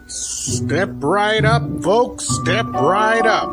Step right up, folks. Step right up.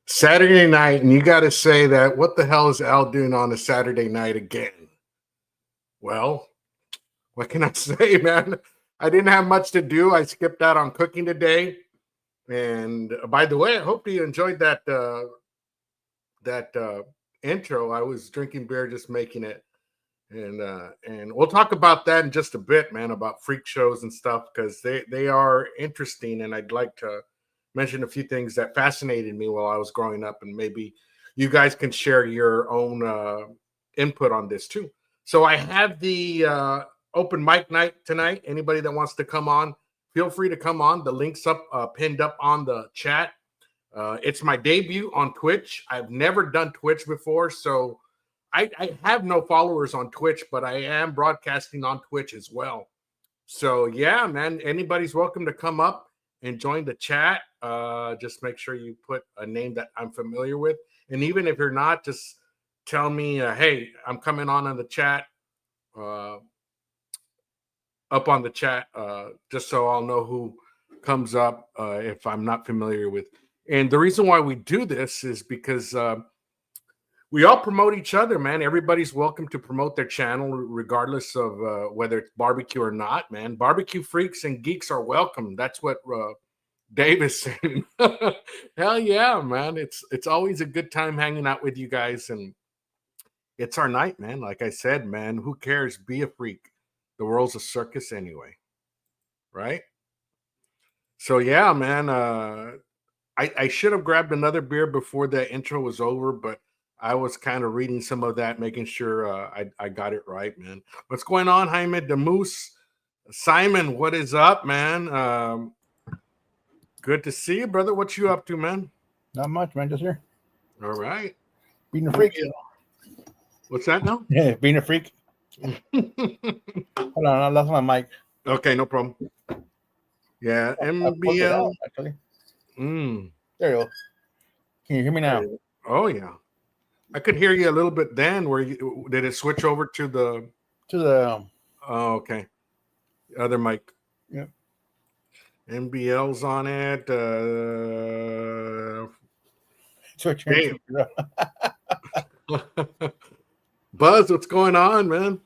Saturday night, and you got to say that what the hell is Al doing on a Saturday night again? Well, what can I say, man? I didn't have much to do. I skipped out on cooking today. And by the way, I hope you enjoyed that intro. I was drinking beer, just making it. And we'll talk about that in just a bit, man, about freak shows and stuff, because they are interesting, and I'd like to mention a few things that fascinated me while I was growing up, and maybe you guys can share your own input on this too. So I have the open mic night tonight. Anybody that wants to come on, feel free to come on. The link's up pinned up on the chat. It's my debut on Twitch. I've never done Twitch before, so I have no followers on Twitch, but I am broadcasting on Twitch as well. So yeah, man, anybody's welcome to come up and join the chat. Just make sure you put a name that I'm familiar with. And even if you're not, just tell me, hey, I'm coming on the chat, up on the chat, just so I'll know who comes up if I'm not familiar with. And the reason why we do this is because we all promote each other, man. Everybody's welcome to promote their channel, regardless of whether it's barbecue or not, man. Barbecue freaks and geeks are welcome. That's what Dave is saying. Hell yeah, man. It's always a good time hanging out with you guys, and it's our night, man. Like I said, man, who cares? Be a freak. The world's a circus anyway, right? So yeah, man. I should have grabbed another beer before the intro was over, but I was kind of reading some of that, making sure I got it right, man. What's going on, Jaime the Moose? Simon, what is up, man? Good to see you, brother. What you up to, man? Not much, man. Just here. All right. Being a freak. What's that now? Yeah, being a freak. Hold on, I lost my mic. Okay, no problem. Yeah, MBL. Actually. Mm. There you go. Can you hear me now? Oh, yeah. I could hear you a little bit then. Did it switch over to the... Oh, okay. Other mic. Yep. MBL's on it. Buzz, what's going on, man?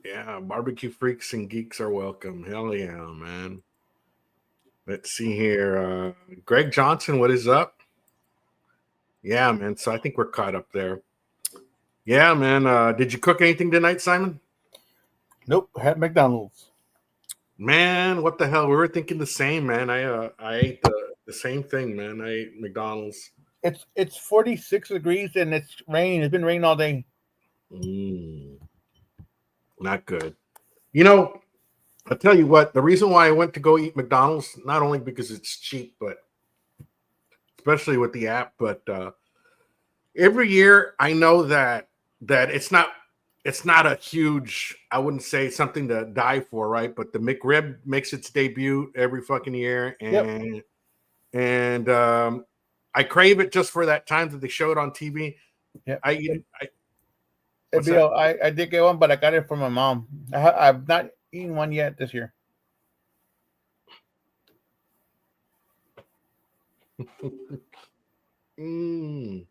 Yeah, barbecue freaks and geeks are welcome. Hell yeah, man. Let's see here. Greg Johnson, what is up? Yeah, man. So I think we're caught up there. Yeah, man. Did you cook anything tonight, Simon? Nope. Had McDonald's. Man, what the hell? We were thinking the same, man. I ate the same thing, man. I ate McDonald's. It's 46 degrees and it's raining. It's been raining all day. Not good. You know, I'll tell you what, the reason why I went to go eat McDonald's, not only because it's cheap, but especially with the app, but every year I know that it's not a huge, I wouldn't say something to die for, right? But the McRib makes its debut every fucking year, and I crave it just for that time that they show it on TV. Yeah, I eat it. I did get one, but I got it from my mom. I've not eaten one yet this year. And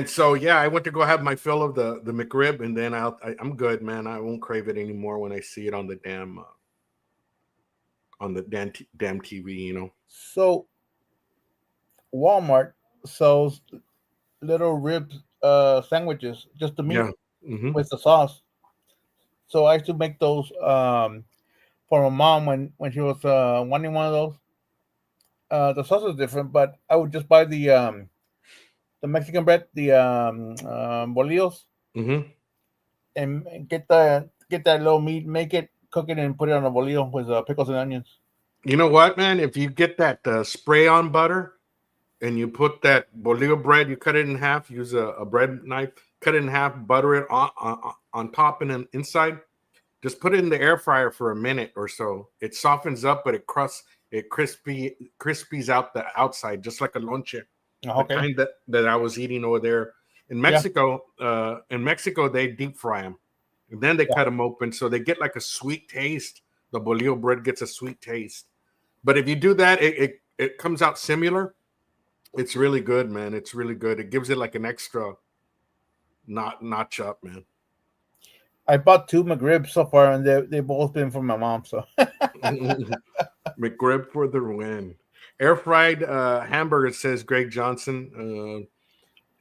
so yeah, I went to go have my fill of the McRib, and then I'm good, man. I won't crave it anymore when I see it on the damn TV, you know. So Walmart sells little rib sandwiches, just the meat with the sauce. So I used to make those for my mom when she was wanting one of those. The sauce is different, but I would just buy the Mexican bread, the bolillos, and get that little meat, make it, cook it, and put it on a bolillo with pickles and onions. You know what, man? If you get that spray-on butter and you put that bolillo bread, you cut it in half, use a bread knife, cut it in half, butter it on top and then inside. Just put it in the air fryer for a minute or so. It softens up, but it crispies out the outside, just like a lonche. Okay. The kind that I was eating over there in Mexico. In Mexico, they deep fry them, and then they cut them open, so they get like a sweet taste. The bolillo bread gets a sweet taste, but if you do that, it comes out similar. It's really good, man. It's really good. It gives it like an extra notch up, man. I bought 2 McRibs so far, and they both been from my mom. So McRib for the win. Air fried hamburger, says Greg Johnson.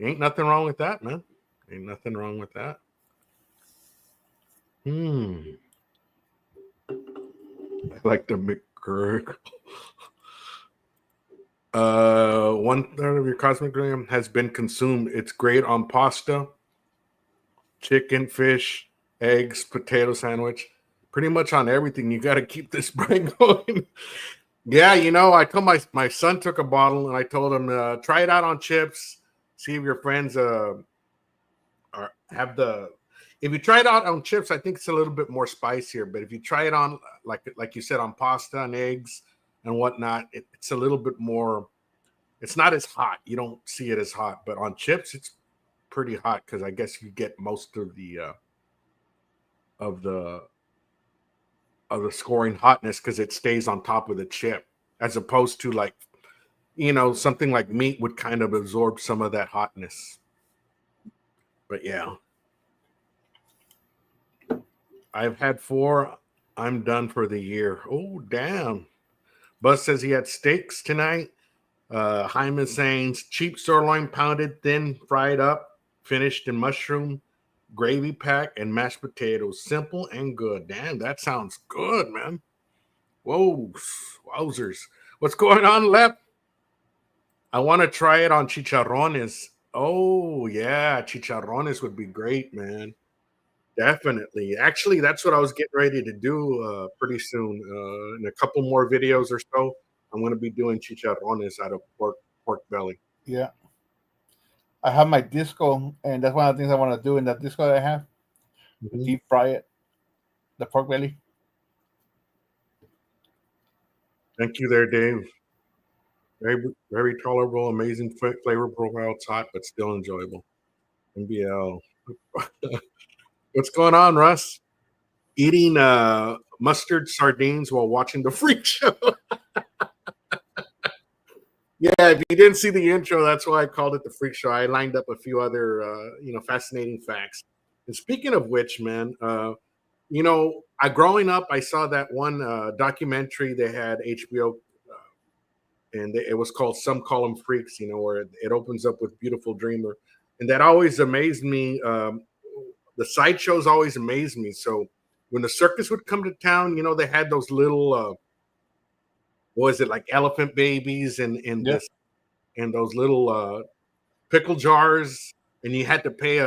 Ain't nothing wrong with that, man. Ain't nothing wrong with that. I like the McGurk. 1/3 of your cosmic gram has been consumed. It's great on pasta, chicken, fish, eggs, potato sandwich, pretty much on everything. You got to keep this brain going. Yeah, I told my son took a bottle and I told him try it out on chips. See if your friends have the. If you try it out on chips, I think it's a little bit more spicier. But if you try it on like you said on pasta and eggs and whatnot, it's a little bit more. It's not as hot. You don't see it as hot, but on chips, it's pretty hot because I guess you get most of the scoring hotness because it stays on top of the chip, as opposed to something like meat would kind of absorb some of that hotness. But yeah, I've had 4. I'm done for the year. Oh, damn. Buzz says he had steaks tonight. Hyman saying cheap sirloin, pounded thin, fried up, finished in mushroom gravy pack and mashed potatoes. Simple and good. Damn, that sounds good, man. Whoa, wowzers. What's going on, Lep? I want to try it on chicharrones. Oh, yeah, chicharrones would be great, man. Definitely. Actually, that's what I was getting ready to do pretty soon. In a couple more videos or so, I'm going to be doing chicharrones out of pork belly. Yeah. I have my disco, and that's one of the things I want to do in that disco that I have. Mm-hmm. Deep fry it, the pork belly. Thank you there, Dave. Very, very tolerable, amazing flavor profile. It's hot, but still enjoyable. MBL. What's going on, Russ? Eating mustard sardines while watching the Freak Show. Yeah, if you didn't see the intro, that's why I called it the Freak Show. I lined up a few other, fascinating facts. And speaking of which, man, growing up, I saw that one documentary they had HBO, and it was called Some Call Them Freaks, where it opens up with Beautiful Dreamer. And that always amazed me. The sideshows always amazed me. So when the circus would come to town, they had those little, what was it, like elephant babies and those little pickle jars, and you had to pay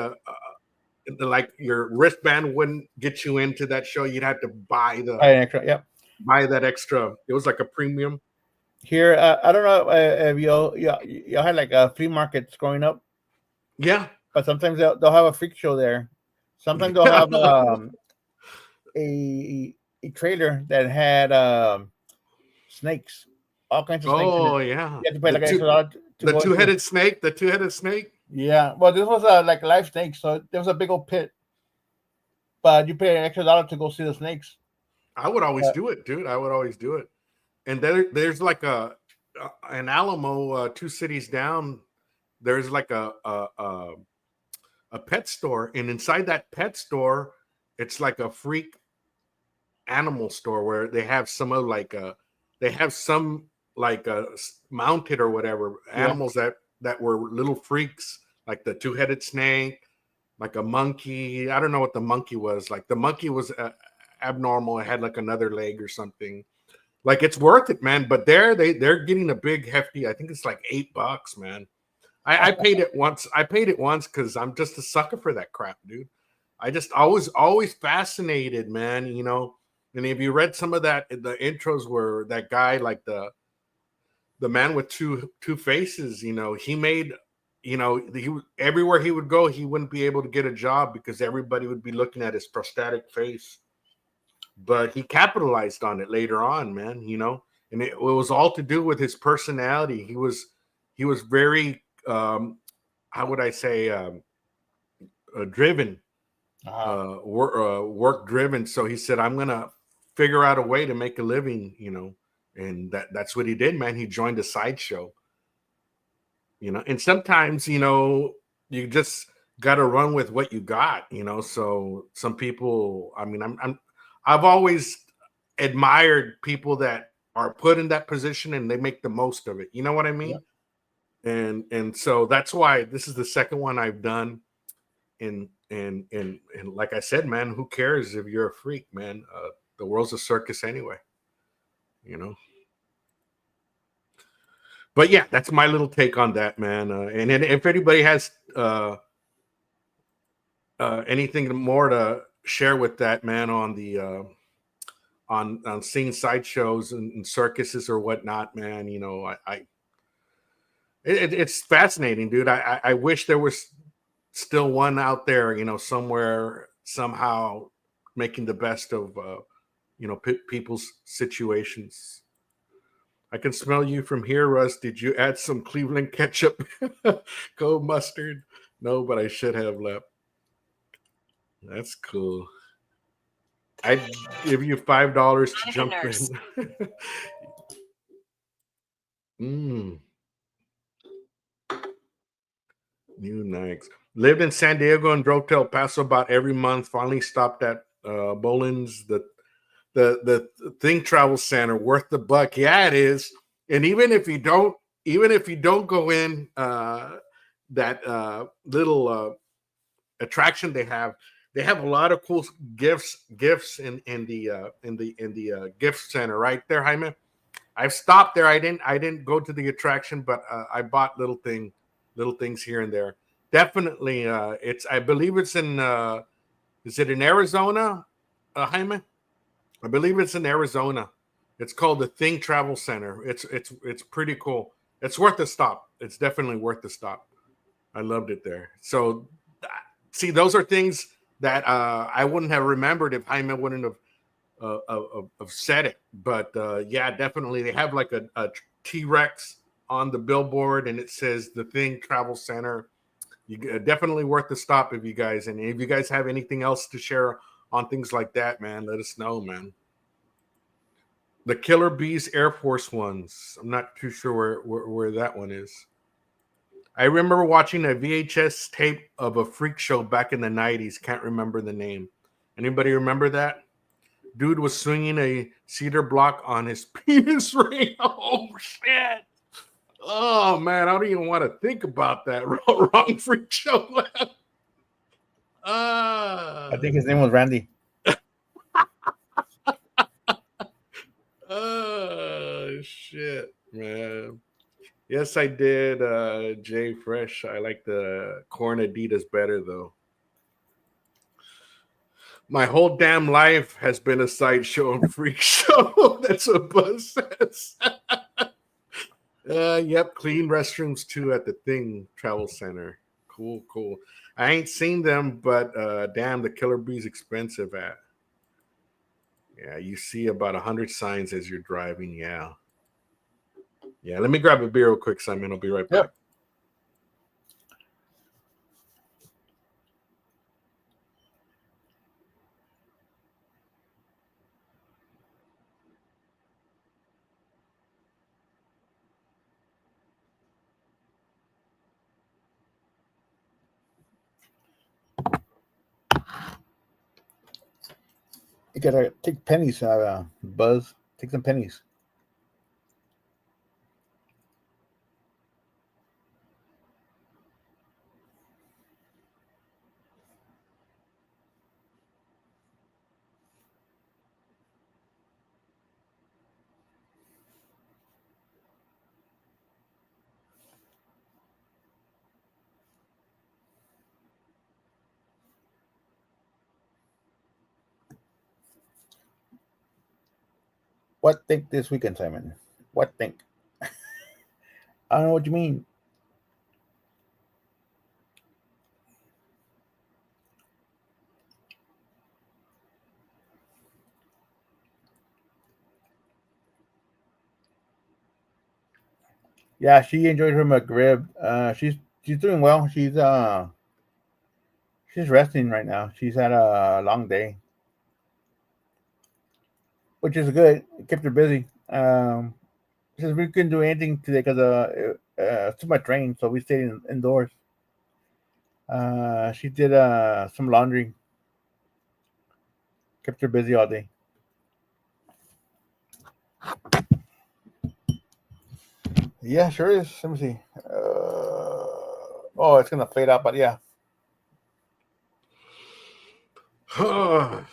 like your wristband wouldn't get you into that show. You'd have to buy that extra. It was like a premium. Here, I don't know if y'all had like flea markets growing up. Yeah, but sometimes they'll have a freak show there. Sometimes they'll have a trailer that had snakes, all kinds of snakes. Oh yeah, you have to pay the two-headed snake. The two-headed snake. Yeah, well, this was like a live snake, so there was a big old pit, but you pay an extra $1 to go see the snakes. I would always do it, dude. I would always do it. And there's like an Alamo, 2 cities down. There's like a pet store, and inside that pet store, it's like a freak animal store where they have some mounted or whatever animals that were little freaks, like the two-headed snake, like a monkey. I don't know what the monkey was. Like the monkey was abnormal. It had like another leg or something. Like it's worth it, man. But they're getting a big hefty. I think it's like $8, man. I paid it once. I paid it once because I'm just a sucker for that crap, dude. I just always fascinated, man. And if you read some of the intros where that guy, like the man with two faces, he made, everywhere he would go, he wouldn't be able to get a job because everybody would be looking at his prosthetic face. But he capitalized on it later on, man. And it was all to do with his personality. He was very, how would I say, driven, work driven. So he said, I'm gonna figure out a way to make a living, and that's what he did, man. He joined a sideshow, and sometimes, you just got to run with what you got, so some people, I mean, I've always admired people that are put in that position and they make the most of it. You know what I mean? Yeah. And so that's why this is the second one I've done. And like I said, man, who cares if you're a freak, man? The world's a circus anyway, you know. But yeah, that's my little take on that, man. And if anybody has anything more to share with that, man, on the on seeing sideshows and circuses or whatnot, man, you know, it's fascinating, dude. I wish there was still one out there, you know, somewhere, somehow making the best of, you know, people's situations. I can smell you from here, Russ. Did you add some Cleveland ketchup? Go mustard? No, but I should have left. That's cool. I'd give you $5 to jump in. New Nikes. Lived in San Diego and drove to El Paso about every month. Finally stopped at Bolin's, the Think Travel Center. Worth the buck. Yeah, it is. And even if you don't go in that little attraction they have a lot of cool gifts in the gift center right there, Jaime. I've stopped there. I didn't go to the attraction, but I bought little things here and there. Definitely, I believe it's in. Is it in Arizona, Jaime? I believe it's in Arizona. It's called the Think Travel Center. It's pretty cool. It's worth a stop. It's definitely worth the stop. I loved it there. So, see, those are things that I wouldn't have remembered if Jaime wouldn't have said it. But yeah, definitely, they have like a T-Rex on the billboard, and it says the Think Travel Center. Definitely worth the stop if you guys have anything else to share on things like that, man, let us know, man. The Killer Bees Air Force ones. I'm not too sure where that one is. I remember watching a VHS tape of a freak show back in the 90s. Can't remember the name. Anybody remember that? Dude was swinging a cedar block on his penis ring. Oh, shit. Oh, man, I don't even want to think about that. Wrong freak show. I think his name was Randy. Oh, shit, man. Yes, I did, Jay Fresh. I like the corn Adidas better, though. My whole damn life has been a sideshow and freak show. That's what Buzz says. Yep, clean restrooms too at the Thing Travel Center. Cool. I ain't seen them, but damn, the Killer Bee's expensive at. Yeah, you see about 100 signs as you're driving. Yeah, let me grab a beer real quick, Simon. I'll be right back. Yep. You gotta take pennies, Buzz. Take some pennies. What think this weekend, Simon? What think? I don't know what you mean. Yeah, she enjoyed her McRib. She's doing well. She's resting right now. She's had a long day, which is good. It kept her busy. Since we couldn't do anything today because too much rain, so we stayed indoors. She did some laundry. Kept her busy all day. Yeah, sure is. Let me see. Oh, it's gonna fade out, but yeah. El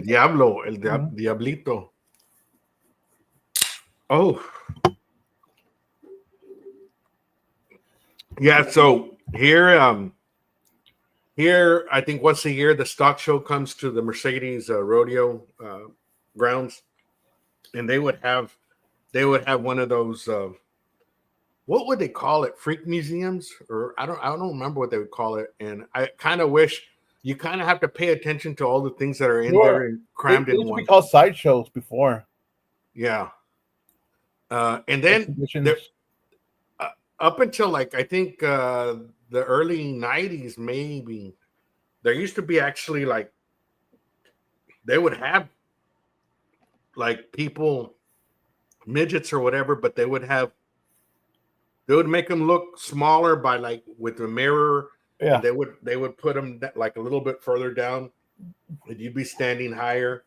Diablo, Diablito. Oh, yeah. So here I think once a year the stock show comes to the Mercedes rodeo grounds, and they would have one of those. What would they call it? Freak museums, or I don't remember what they would call it. And I kind of wish you kind of have to pay attention to all the things that are in there and They crammed in used to be one. called sideshows before. Yeah. And then there, up until like I think the early 90s, maybe there used to be actually like they would have like people, midgets or whatever, but they would make them look smaller by like with a mirror. Yeah. And they would put them like a little bit further down, and you'd be standing higher.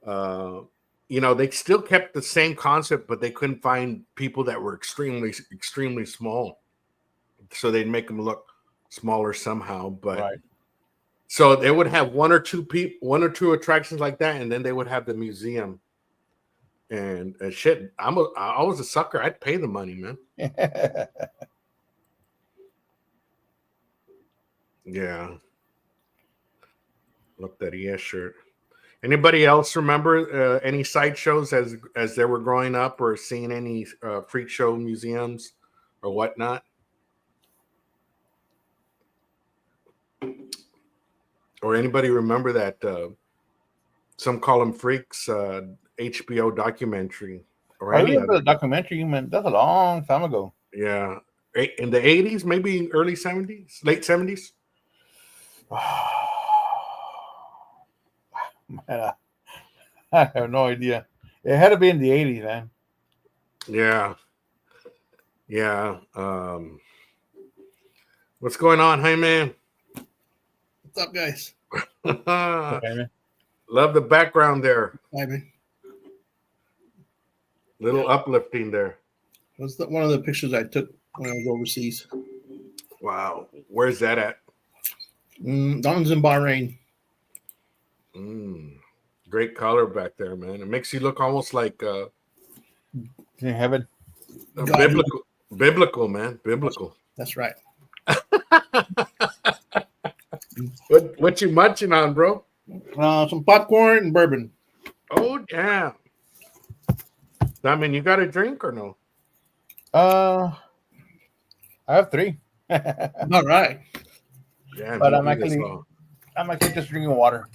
They still kept the same concept, but they couldn't find people that were extremely small, so they'd make them look smaller somehow. But right. So they would have one or two attractions like that, and then they would have the museum. And shit, I was a sucker. I'd pay the money, man. Yeah. Look that ES shirt. Anybody else remember any sideshows as they were growing up, or seeing any freak show museums or whatnot? Or anybody remember that some call them freaks HBO documentary or I any remember other the documentary you meant. That's a long time ago. Yeah, in the 80s, maybe early 70s, late 70s. Man, I have no idea. It had to be in the 80s, man. Yeah. What's going on? Hey, man. What's up, guys? Okay, Love the background there. Hi, man. Little uplifting there. That's one of the pictures I took when I was overseas. Wow. Where's that at? Don's in Bahrain. Great color back there, man. It makes you look almost like in heaven. Biblical, man. Biblical. That's right. What you munching on, bro? Some popcorn and bourbon. Oh, damn. I mean, you got a drink or no? I have 3. All right. Yeah, but I'm actually just drinking water.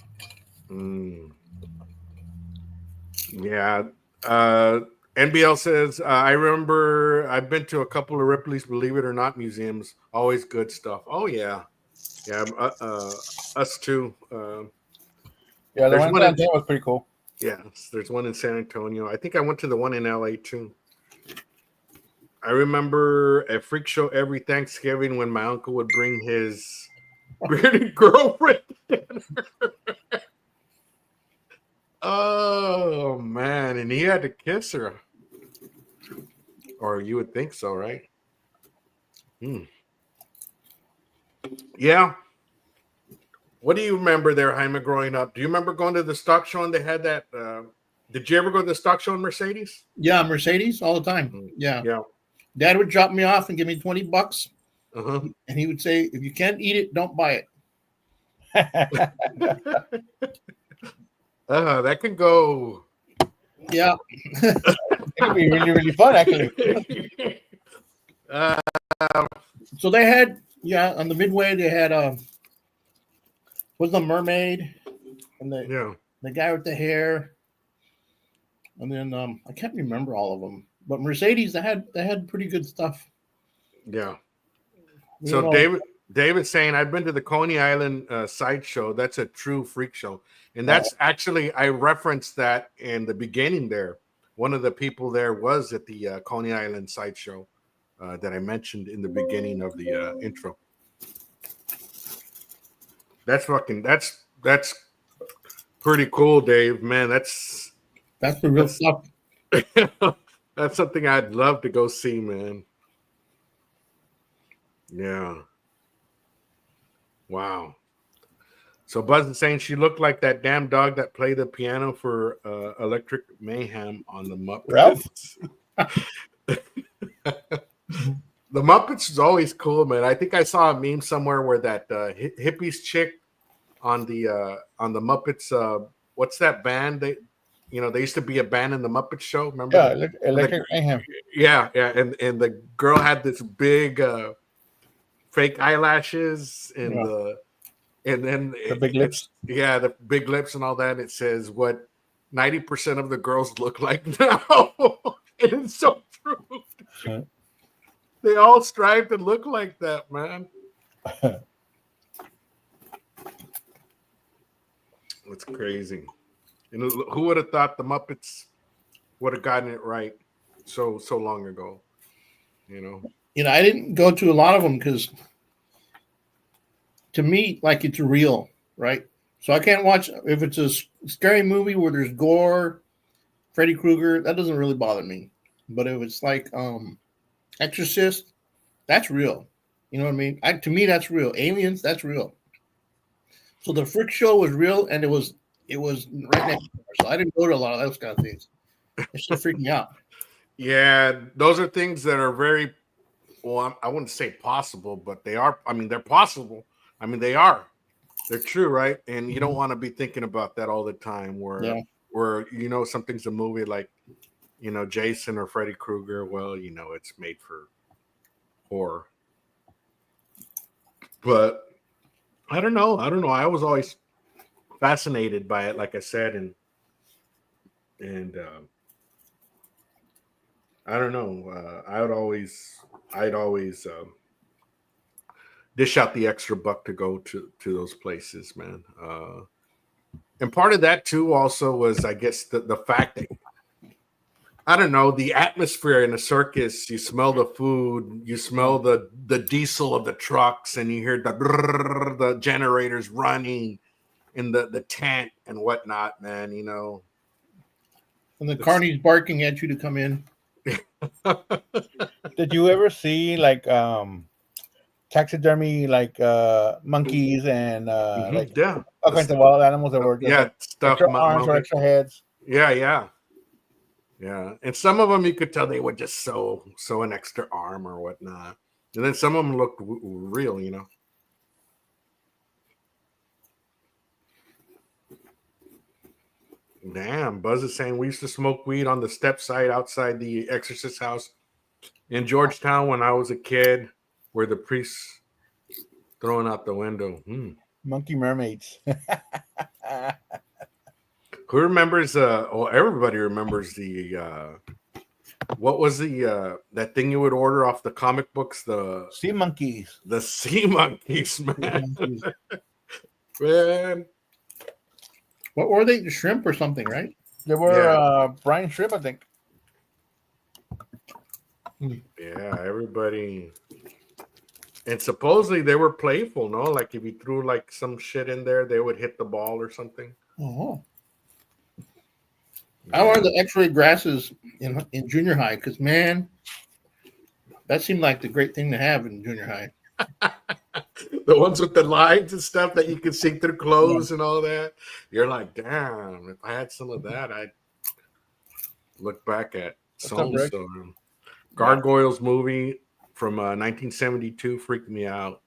Yeah. NBL says, I remember I've been to a couple of Ripley's Believe It or Not museums. Always good stuff. Oh, yeah. Yeah, us too. Yeah, the one in San Antonio was pretty cool. Yeah, there's one in San Antonio. I think I went to the one in LA too. I remember a freak show every Thanksgiving when my uncle would bring his bearded girlfriend to dinner. Oh, man. And he had to kiss her. Or you would think so, right? Yeah. What do you remember there, Jaime, growing up? Do you remember going to the stock show and they had that? Did you ever go to the stock show in Mercedes? Yeah, Mercedes all the time. Yeah. Dad would drop me off and give me $20. And he would say, if you can't eat it, don't buy it. That could go. Yeah. It could be really, really fun, actually. So they had, on the Midway, they had was the mermaid and the guy with the hair, and then I can't remember all of them, but Mercedes they had pretty good stuff. Yeah. So David's saying I've been to the Coney Island sideshow. That's a true freak show, and that's actually I referenced that in the beginning there. One of the people there was at the Coney Island sideshow that I mentioned in the beginning of the intro. That's pretty cool, Dave. Man, that's the real stuff. That's something I'd love to go see, man. Yeah. Wow. So Buzz is saying she looked like that damn dog that played the piano for Electric Mayhem on the Muppets. Ralph? The Muppets is always cool, man. I think I saw a meme somewhere where that hippies chick on the Muppets. What's that band? They used to be a band in the Muppet Show. Remember? Yeah, Electric Mayhem. Yeah, and the girl had this big fake eyelashes and then the big lips. Yeah, the big lips and all that. It says what 90% of the girls look like now. It is so true. Huh. They all strive to look like that, man. It's crazy. Who would have thought the Muppets would have gotten it right so long ago? I didn't go to a lot of them because, to me, like, it's real, right? So I can't watch if it's a scary movie where there's gore, Freddy Krueger. That doesn't really bother me. But if it's like Exorcist, that's real. You know what I mean? To me, that's real. Aliens, that's real. So the Freak Show was real, and it was right next door. So I didn't go to a lot of those kind of things. It's just freaking me out. Yeah, those are things that are very, well, I wouldn't say possible, but they are. I mean, they're possible. I mean, they are. They're true, right? And you don't want to be thinking about that all the time where something's a movie like, Jason or Freddy Krueger. Well, it's made for horror. But I don't know. I was always fascinated by it, like I said, and I don't know. I'd always dish out the extra buck to go to those places, man. And part of that too also was, I guess, the fact that, I don't know, the atmosphere in a circus. You smell the food, you smell the diesel of the trucks, and you hear the generators running in the tent and whatnot, man. And the carnies barking at you to come in. Did you ever see like taxidermy, like monkeys and like all kinds of wild animals that were stuff, extra arms or extra heads? Yeah. And some of them you could tell they would just sew an extra arm or whatnot, and then some of them looked real, Damn, Buzz is saying we used to smoke weed on the step side outside the Exorcist house in Georgetown when I was a kid, where the priests throwing out the window. Monkey mermaids. Who remembers? Everybody remembers the. What was the that thing you would order off the comic books? The sea monkeys. The sea monkeys, man. Man. What were they? The shrimp or something, right? They were brine shrimp, I think. Yeah, everybody. And supposedly they were playful, no? Like if you threw like some shit in there, they would hit the ball or something. Oh. I wanted the X-ray grasses in junior high because, man, that seemed like the great thing to have in junior high. The ones with the lines and stuff that you could see through clothes and all that. You're like, damn, if I had some of that, I'd look back at so-and-so. Gargoyles movie from 1972 freaked me out.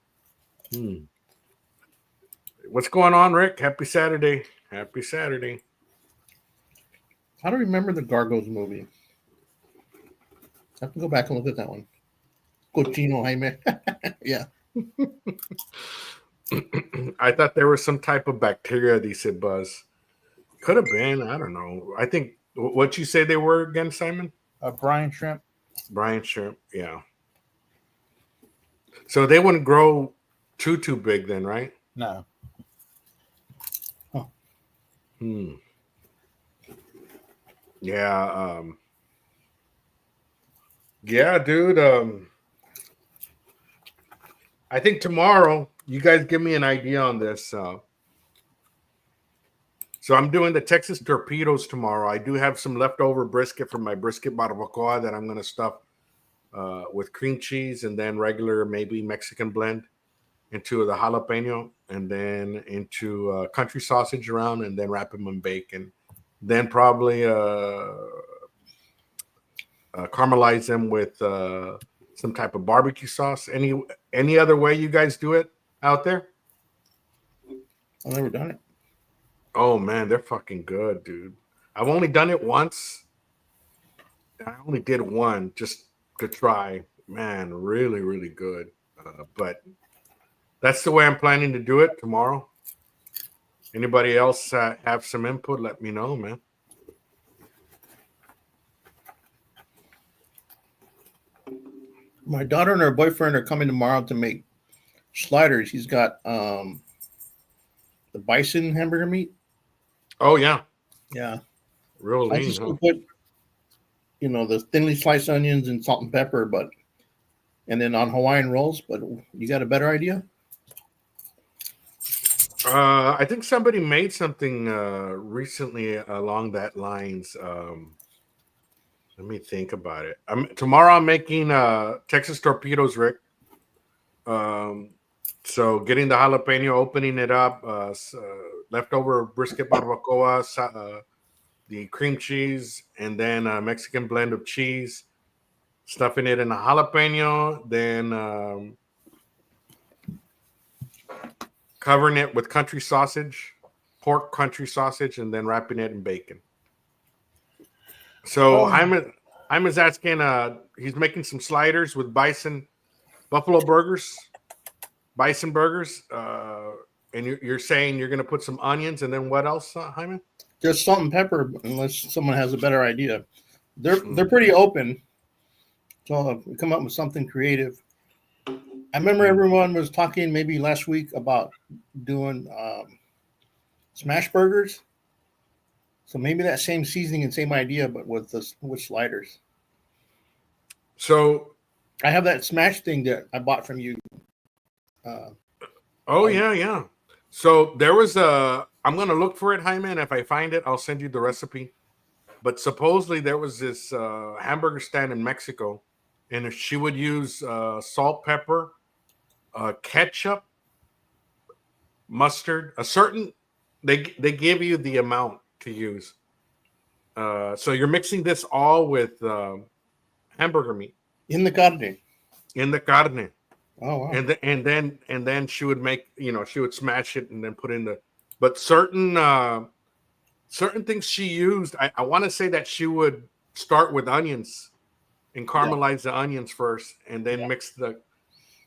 What's going on, Rick? Happy Saturday. Happy Saturday. I don't remember the Gargoyles movie. I have to go back and look at that one. Cochino Jaime. Yeah. I thought there was some type of bacteria, they said, Buzz. Could have been. I don't know. I think, what you say they were again, Simon? Brine shrimp. Brine shrimp, yeah. So they wouldn't grow too big then, right? No. Huh. Yeah. Yeah, dude. I think tomorrow, you guys give me an idea on this. So I'm doing the Texas torpedoes tomorrow. I do have some leftover brisket from my brisket barbacoa that I'm going to stuff with cream cheese and then regular, maybe Mexican blend into the jalapeno and then into country sausage around and then wrap them in bacon. Then probably caramelize them with some type of barbecue sauce. Any other way you guys do it out there? I've never done it. Oh man, they're fucking good, dude. I've only done it once. I only did one just to try. Man, really, really good. But that's the way I'm planning to do it tomorrow. Anybody else have some input? Let me know, man. My daughter and her boyfriend are coming tomorrow to make sliders. He's got the bison hamburger meat. Oh yeah, Yeah. real I lean. just Huh? put, the thinly sliced onions and salt and pepper, and then on Hawaiian rolls. But you got a better idea? I think somebody made something recently along that lines. Let me think about it. Tomorrow I'm making Texas torpedoes, Rick. So getting the jalapeno, opening it up, leftover brisket barbacoa, the cream cheese, and then a Mexican blend of cheese, stuffing it in a jalapeno, then covering it with country sausage, pork country sausage, and then wrapping it in bacon. So Hyman's asking, he's making some sliders with buffalo burgers, bison burgers, and you're saying you're going to put some onions and then what else, Hyman? Just salt and pepper, unless someone has a better idea. They're pretty open, so come up with something creative. I remember everyone was talking maybe last week about doing smash burgers. So maybe that same seasoning and same idea, but with sliders. So I have that smash thing that I bought from you. Yeah. So there was I'm going to look for it, Hyman. If I find it, I'll send you the recipe. But supposedly there was this hamburger stand in Mexico, and she would use salt, pepper, ketchup, mustard, they give you the amount to use. So you're mixing this all with hamburger meat in the carne. Oh wow. And then she would make, she would smash it and then put in but certain things she used, I want to say that she would start with onions and caramelize the onions first and then mix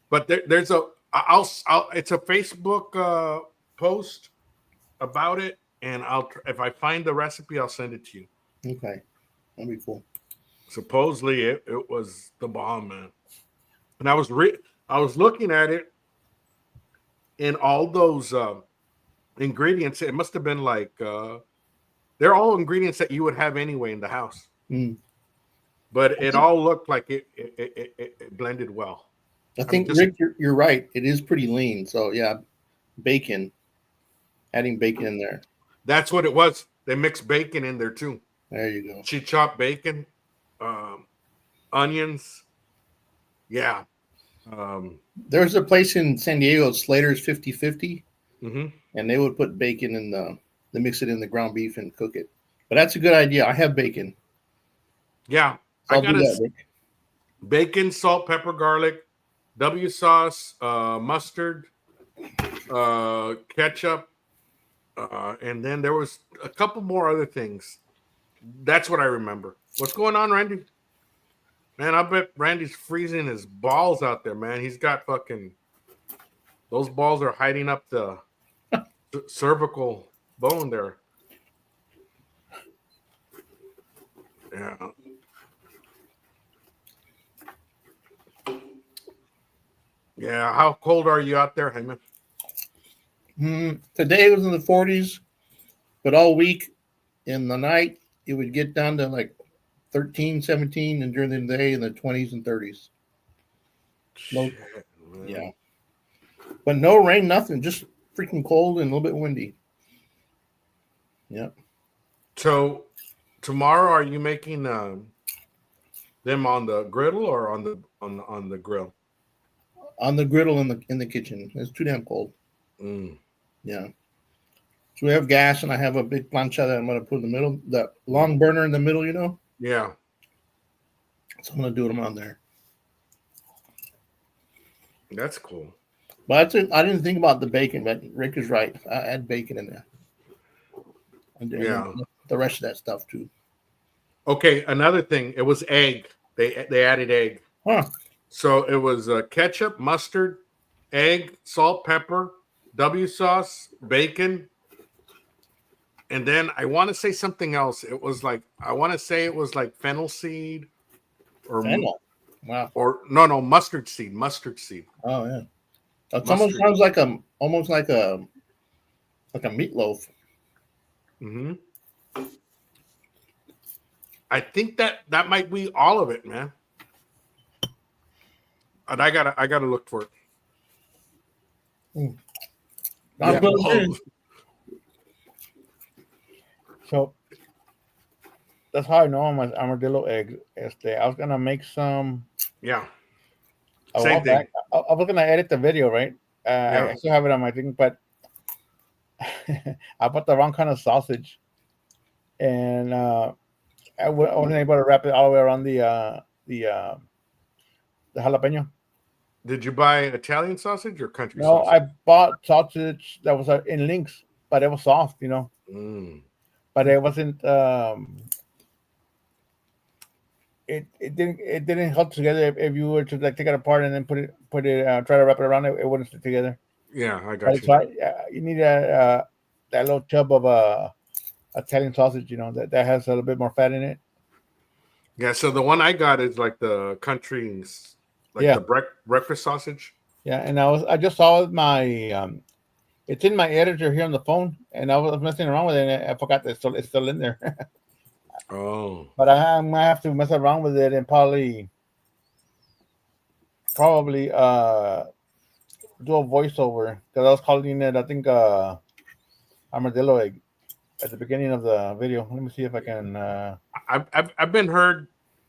but there's it's a Facebook post about it, and if I find the recipe, I'll send it to you. Okay, that'd be cool. Supposedly it was the bomb, man. And I was looking at it, and all those ingredients, it must have been like they're all ingredients that you would have anyway in the house. But it all looked like it blended well. I think, Rick, you're right. It is pretty lean. So yeah, adding bacon in there. That's what it was. They mixed bacon in there too. There you go. She chopped bacon, onions. Yeah. There's a place in San Diego, Slater's 50/50, and they would put bacon in they mix it in the ground beef and cook it. But that's a good idea. I have bacon. Yeah, so I got bacon, salt, pepper, garlic, W sauce, mustard, ketchup, and then there was a couple more other things. That's what I remember. What's going on, Randy? Man, I bet Randy's freezing his balls out there, man. He's got those balls are hiding up the cervical bone there. Yeah. Yeah. How cold are you out there, Hyman? Today it was in the 40s, but all week in the night, it would get down to like 13, 17, and during the day in the 20s and 30s. Yeah. But no rain, nothing. Just freaking cold and a little bit windy. Yep. So tomorrow, are you making them on the griddle or on the grill? On the griddle in the kitchen. It's too damn cold. Yeah. So we have gas, and I have a big plancha that I'm going to put in the middle, the long burner in the middle, Yeah. So I'm going to do them on there. That's cool. But I didn't think about the bacon, but Rick is right. I add bacon in there. And the rest of that stuff too. Okay, another thing. It was egg. They added egg. Huh. So it was ketchup, mustard, egg, salt, pepper, W sauce, bacon, and then I want to say something else. It was like fennel seed or fennel. Wow. Or no, mustard seed. Oh yeah. It almost sounds like almost like a meatloaf. Mm-hmm. I think that might be all of it, man. And I gotta look for it. Yeah. So that's how I know my armadillo eggs. I was gonna make some. Yeah. Same thing. I was gonna edit the video, right? I still have it on my thing, but I bought the wrong kind of sausage, and I wasn't able to wrap it all the way around the jalapeno. Did you buy Italian sausage or country no, sausage? I bought sausage that was in links, but it was soft, But it wasn't. It didn't hold together. If you were to like take it apart and then put it try to wrap it around, it wouldn't stick together. Yeah, I got you. So you need that little tub of Italian sausage, that has a little bit more fat in it. Yeah, so the one I got is like the country, the breakfast sausage. Yeah, and I just saw my it's in my editor here on the phone, and I was messing around with it, and I forgot that it's still in there. Oh, but I might have to mess around with it and probably do a voiceover, because I was calling it, I think, armadillo egg at the beginning of the video. Let me see if I can. I've been heard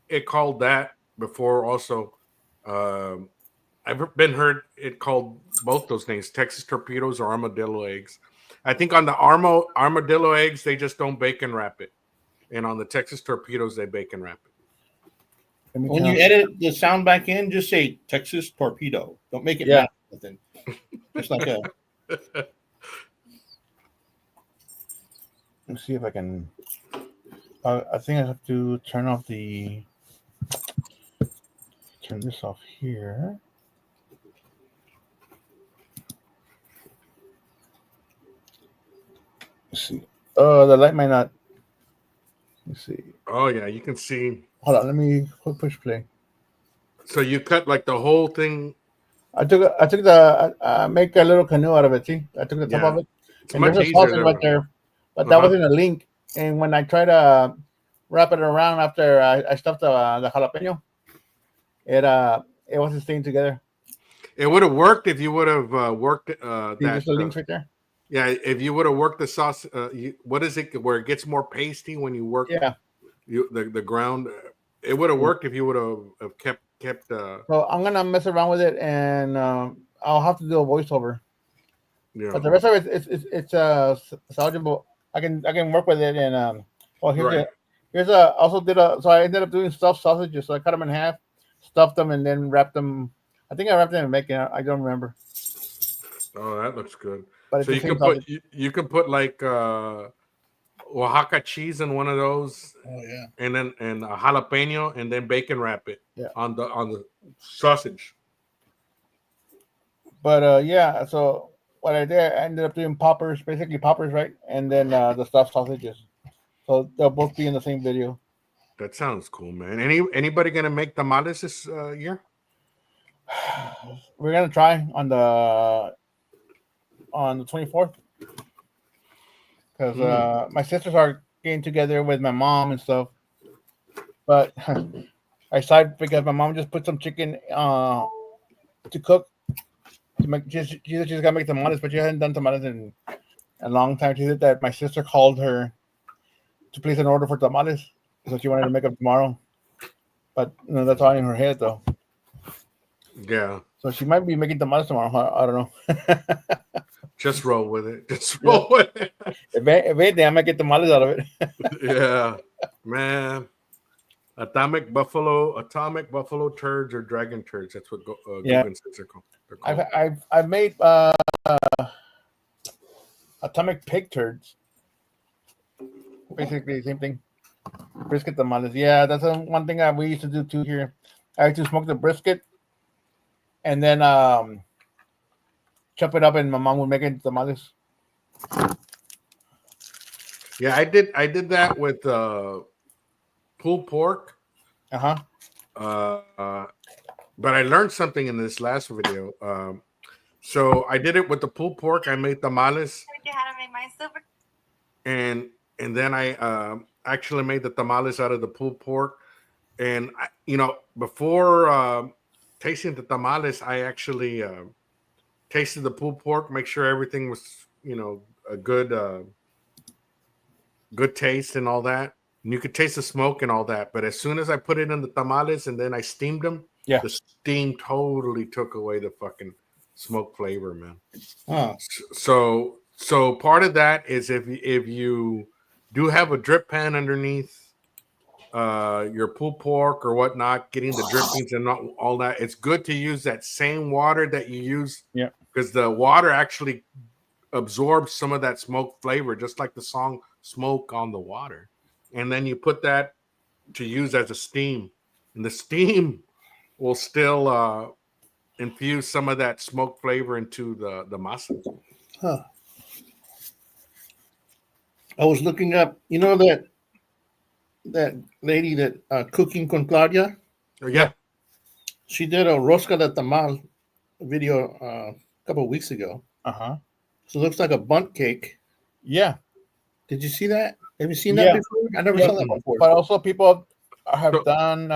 it called that before. Also, I've been heard it called both those names: Texas torpedoes or armadillo eggs. I think on the armadillo eggs, they just don't bacon wrap it, and on the Texas torpedoes, they bacon wrap it. When you edit the sound back in, just say Texas torpedo. Don't make it nothing. Just like a. Let's see if I can. I think I have to turn this off here. Let's see. The light might not. Let's see. Oh yeah, you can see. Hold on, let me push play. So you cut like the whole thing. I took the make a little canoe out of it. See, I took the top of it. It's and much there's a easier sausage right there, but that wasn't a link. And when I tried to wrap it around after I stuffed the jalapeno, it wasn't staying together. It would have worked if you would have worked that. There's the links right there. Yeah, if you would have worked the sauce, what is it where it gets more pasty when you work? Yeah, the ground. It would have worked if you would have kept. So I'm gonna mess around with it, and I'll have to do a voiceover. Yeah. But the rest of it, it's salvageable. I can work with it, and so I ended up doing stuffed sausages. So I cut them in half, stuffed them, and then wrapped them. I think I wrapped them in bacon. I don't remember. Oh, that looks good. But so you can put like Oaxaca cheese in one of those. Oh yeah. And then a jalapeno, and then bacon wrap it. Yeah. On the sausage. But so what I did, I ended up doing poppers, right? And then the stuffed sausages. So they'll both be in the same video. That sounds cool, man. Anybody gonna make tamales this year? We're gonna try on the 24th, because my sisters are getting together with my mom and stuff. But I decided, because my mom just put some chicken to cook. To make, she's gonna make tamales, but she hasn't done tamales in a long time. She said that my sister called her to place an order for tamales, so she wanted to make them tomorrow. But that's all in her head, though. Yeah. So she might be making tamales tomorrow. I don't know. Just roll with it. Just roll with it. If anything, I might get tamales out of it. Yeah, man. Atomic buffalo turds or dragon turds. That's what Guggen says they're called. I've made atomic pig turds. Basically the same thing. Brisket tamales. Yeah, that's one thing that we used to do too here. I used to smoke the brisket and then chop it up, and my mom would make it into tamales. Yeah, I did that with pulled pork. Uh-huh. But I learned something in this last video. So I did it with the pulled pork. I made tamales. How to make my super. And then I actually made the tamales out of the pulled pork. And before tasting the tamales, I actually tasted the pulled pork, make sure everything was a good taste and all that. And you could taste the smoke and all that. But as soon as I put it in the tamales and then I steamed them, the steam totally took away the fucking smoke flavor, man. So part of that is if you do have a drip pan underneath your pulled pork or whatnot, getting the drippings and all that, it's good to use that same water that you use. Yeah. Because the water actually absorbs some of that smoke flavor, just like the song Smoke on the Water. And then you put that to use as a steam. And the steam will still infuse some of that smoke flavor into the masa. Huh. I was looking up, that lady that Cooking con Claudia? Oh, yeah. She did a Rosca de Tamal video a couple of weeks ago. Uh-huh. So it looks like a bundt cake. Yeah. Did you see that? Have you seen that before? I never saw that before. But also people have done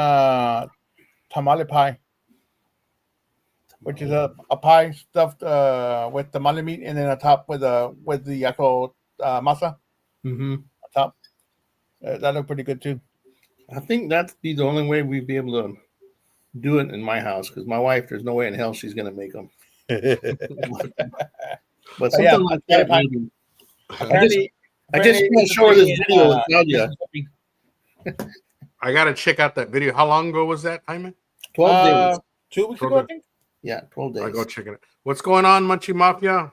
tamale pie, which is a pie stuffed with tamale meat and then on top with the actual masa on top. That looked pretty good too. I think that'd be the only way we'd be able to do it in my house, because my wife, there's no way in hell she's going to make them. But something like that. Maybe. I just want to show her this video with Claudia. I got to check out that video. How long ago was that, Hyman? 12 days. 2 weeks ago, I think. Yeah, 12 days. I'll go check it out. What's going on, Munchie Mafia?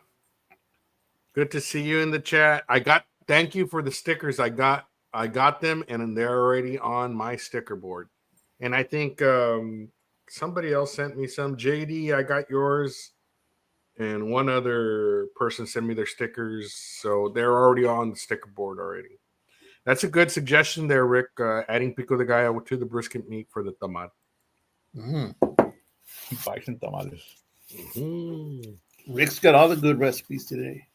Good to see you in the chat. Thank you for the stickers. I got them, and they're already on my sticker board. And I think somebody else sent me some. JD, I got yours. And one other person sent me their stickers. So they're already on the sticker board already. That's a good suggestion there, Rick. Adding pico de gallo to the brisket meat for the tamal. Bison tamales. Rick's got all the good recipes today.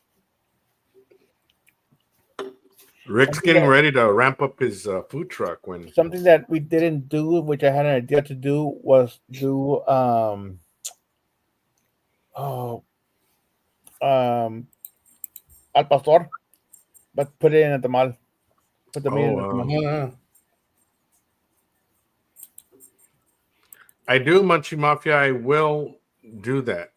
Rick's getting ready to ramp up his food truck. Something that we didn't do, which I had an idea to do, was do al pastor, but put it in a tamal. Put the meat in a tamal. I do, Munchie Mafia. I will do that.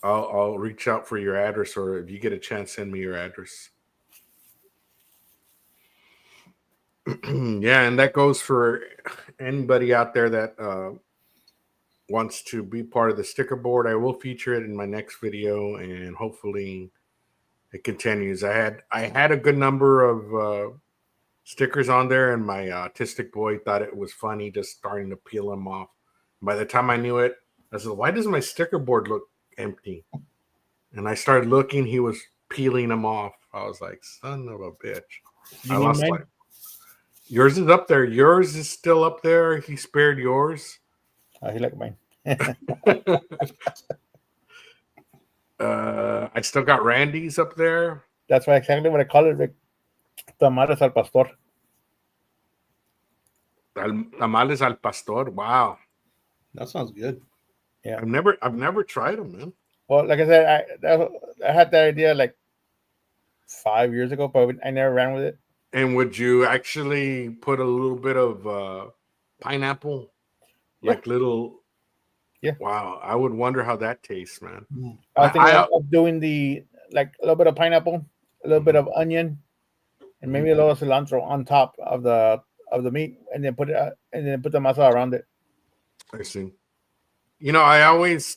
I'll reach out for your address, or if you get a chance, send me your address. Yeah, and that goes for anybody out there that wants to be part of the sticker board. I will feature it in my next video, and hopefully it continues. I had a good number of stickers on there, and my autistic boy thought it was funny just starting to peel them off. By the time I knew it, I said, "Why does my sticker board look empty?" And I started looking, he was peeling them off. I was like, son of a bitch. I lost mine. Yours is up there. Yours is still up there. He spared yours. He like mine. I still got Randy's up there. That's why exactly what I call it, Rick. Tamales al pastor. Tamales al pastor. Wow. That sounds good. Yeah. I've never tried them, man. Well, like I said, I had that idea like 5 years ago, but I never ran with it. And would you actually put a little bit of pineapple, like little? Yeah. Wow, I would wonder how that tastes, man. I was thinking of doing like a little bit of pineapple, a little bit of onion, and maybe a little cilantro on top of the meat, and then put the masala around it. I see. You know, I always,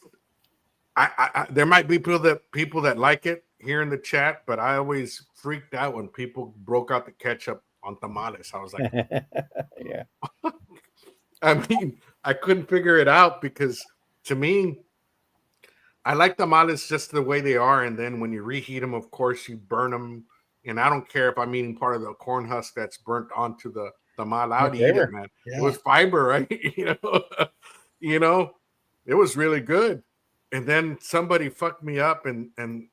there might be people that like it here in the chat, but I always freaked out when people broke out the ketchup on tamales. I was like, yeah. I mean, I couldn't figure it out because to me, I like tamales just the way they are, and then when you reheat them, of course, you burn them. And I don't care if I'm eating part of the corn husk that's burnt onto the tamal. I'd eat it, man. Yeah. It was fiber, right? You know, it was really good. And then somebody fucked me up, and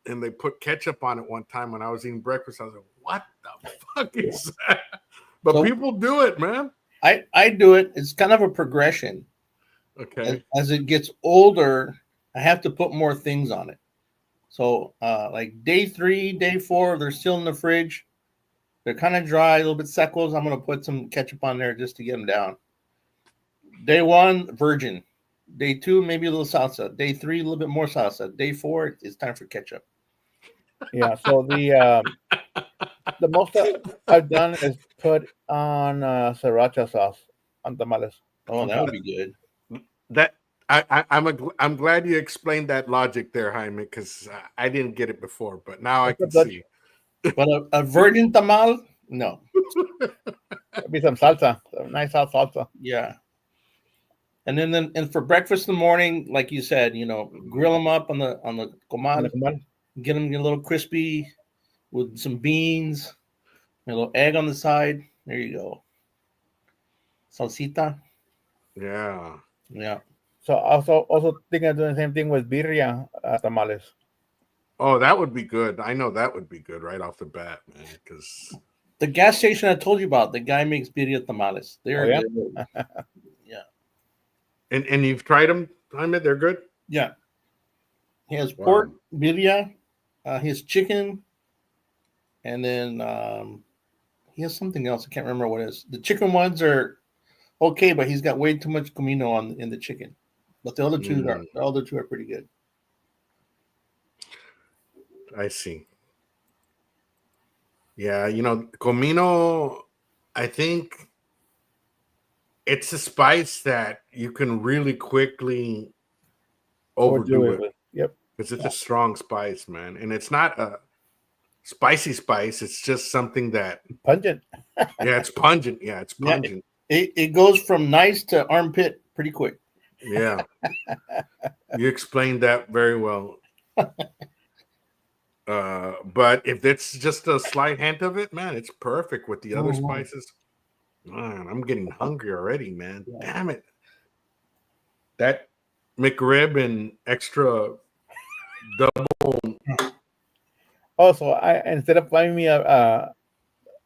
they put ketchup on it one time when I was eating breakfast. I was like, "What the fuck is that?" But people do it, man. I do it. It's kind of a progression. Okay. As it gets older, I have to put more things on it. So, like day 3, day 4, they're still in the fridge. They're kind of dry, a little bit secos. I'm going to put some ketchup on there just to get them down. Day 1, virgin. Day 2, maybe a little salsa. Day 3, a little bit more salsa. Day 4, it's time for ketchup. Yeah. So the most I've done is put on sriracha sauce on tamales. Oh, that would be good. That I'm glad you explained that logic there, Jaime, because I didn't get it before, but now I can see. But a virgin tamal, no. Maybe some salsa, some nice hot salsa. Yeah. And then for breakfast in the morning, like you said, grill them up on the comal, get them a little crispy with some beans, a little egg on the side. There you go. Salsita. Yeah. Yeah. So also thinking of doing the same thing with birria tamales. Oh, that would be good. I know that would be good right off the bat, man. Because the gas station I told you about, the guy makes birria tamales. They're good. Yeah. And you've tried them, Jaime? They're good? Yeah. He has pork, birria, he has chicken, and then he has something else. I can't remember what it is. The chicken ones are okay, but he's got way too much comino in the chicken. But the other two are pretty good. I see. Yeah, comino, I think it's a spice that you can really quickly overdo it. Yep. Because it's a strong spice, man. And it's not a spicy spice. It's just something that pungent. Yeah, it's pungent. Yeah, it's pungent. Yeah, it goes from nice to armpit pretty quick. Yeah. You explained that very well. But if it's just a slight hint of it, man, it's perfect with the other spices. Man, I'm getting hungry already, man. Yeah. Damn it. That McRib and extra double. Also, I instead of buying me a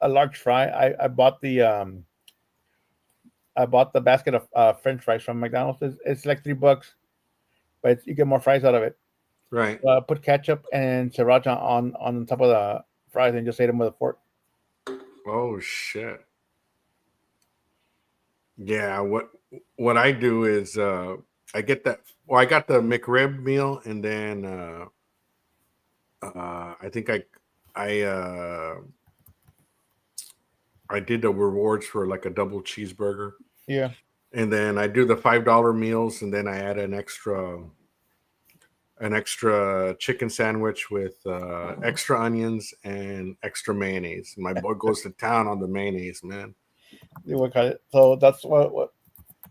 large fry, I bought the basket of French fries from McDonald's. It's like $3, but you get more fries out of it. Right. Put ketchup and sriracha on top of the fries and just ate them with a fork. Oh shit. Yeah, what I do is I get that. Well, I got the McRib meal, and then I think I did the rewards for like a double cheeseburger. Yeah. And then I do the $5 meals, and then I add an extra chicken sandwich with extra onions and extra mayonnaise. My boy goes to town on the mayonnaise, man. So that's what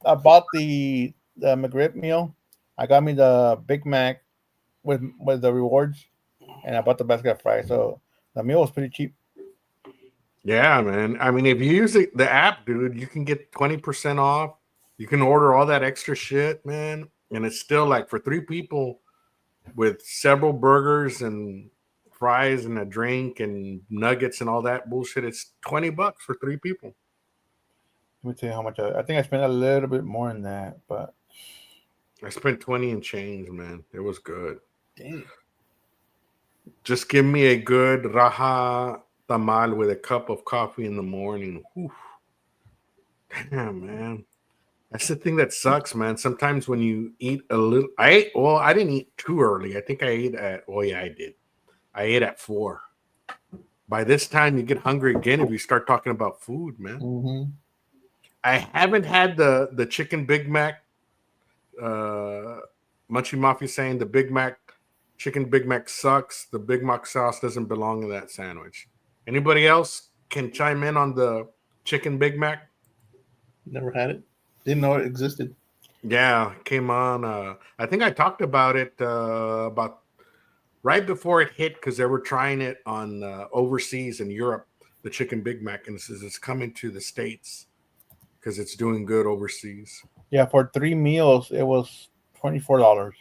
I bought the McRib meal. I got me the Big Mac with the rewards, and I bought the basket of fries. So the meal was pretty cheap. Yeah, man. I mean, if you use the app, dude, you can get 20% off. You can order all that extra shit, man, and it's still like for 3 people with several burgers and fries and a drink and nuggets and all that bullshit. It's $20 for 3 people. Let me tell you how much I think I spent a little bit more than that, but I spent 20 and change, man. It was good. Dang. Just give me a good raja tamal with a cup of coffee in the morning. Whew. Damn, man. That's the thing that sucks, man. Sometimes when you eat a little, I didn't eat too early. I think I ate at, oh yeah, I did. I ate at 4. By this time, you get hungry again if you start talking about food, man. Mm-hmm. I haven't had the chicken Big Mac. Munchie Mafia saying the Big Mac, chicken Big Mac sucks. The Big Mac sauce doesn't belong in that sandwich. Anybody else can chime in on the chicken Big Mac? Never had it. Didn't know it existed. Yeah, came on. I think I talked about it about right before it hit because they were trying it on overseas in Europe, the chicken Big Mac, and it says it's coming to the States because it's doing good overseas. Yeah, for 3 meals it was $24.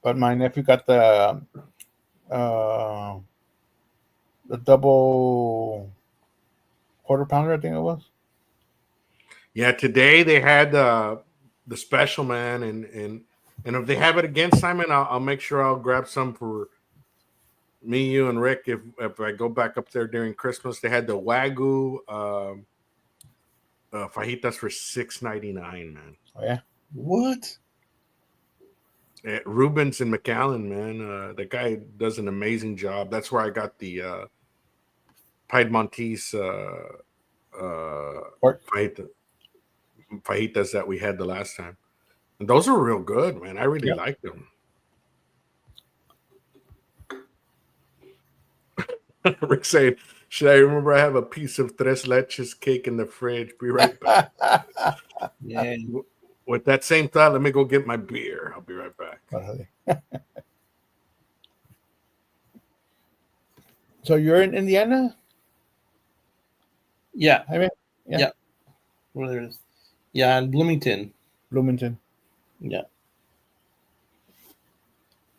But my nephew got the double quarter pounder, I think it was. Yeah, today they had the special, man, and if they have it again, Simon, I'll make sure I'll grab some for me, you, and Rick. If I go back up there during Christmas, they had the Wagyu fajitas for $6.99, man. Oh yeah, What? At Rubens and McAllen, man. The guy does an amazing job. That's where I got the Piedmontese fajitas that we had the last time. And those are real good, man. I really like them. Rick saying, should I remember I have a piece of tres leches cake in the fridge? Be right back. Yeah. With that same thought, let me go get my beer. I'll be right back. So you're in Indiana? Yeah. I mean, yeah. Where there is. Yeah, in Bloomington. Yeah.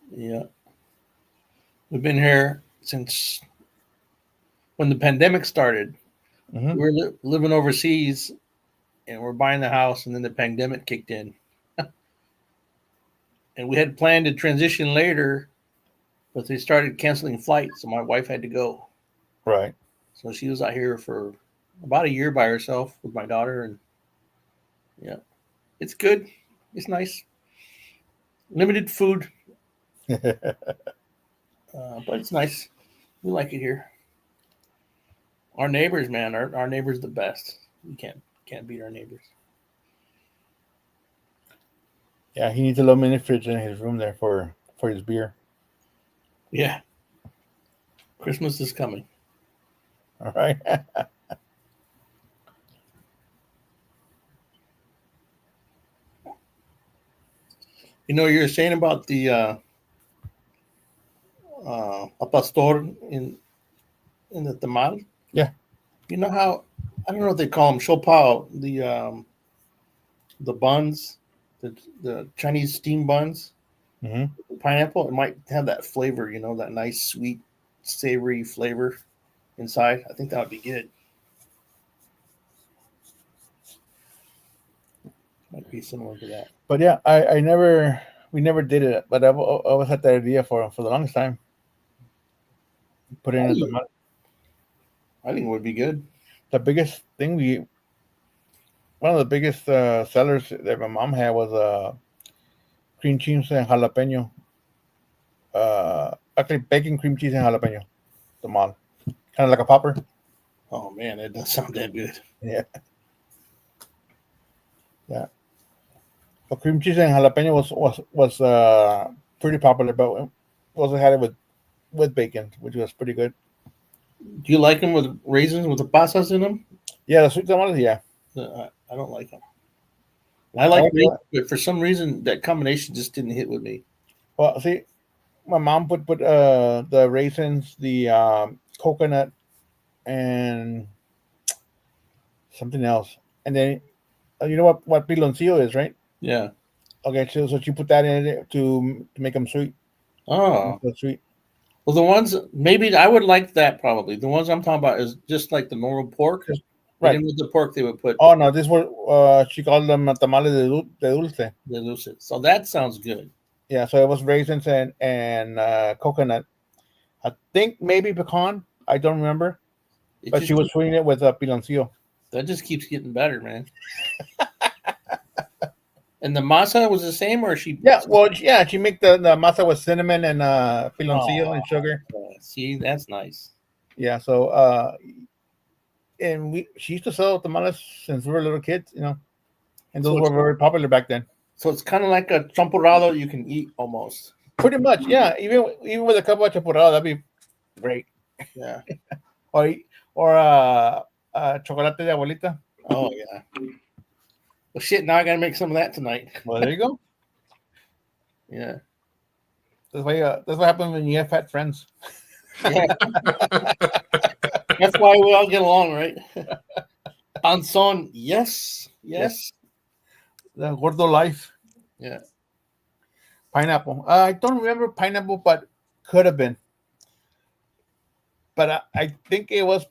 Yeah. We've been here since when the pandemic started. Mm-hmm. We were living overseas and we're buying the house, and then the pandemic kicked in. And we had planned to transition later, but they started canceling flights, so my wife had to go. Right. So she was out here for about a year by herself with my daughter, and yeah, it's good. It's nice. Limited food, but it's nice. We like it here. Our neighbors, man, our neighbors the best. We can't beat our neighbors. Yeah, he needs a little mini fridge in his room there for his beer. Yeah. Christmas is coming. All right. You know, you're saying about the a pastor in the tamal. Yeah. You know how, I don't know what they call them, shopao, the buns, the Chinese steam buns, Mm-hmm. pineapple. It might have that flavor, you know, that nice sweet savory flavor inside. I think that would be good. Might be similar to that. But yeah, we never did it, but I've always had that idea for the longest time. Put it in the mud. I think it would be good. The biggest thing one of the biggest sellers that my mom had was cream cheese and jalapeno. Actually, bacon, cream cheese, and jalapeno. The mall, kind of like a popper. Oh man, that does sound that good. Yeah. So cream cheese and jalapeno was pretty popular, but we also had it with bacon, which was pretty good. Do you like them with raisins with the pasas in them? Yeah, the sweet tamales, yeah. I don't like them. I like bacon, but for some reason that combination just didn't hit with me. Well, see, my mom put the raisins, the coconut, and something else, and then you know what piloncillo is, right? Yeah. Okay, so she put that in it to make them sweet. Oh, sweet. Well, the ones maybe I would like that probably. The ones I'm talking about is just like the normal pork. Right. And with the pork, they would put. Oh no, this was she called them tamales de dulce. De dulce. So that sounds good. Yeah, so it was raisins and coconut. I think maybe pecan. I don't remember. But she was sweetening it with piloncillo. That just keeps getting better, man. And the masa was the same, or she? Yeah, well, yeah, she make the masa with cinnamon and piloncillo and sugar. See, that's nice. Yeah, so and she used to sell tamales since we were little kids, and those were very popular back then. So it's kind of like a champurrado you can eat almost. Pretty much, yeah. Even with a cup of champurrado, that'd be great. Yeah. or chocolate de abuelita. Oh yeah. Well, shit. Now I gotta make some of that tonight. Well, there you go. Yeah. That's what happens when you have fat friends. Yeah. That's why we all get along, right? Panzón, yes. The gordo life. Yeah. Pineapple. I don't remember pineapple, but could have been. But I think it was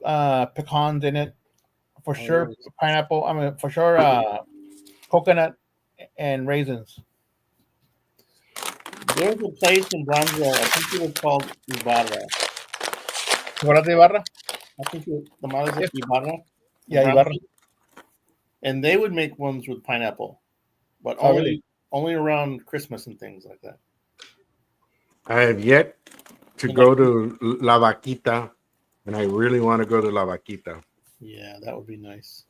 pecans in it for sure. Pineapple. I mean, for sure, coconut and raisins. There's a place in Brownsville. I think it was called Ibarra. Chocolate de Ibarra. I think the tamales of Ibarra. Yeah, Ibarra. And they would make ones with pineapple, but only around Christmas and things like that. I have yet to go to La Vaquita, and I really want to go to La Vaquita. Yeah, that would be nice.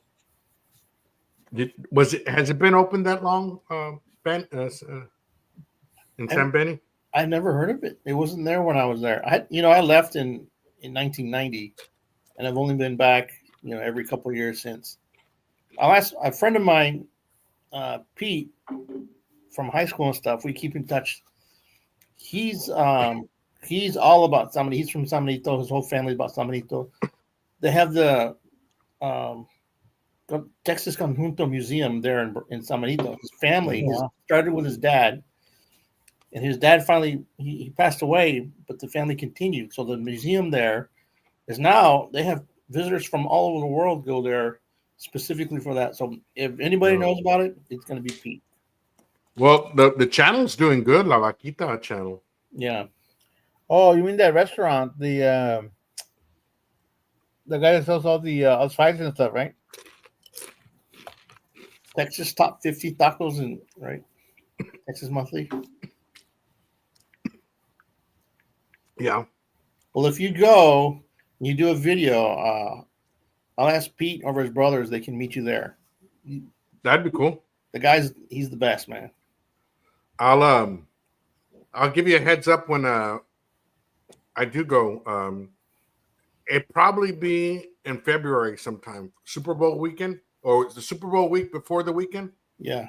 Has it been open that long, Ben? In San Benny? I never heard of it. It wasn't there when I was there. I left in 1990, and I've only been back, every couple of years since. I'll ask a friend of mine, Pete, from high school and stuff. We keep in touch. He's all about San Benito. He's from San Benito. His whole family's about San Benito. They have the Texas Conjunto Museum there in San Benito. His family started with his dad, and his dad finally he passed away, but the family continued. So the museum there is now they have visitors from all over the world go there specifically for that. So if anybody knows about it, it's going to be Pete. Well, the channel's doing good, La Vaquita channel. Yeah. Oh, you mean that restaurant? The guy that sells all the spices and stuff, right? Texas Top 50 Tacos and right? Texas Monthly. Yeah. Well, if you go and you do a video, I'll ask Pete or his brothers. They can meet you there. That'd be cool. He's the best, man. I'll give you a heads up when I do go. It'd probably be in February sometime, Super Bowl weekend, or the Super Bowl week before the weekend. Yeah.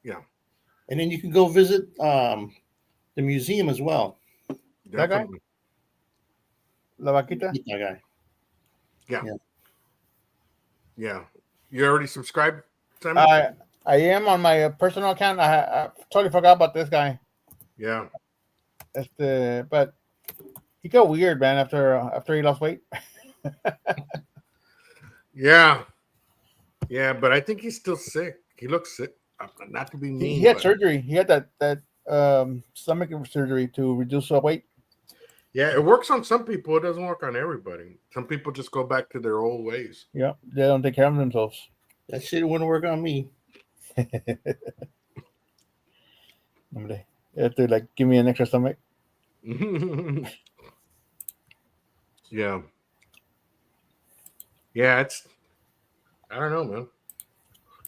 Yeah. And then you can go visit the museum as well. Definitely. La Vaquita? That guy. Yeah. You already subscribed, Simon? I am on my personal account. I totally forgot about this guy. Yeah. But he got weird, man, after he lost weight. Yeah. Yeah, but I think he's still sick. He looks sick. Not to be mean. He had surgery. He had that stomach surgery to reduce weight. Yeah, it works on some people. It doesn't work on everybody. Some people just go back to their old ways. Yeah, they don't take care of themselves. That shit wouldn't work on me. You have to give me an extra stomach. Yeah. Yeah, I don't know,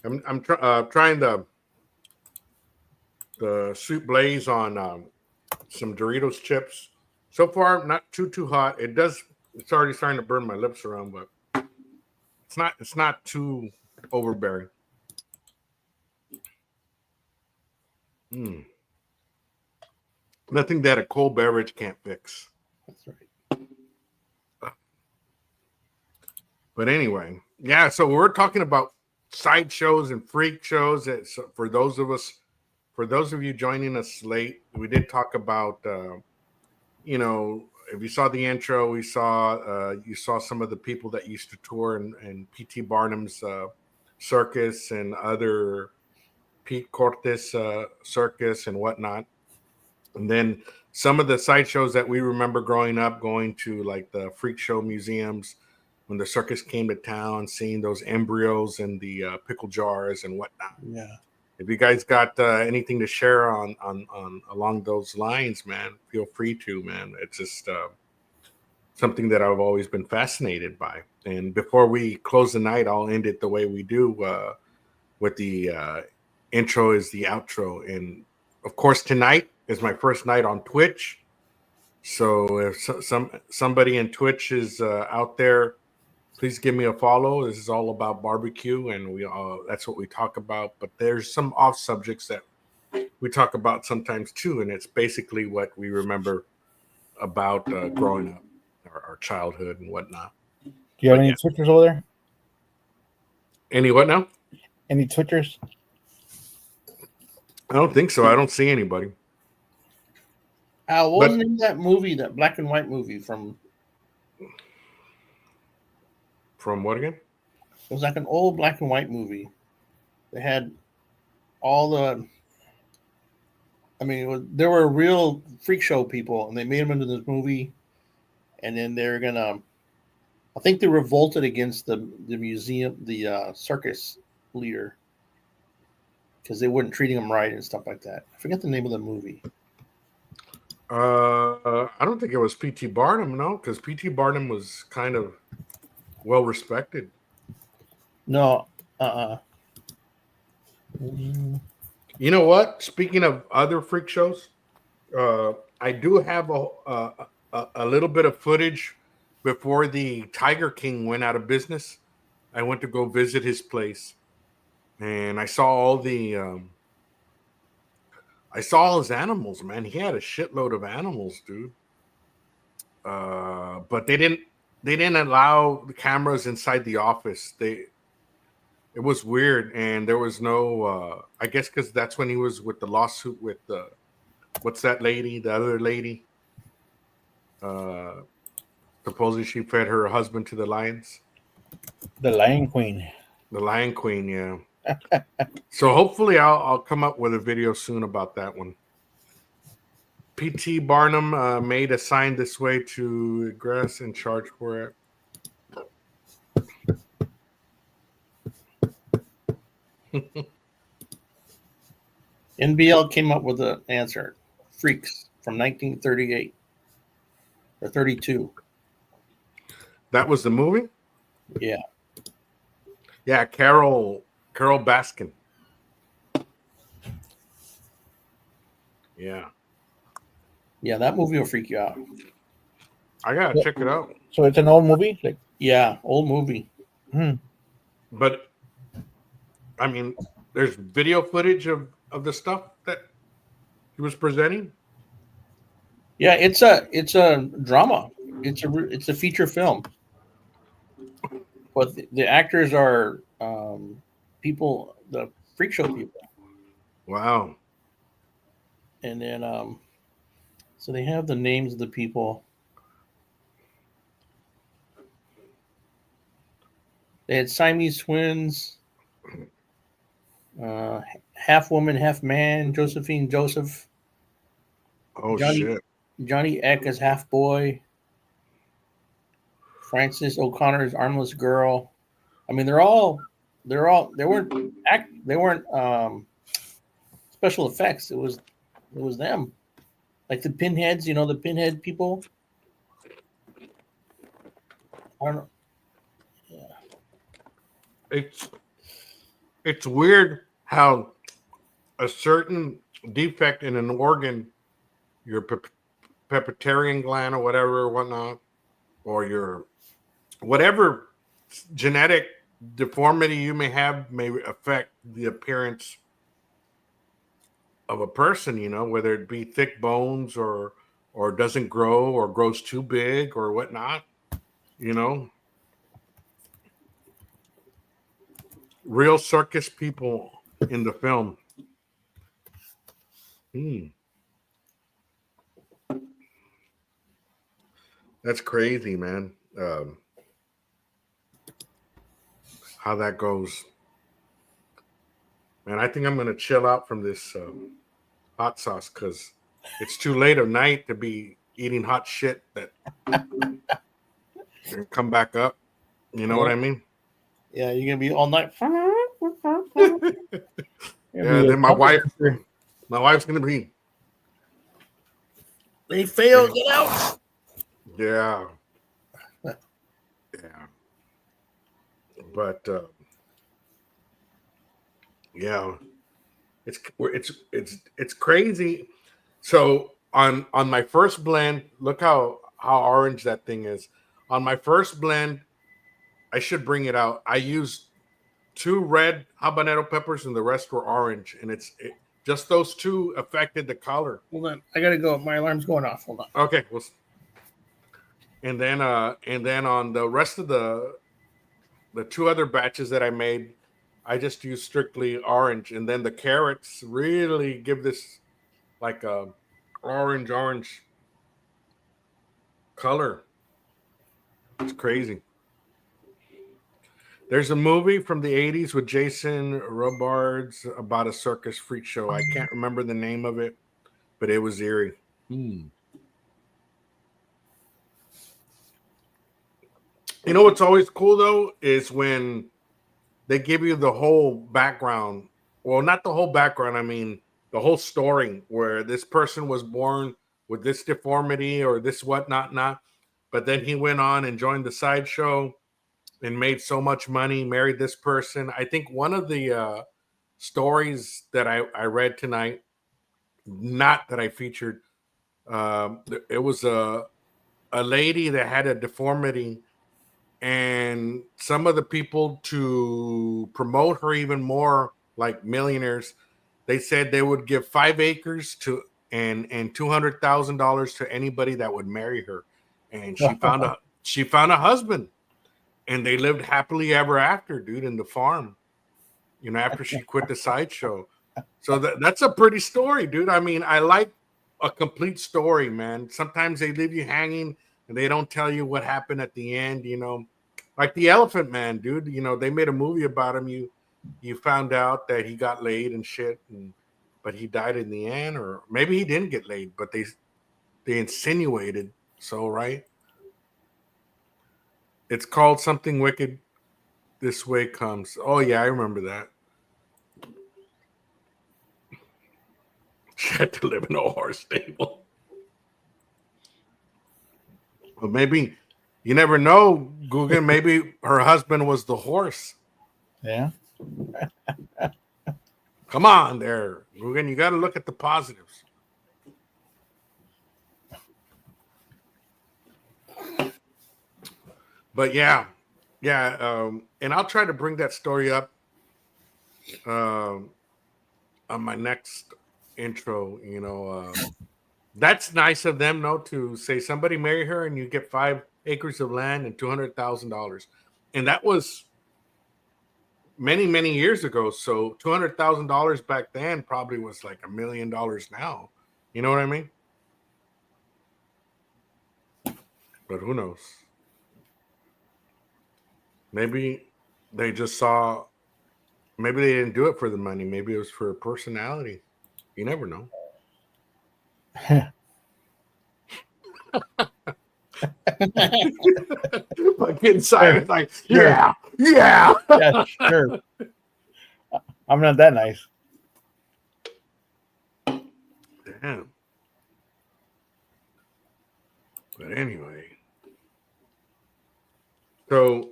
man. I'm trying the Sweet Blaze on some Doritos chips. So far, not too hot. It's already starting to burn my lips around, but it's not too overbearing. Nothing that a cold beverage can't fix. That's right. But anyway, yeah. So we're talking about side shows and freak shows. So for those of you joining us late, we did talk about, if you saw the intro, you saw some of the people that used to tour and P.T. Barnum's circus and other Pete Cortes circus and whatnot. And then some of the sideshows that we remember growing up, going to like the freak show museums when the circus came to town, seeing those embryos in the pickle jars and whatnot. Yeah. If you guys got anything to share on along those lines, man, feel free to, man. It's just something that I've always been fascinated by. And before we close the night, I'll end it the way we do with the intro is the outro. And of course, tonight is my first night on Twitch. So if somebody in Twitch is out there, please give me a follow. This is all about barbecue, and that's what we talk about. But there's some off subjects that we talk about sometimes too, and it's basically what we remember about growing up, our childhood and whatnot. Do you have any Twitchers over there? Any what now? Any Twitchers? I don't think so. I don't see anybody. What was the name of that movie, that black and white movie from? From what again? It was like an old black and white movie. They had all the. I mean, there were real freak show people, and they made them into this movie, and then they're gonna. I think they revolted against the museum, the circus leader, because they weren't treating them right and stuff like that. I forget the name of the movie. I don't think it was P.T. Barnum, no, because P.T. Barnum was kind of well respected. No, You know what? Speaking of other freak shows, I do have a little bit of footage before the Tiger King went out of business. I went to go visit his place, and I saw all the. I saw all his animals, man. He had a shitload of animals, dude. But they didn't allow the cameras inside the office. It was weird, and there was no. I guess because that's when he was with the lawsuit with what's that lady? The other lady. Supposedly she fed her husband to the lions. The Lion Queen. The Lion Queen, yeah. So hopefully I'll come up with a video soon about that one. P.T. Barnum made a sign this way to Grass and charge for it. NBL came up with an answer. Freaks from 1938 or 32. That was the movie? Yeah. Yeah, Carol Baskin. Yeah. Yeah, that movie will freak you out. I gotta check it out. So it's an old movie? Yeah, old movie. But I mean, there's video footage of the stuff that he was presenting. Yeah, it's a drama. It's a feature film. But the actors are people, the freak show people. Wow. And then so they have the names of the people. They had Siamese twins, half woman, half man, Josephine Joseph. Oh, Johnny Eck as half boy. Frances O'Connor's armless girl. I mean, they weren't special effects. It was them, like the pinheads. You know, the pinhead people. I don't know. Yeah. It's weird how a certain defect in an organ, your pituitary gland or whatever or whatnot, or your whatever genetic deformity you may have may affect the appearance of a person, you know, whether it be thick bones or doesn't grow or grows too big or whatnot, you know. Real circus people in the film. That's crazy, man. How that goes. Man, I think I'm going to chill out from this hot sauce because it's too late of night to be eating hot shit that come back up. You know what I mean? Yeah, you're gonna be all night. Yeah, then my wife's gonna be. They failed. Get out. Yeah. Yeah. But yeah, it's crazy. So on my first blend, look how orange that thing is. On my first blend, I should bring it out. I used 2 red habanero peppers and the rest were orange, and just those 2 affected the color. Hold on, I gotta go. My alarm's going off. Hold on. Okay, well, and then on the rest of the 2 other batches that I made, I just used strictly orange, and then the carrots really give this like a orange color. It's crazy. There's a movie from the 80s with Jason Robards about a circus freak show. I can't remember the name of it, but it was eerie. You know what's always cool though is when they give you the whole background. Well, not the whole background. I mean, the whole story where this person was born with this deformity or this not. But then he went on and joined the sideshow and made so much money, married this person. I think one of the stories that I read tonight, not that I featured, it was a lady that had a deformity, and some of the people to promote her even more, like millionaires, they said they would give 5 acres to and $200,000 to anybody that would marry her. And she found a husband, and they lived happily ever after, dude, in the farm. You know, after she quit the sideshow. So that's a pretty story, dude. I mean, I like a complete story, man. Sometimes they leave you hanging and they don't tell you what happened at the end, you know. Like the Elephant Man, dude. You know, they made a movie about him. You found out that he got laid and shit, but he died in the end, or maybe he didn't get laid, but they insinuated so, right? It's called Something Wicked This Way Comes. Oh yeah, I remember that. She had to live in a horse stable. Well, maybe you never know, Guggen. Maybe her husband was the horse. Yeah. Come on, there, Guggen. You got to look at the positives. But yeah, and I'll try to bring that story up on my next intro. You know, that's nice of them, though, to say somebody marry her and you get 5 acres of land and $200,000, and that was many years ago. So $200,000 back then probably was like $1 million now. You know what I mean? But who knows? Maybe they just saw. Maybe they didn't do it for the money. Maybe it was for personality. You never know. Like inside, it's like, yeah. Yeah, sure. I'm not that nice. Damn. But anyway, so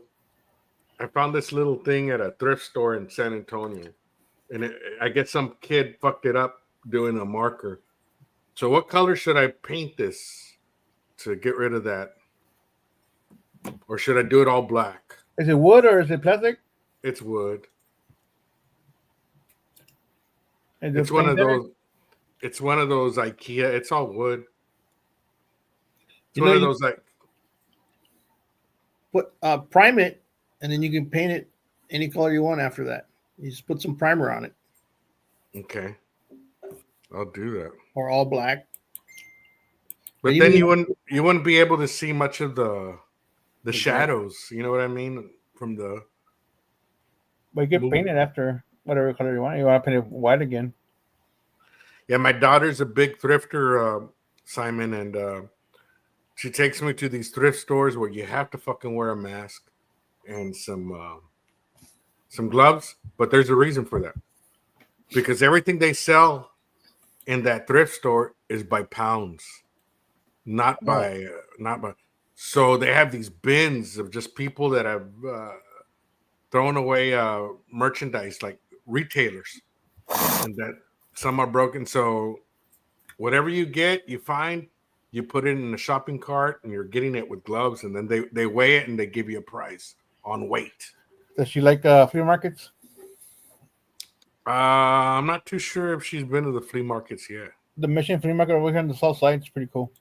I found this little thing at a thrift store in San Antonio, and I guess some kid fucked it up doing a marker. So what color should I paint this to get rid of that? Or should I do it all black? Is it wood or is it plastic? It's wood. It's one of those. It's one of those IKEA. It's all wood. It's one of those like. Put prime it, and then you can paint it any color you want after that. You just put some primer on it. Okay, I'll do that. Or all black. But then you wouldn't be able to see much of the shadows. You know what I mean? From the. But you can paint it after whatever color you want. You want to paint it white again? Yeah, my daughter's a big thrifter, Simon, and she takes me to these thrift stores where you have to fucking wear a mask and some gloves. But there's a reason for that, because everything they sell in that thrift store is by pounds, not by. So they have these bins of just people that have thrown away merchandise, like retailers, and that some are broken. So whatever you get, you find, you put it in a shopping cart, and you're getting it with gloves, and then they weigh it and they give you a price on weight. Does she like flea markets? I'm not too sure if she's been to the flea markets yet. The Mission Flea Market over here on the south side is pretty cool.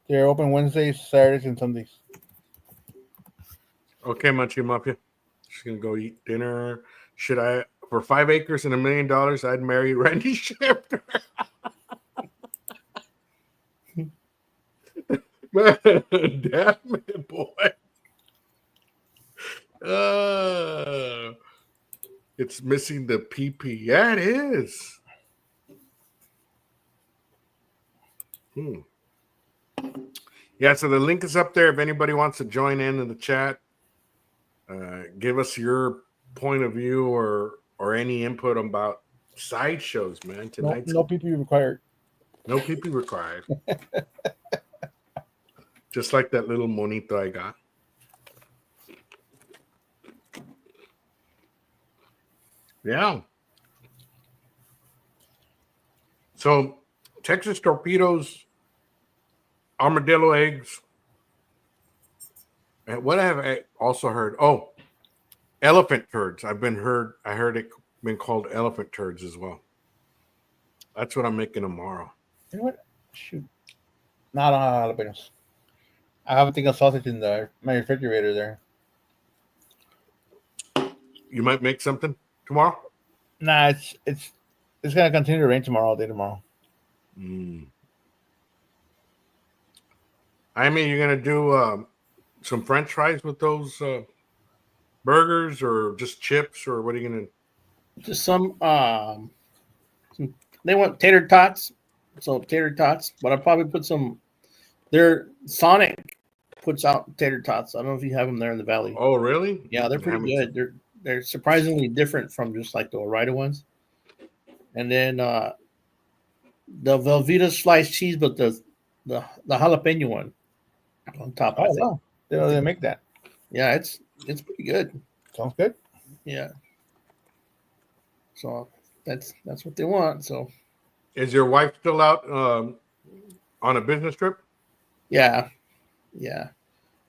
They're open Wednesdays, Saturdays, and Sundays. Okay, Munchie Mafia. She's gonna go eat dinner. Should I, for 5 acres and $1 million, I'd marry Randy Shefter. Man, damn it, boy. It's missing the PP. Yeah, it is. Yeah, so the link is up there if anybody wants to join in the chat. Give us your point of view or any input about sideshows, man. Tonight, no PP required. No PP required. Just like that little monito I got. Yeah. So Texas torpedoes, armadillo eggs. And what have I also heard? Oh, elephant turds. I heard it been called elephant turds as well. That's what I'm making tomorrow. You know what? Shoot. Not on jalapenos. I have a thing of sausage in my refrigerator there. You might make something tomorrow? Nah, it's gonna continue to rain tomorrow, all day tomorrow. I mean, you're gonna do some French fries with those burgers, or just chips, or what are you gonna? Just some they want tater tots, so tater tots. But I'll probably put some. Their Sonic puts out tater tots. I don't know if you have them there in the valley. Oh, really? Yeah, they're pretty good. They're surprisingly different from just like the Ore-Ida ones. And then the Velveeta sliced cheese, but the jalapeno one on top. Oh, wow. They make that. Yeah, it's pretty good. Sounds good. Yeah. So that's what they want. So is your wife still out on a business trip? Yeah.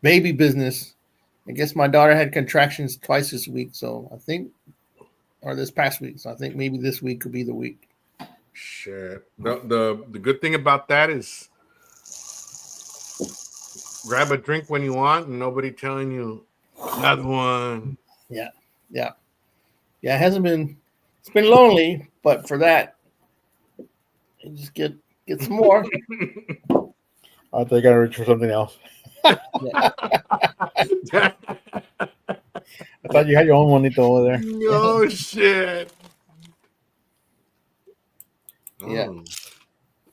Baby business. I guess my daughter had contractions twice this week, so I think, or this past week. So I think maybe this week could be the week. Shit. The good thing about that is grab a drink when you want and nobody telling you another one. Yeah. It hasn't been. It's been lonely, but for that, you just get some more. I think I gotta reach for something else. I thought you had your own monito over there. No shit. Yeah.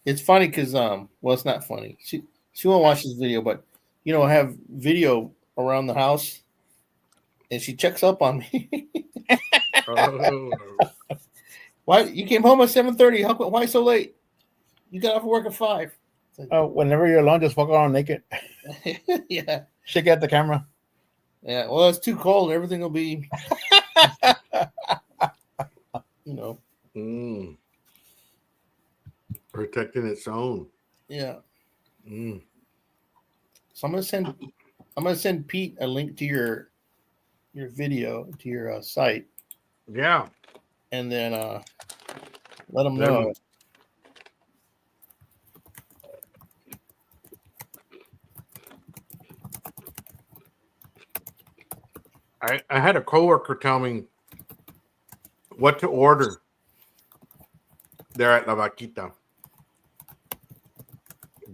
It's funny because well, it's not funny. She won't watch this video, but I have video around the house, and she checks up on me. Why you came home at 7:30? Why so late? You got off work at 5. Whenever you're alone, just walk around naked. Yeah. Shake at the camera. Yeah. Well, it's too cold. Everything will be, protecting its own. Yeah. So I'm gonna send Pete a link to your video, to your site. Yeah. And then let him know. I had a coworker tell me what to order there at La Vaquita,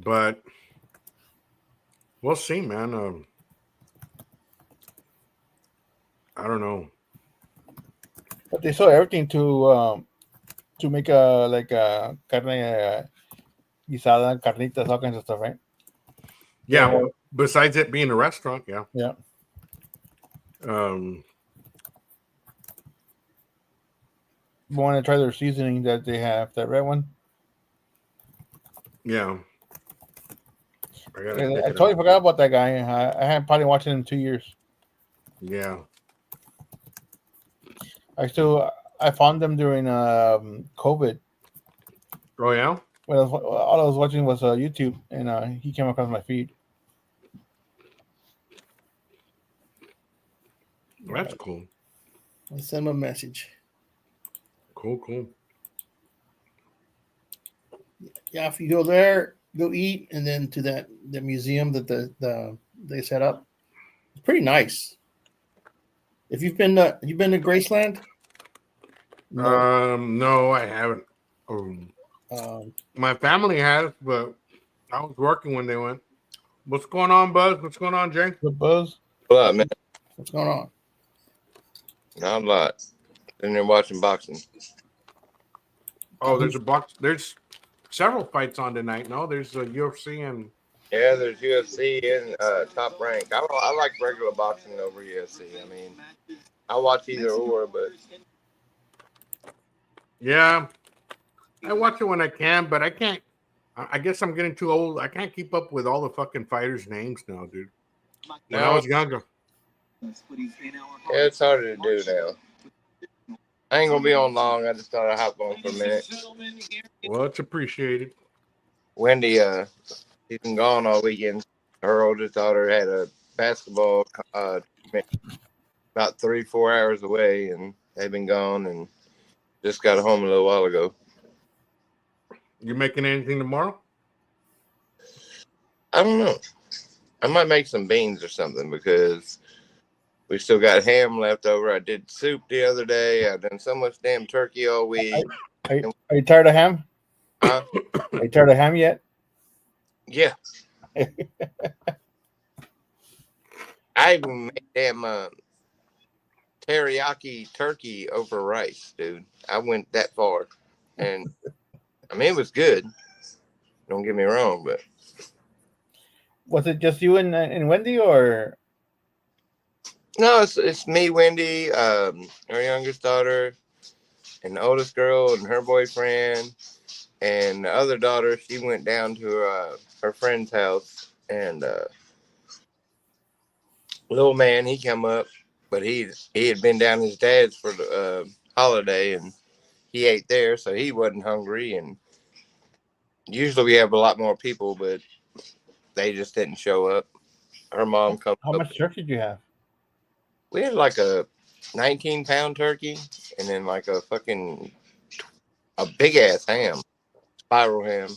but we'll see, man. I don't know. But they sold everything to to make a carne guisada, carnitas, all kinds of stuff, right? Yeah. Well, besides it being a restaurant, yeah. Yeah. Want to try their seasoning that they have, that red one? Yeah. I totally forgot about that guy. I haven't probably watched it in 2 years. Yeah. I found them during COVID. Oh yeah. Well, all I was watching was YouTube, and he came across my feed. That's cool. I sent him a message. Cool. Yeah, if you go there, go eat, and then to the museum that they set up. It's pretty nice. If you've been to Graceland? No, I haven't. My family has, but I was working when they went. What's going on, Buzz? What's going on, Jay? The Buzz. What up, man? What's going on? Not a lot. Sitting there watching boxing. Oh, there's several fights on tonight. No, there's a UFC and Yeah, there's UFC and Top Rank. I like regular boxing over UFC. I mean, I watch either or, but yeah, I watch it when I can, but I can't. I guess I'm getting too old. I can't keep up with all the fucking fighters' names now, dude. When I was younger. Yeah, it's harder to do now. I ain't gonna be on long. I just thought I'd hop on for a minute. Well, it's appreciated. Wendy, she's been gone all weekend. Her oldest daughter had a basketball about 3-4 hours away, and they've been gone and just got home a little while ago. You making anything tomorrow? I don't know. I might make some beans or something because we still got ham left over. I did soup the other day. I've done so much damn turkey all week. Are you tired of ham? Huh? Are you tired of ham yet? Yeah. I even made damn teriyaki turkey over rice, dude. I went that far. And I mean, it was good. Don't get me wrong, but Was it just you and Wendy, or? no, it's me, Wendy, her youngest daughter, and the oldest girl and her boyfriend, and the other daughter. She went down to her friend's house, and little man, he come up, but he had been down his dad's for the holiday, and he ate there, so he wasn't hungry. And usually we have a lot more people, but they just didn't show up. Her mom come. How much turkey did you have? We had like a 19-pound turkey, and then like a big ass ham, spiral ham.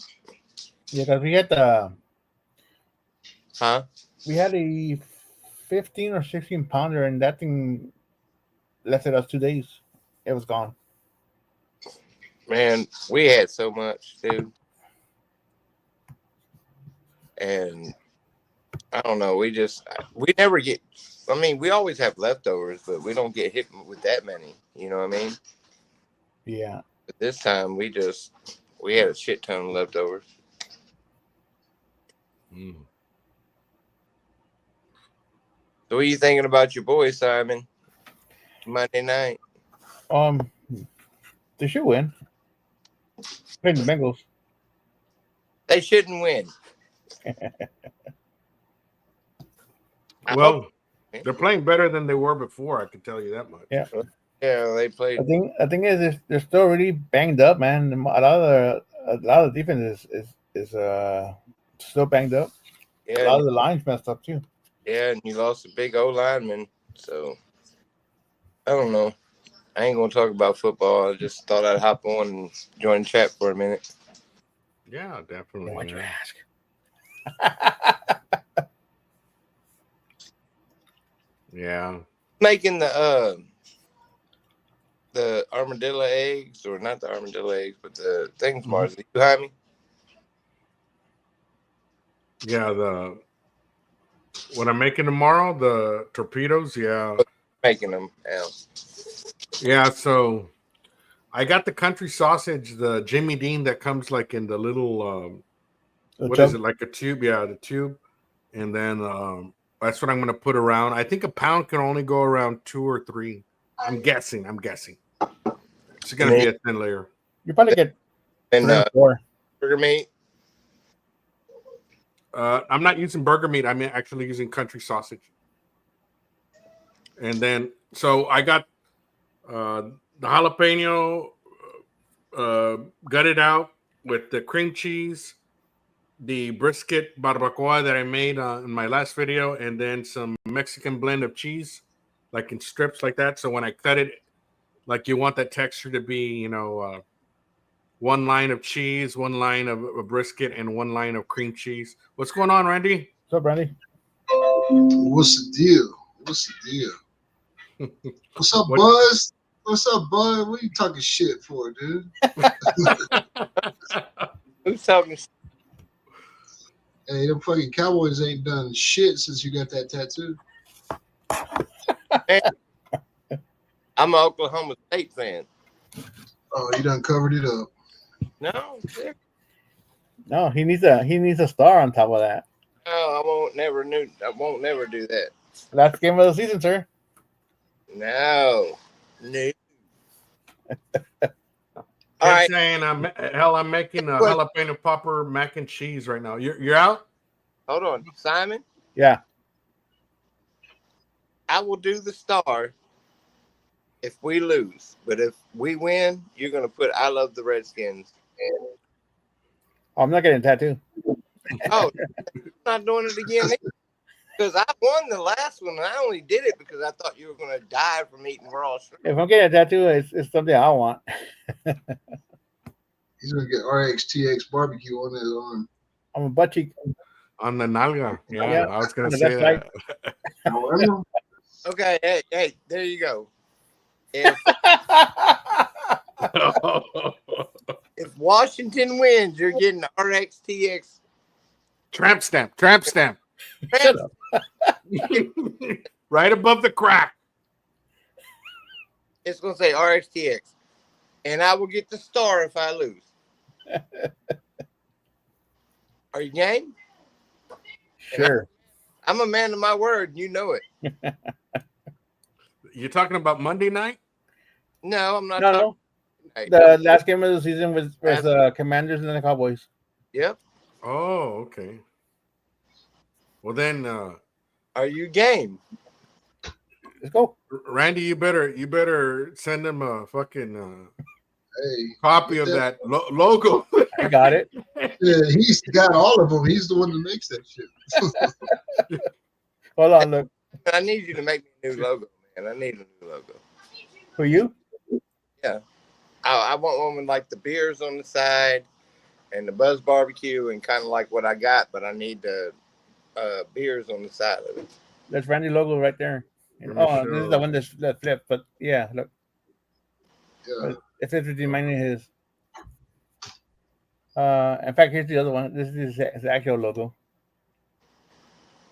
Yeah, because we had we had a 15 or 16 pounder, and that thing lasted us 2 days. It was gone. Man, we had so much, dude. And I don't know, we never get, I mean, we always have leftovers, but we don't get hit with that many, you know what I mean? Yeah. But this time we had a shit ton of leftovers. Mm. So what are you thinking about your boy, Simon? Monday night? They should win. Playing the Bengals. They shouldn't win. Well, they're playing better than they were before. I can tell you that much. Yeah. Yeah, they played. I think they're still really banged up, man. A lot of the defense is still banged up. Yeah, a lot of the lines messed up too. Yeah, and you lost a big O lineman, so I don't know. I ain't gonna talk about football. I just thought I'd hop on and join the chat for a minute. Yeah, definitely. Why'd you ask? Yeah. Making the armadillo eggs, or not the armadillo eggs, but the things, Mars. You behind me? Yeah, what I'm making tomorrow, the torpedoes, yeah. Making them now. Yeah, so I got the country sausage, the Jimmy Dean that comes like in the little what tub? is it, like a tube? Yeah, the tube. And then that's what I'm gonna put around. I think a pound can only go around 2 or 3. I'm guessing. It's gonna be a thin layer. You probably get And 3 or 4. burger meat. I'm not using burger meat. I'm actually using country sausage. And then, so I got the jalapeno gutted out with the cream cheese, the brisket barbacoa that I made in my last video, and then some Mexican blend of cheese, like in strips like that. So when I cut it, like you want that texture to be, one line of cheese, one line of a brisket, and one line of cream cheese. What's going on, Randy? What's up, Randy? What's the deal? What's up, Buzz? What's up, Buzz? What are you talking shit for, dude? Who's talking? Hey, them fucking Cowboys ain't done shit since you got that tattoo. I'm an Oklahoma State fan. Oh, you done covered it up. No, No, he needs a star on top of that. no, I won't never do that. Last game of the season, sir. No. I'm right. saying, I'm making a jalapeno popper mac and cheese right now. You're out? Hold on, Simon. Yeah. I will do the star if we lose, but if we win, you're gonna put "I love the Redskins." Oh, I'm not getting a tattoo. Oh, I'm not doing it again because I won the last one, and I only did it because I thought you were gonna die from eating raw shrimp. If I'm getting a tattoo, it's something I want. He's gonna get RXTX barbecue on his arm. I'm a butt cheek. On the nalga. Yeah, Yeah, I was going to on say the that. However, Okay, hey, there you go. If Washington wins, you're getting RXTX. Tramp stamp. Shut up. Right above the crack. It's gonna say RXTX, and I will get the star if I lose. Are you game? Sure. I'm a man of my word. You know it. You're talking about Monday night? No, I'm not. No. Hey, The last game of the season was Commanders and then the Cowboys. Yep. Oh, okay. Well then, Are you game? Let's go. Randy, you better send him a fucking hey, copy of that logo. I got it. yeah, he's got all of them. He's the one that makes that shit. Hold on, look. I need you to make me a new logo, man. I need a new logo. For you? I want one with like the beers on the side and the Buzz Barbecue and kind of like what I got, but I need the beers on the side of it. That's Randy logo right there. Oh, this is the one that flipped, but yeah, look. Yeah. It fits with reminding his. In fact, here's the other one. This is his actual logo.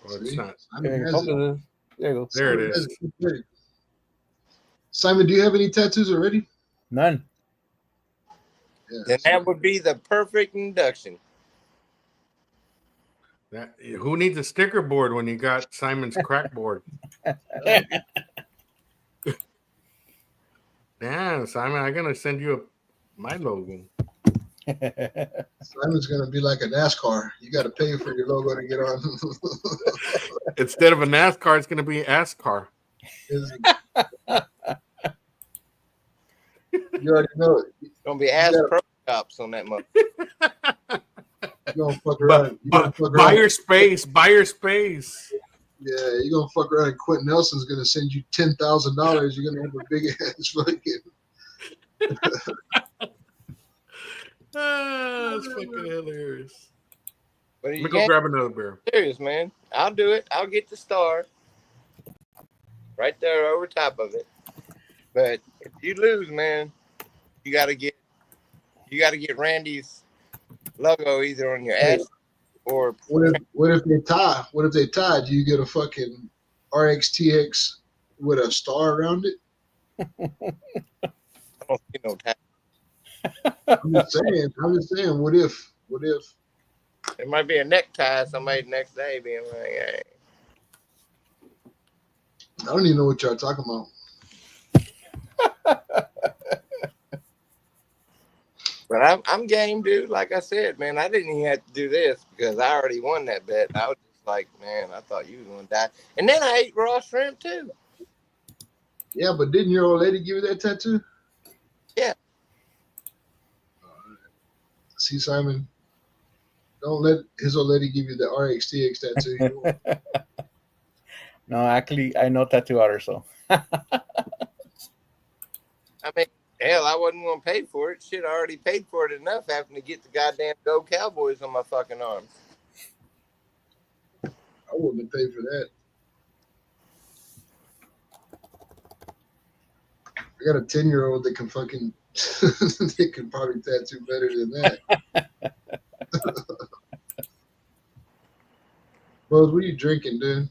Well, it's not. Simon has Focus it. this. There you go. There it is. Simon, do you have any tattoos already? None. Yeah. Then that would be the perfect induction. Who needs a sticker board when you got Simon's crack board? Damn, Simon, I'm gonna send you my logo. Simon's gonna be like a NASCAR. You got to pay for your logo to get on. Instead of a NASCAR, it's gonna be ASCAR. You already know it. It's gonna be ass pro cops on that month. You're gonna fuck around. Buy your space. Buy your space. Yeah, you're gonna fuck around. And Quentin Nelson's gonna send you $10,000. You're gonna have a big ass fucking. That's fucking hilarious. But Let you me go can't grab another beer. be serious, man. I'll do it. I'll get the star right there over top of it. But if you lose, man, you gotta get Randy's logo either on your ass or What if they tie? What if they tie? Do you get a fucking RXTX with a star around it? I don't see no tag. I'm just saying. What if? It might be a necktie. Somebody next day being like, "Hey." I don't even know what y'all talking about. But I'm game, dude. Like I said, man, I didn't even have to do this because I already won that bet. I was just like, man, I thought you were gonna die. And then I ate raw shrimp too. Yeah, but didn't your old lady give you that tattoo? Yeah. See, Simon, don't let his old lady give you the RXTX tattoo. No, actually, I know tattoo artists, so. I mean, hell, I wasn't gonna pay for it. Shit, I already paid for it enough having to get the goddamn Go Cowboys on my fucking arm. I wouldn't have paid for that. I got a 10-year-old that can fucking they can probably tattoo better than that. Buzz, what are you drinking, dude?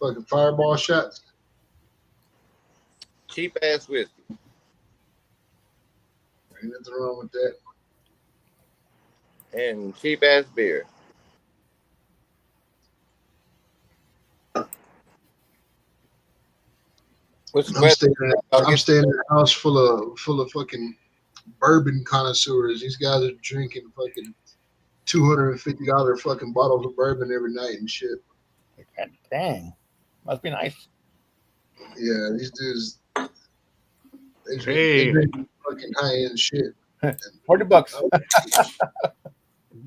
Fucking Fireball shots? Cheap ass whiskey. Ain't nothing wrong with that. And cheap ass beer. What's the I'm staying in a house full of fucking bourbon connoisseurs. These guys are drinking fucking $250 fucking bottles of bourbon every night and shit. God dang, must be nice. Yeah, these dudes. They drink fucking high end shit. $40.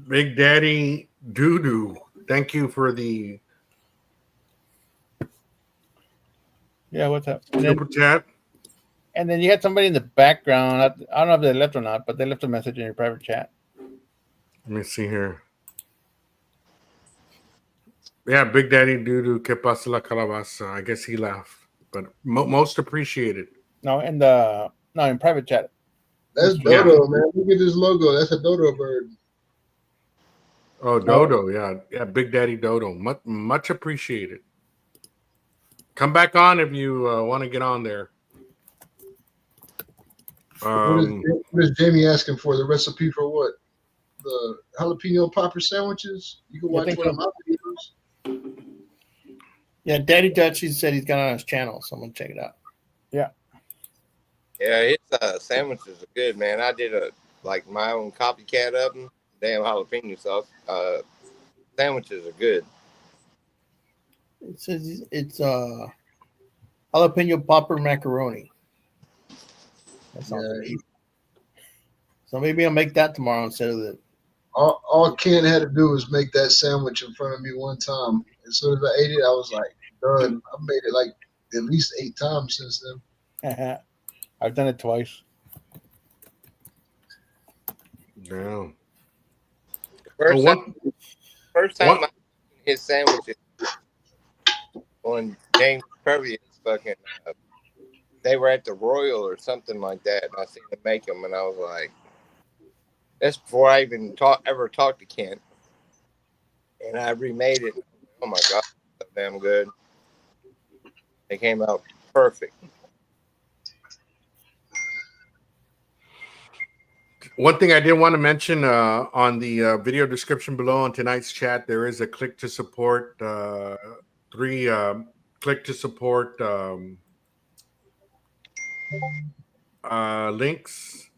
Big Daddy Doodoo, thank you for the what's up? super chat. And then you had somebody in the background. I don't know if they left or not, but they left a message in your private chat. Let me see here. Yeah, Big Daddy Doodoo, que pasa la calabaza. I guess he laughed, but most appreciated. No, in private chat. That's Dodo, man. Look at this logo. That's a Dodo bird. Oh, Dodo, yeah, Big Daddy Dodo, much appreciated. Come back on if you want to get on there. What is Jamie asking for? The recipe for what? The jalapeno popper sandwiches? You can watch one of my videos. Yeah, Daddy Dutch, he said he's got it on his channel, so I'm going to check it out. Yeah. Yeah, his sandwiches are good, man. I did my own copycat of them. Damn jalapeno sauce. Sandwiches are good. It says it's jalapeno popper macaroni. That sounds amazing. So maybe I'll make that tomorrow instead of the. All Ken had to do was make that sandwich in front of me one time. As soon as I ate it, I was like, done. I've made it like at least 8 times since then. I've done it twice. Yeah. First time I ate his sandwiches on James Kirby's fucking. They were at the Royal or something like that, and I seen them make them, and I was like, that's before I even ever talked to Kent. And I remade it. Oh my God, so damn good. They came out perfect. One thing I did want to mention on the video description below on tonight's chat, there is a click to support, 3 click to support links.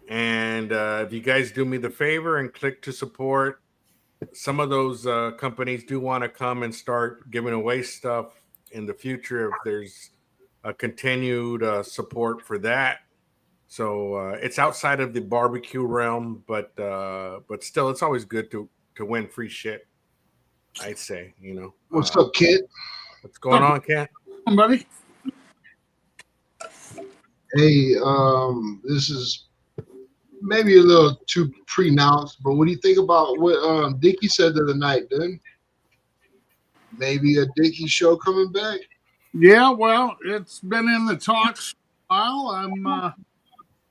And if you guys do me the favor and click to support, some of those companies do want to come and start giving away stuff in the future if there's a continued support for that. So it's outside of the barbecue realm, but still, it's always good to win free shit. I'd say, What's up, kid? What's going on, Ken? Buddy. Hey, this is maybe a little too pronounced, but what do you think about what Dickie said the other night, dude? Maybe a Dickie show coming back? Yeah, well, it's been in the talks a while.